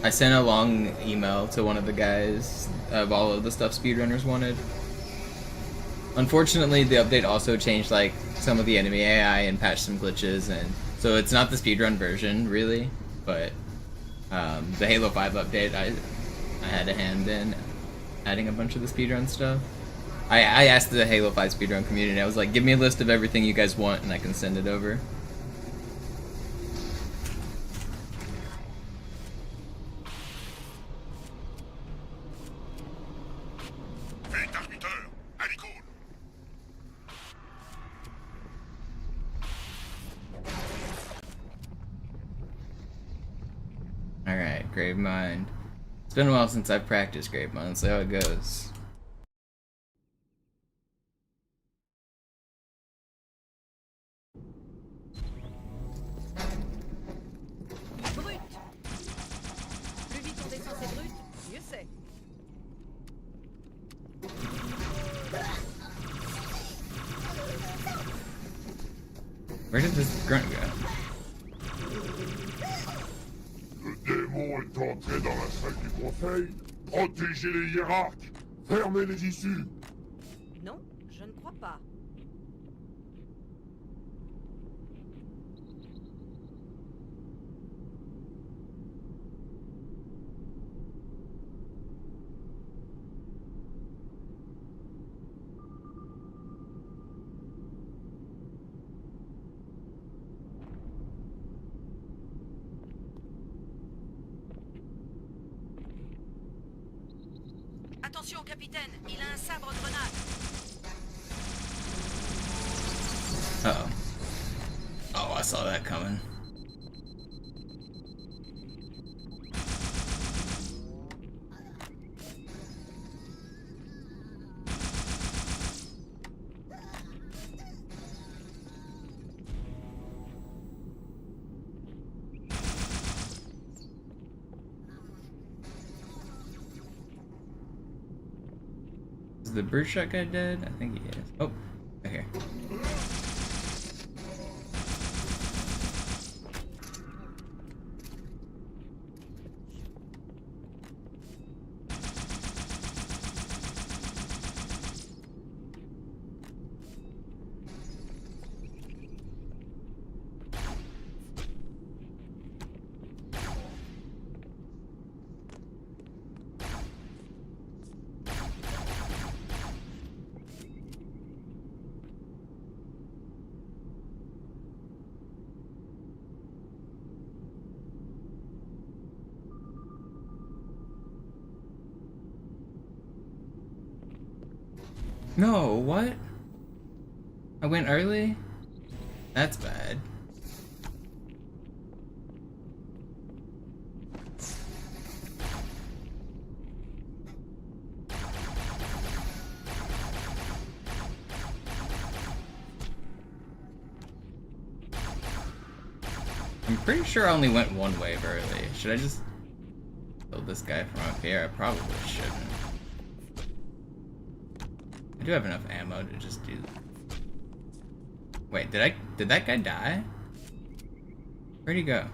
I sent a long email to one of the guys of all of the stuff speedrunners wanted. Unfortunately, the update also changed like some of the enemy AI and patched some glitches, and so it's not the speedrun version really, but the Halo 5 update I had a hand in adding a bunch of the speedrun stuff. I asked the Halo 5 speedrun community, I was like, give me a list of everything you guys want and I can send it over. Alright, Grave Mind. It's been a while since I've practiced Grave Mind, let's see how it goes. Brut! Plus vite on descend ces brutes, mieux c'est. Where did this grunt go? Le démon est entré dans la salle du conseil. Protégez les hiérarques. Fermez les issues. Non, je ne crois pas. Attention, capitaine, il a un sabre grenade. Uh-oh. Oh, I saw that coming. Is the brute shot guy dead? I think he is. Oh, right here. No, what? I went early? That's bad. I'm pretty sure I only went one wave early. Should I just kill this guy from up here? I probably shouldn't. I do have enough ammo to just do... Wait, did that guy die? Where'd he go?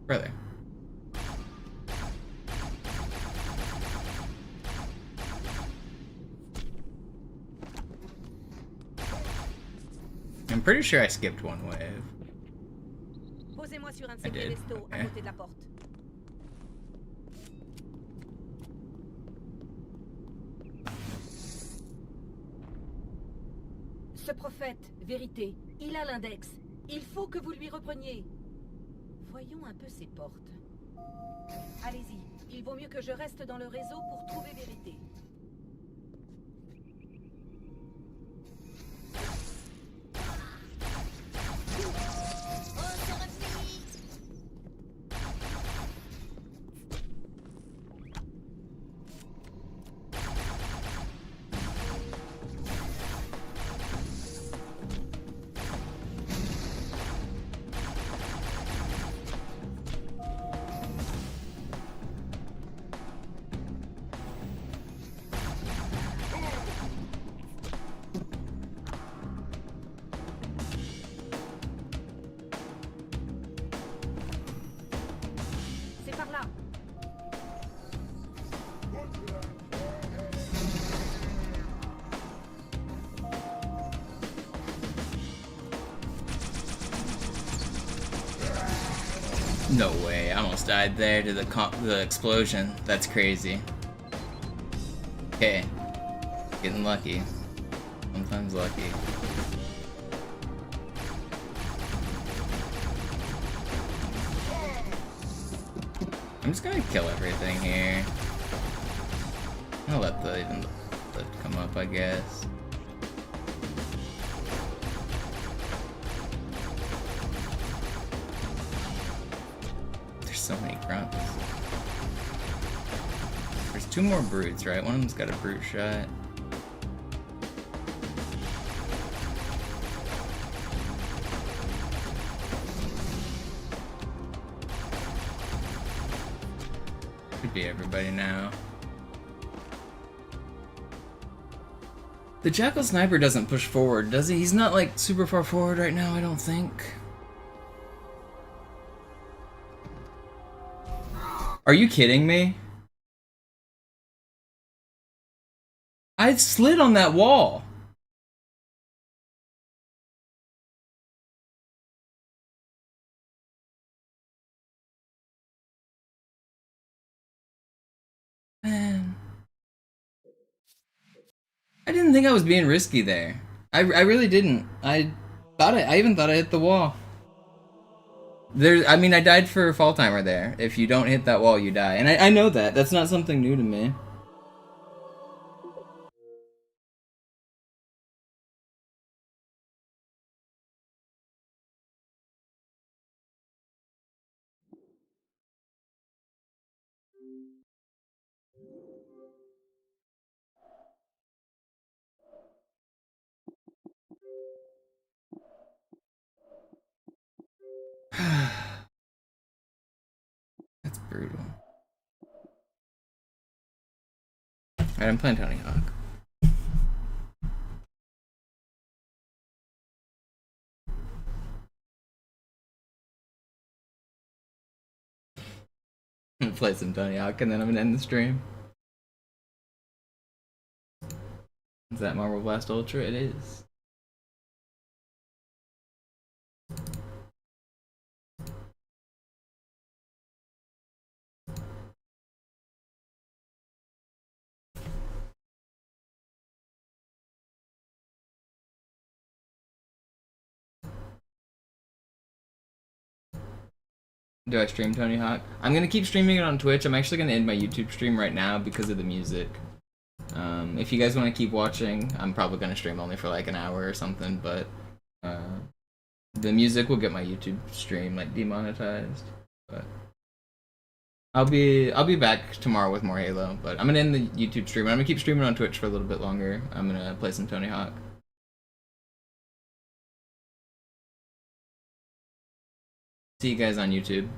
Brother. I'm pretty sure I skipped one wave. Posez-moi sur un de I ces did. pédestaux à Okay. côté de la porte. Ce prophète, vérité, il a l'index. Il faut que vous lui repreniez. Voyons un peu ces portes. Allez-y, il vaut mieux que je reste dans le réseau pour trouver vérité. C'est par là. No way, I almost died there to the explosion. That's crazy. Okay. Getting lucky. Sometimes lucky. I'm just gonna kill everything here. I'll let the lift come up, I guess. There's so many grunts. There's two more brutes, right? One of them's got a brute shot. Could be everybody now. The Jackal Sniper doesn't push forward, does he? He's not like super far forward right now, I don't think. Are you kidding me? I slid on that wall. Man. I didn't think I was being risky there. I really didn't. I even thought I hit the wall. I mean, I died for a fall timer there. If you don't hit that wall, you die. And I know that. That's not something new to me. That's brutal. Alright, I'm playing Tony Hawk. I'm gonna play some Tony Hawk and then I'm gonna end the stream. Is that Marvel Blast Ultra? It is. Do I stream Tony Hawk? I'm gonna keep streaming it on Twitch. I'm actually gonna end my YouTube stream right now because of the music. If you guys want to keep watching, I'm probably gonna stream only for like an hour or something, but the music will get my YouTube stream like demonetized. But I'll be back tomorrow with more Halo. But I'm gonna end the YouTube stream. I'm gonna keep streaming on Twitch for a little bit longer. I'm gonna play some Tony Hawk. See you guys on YouTube.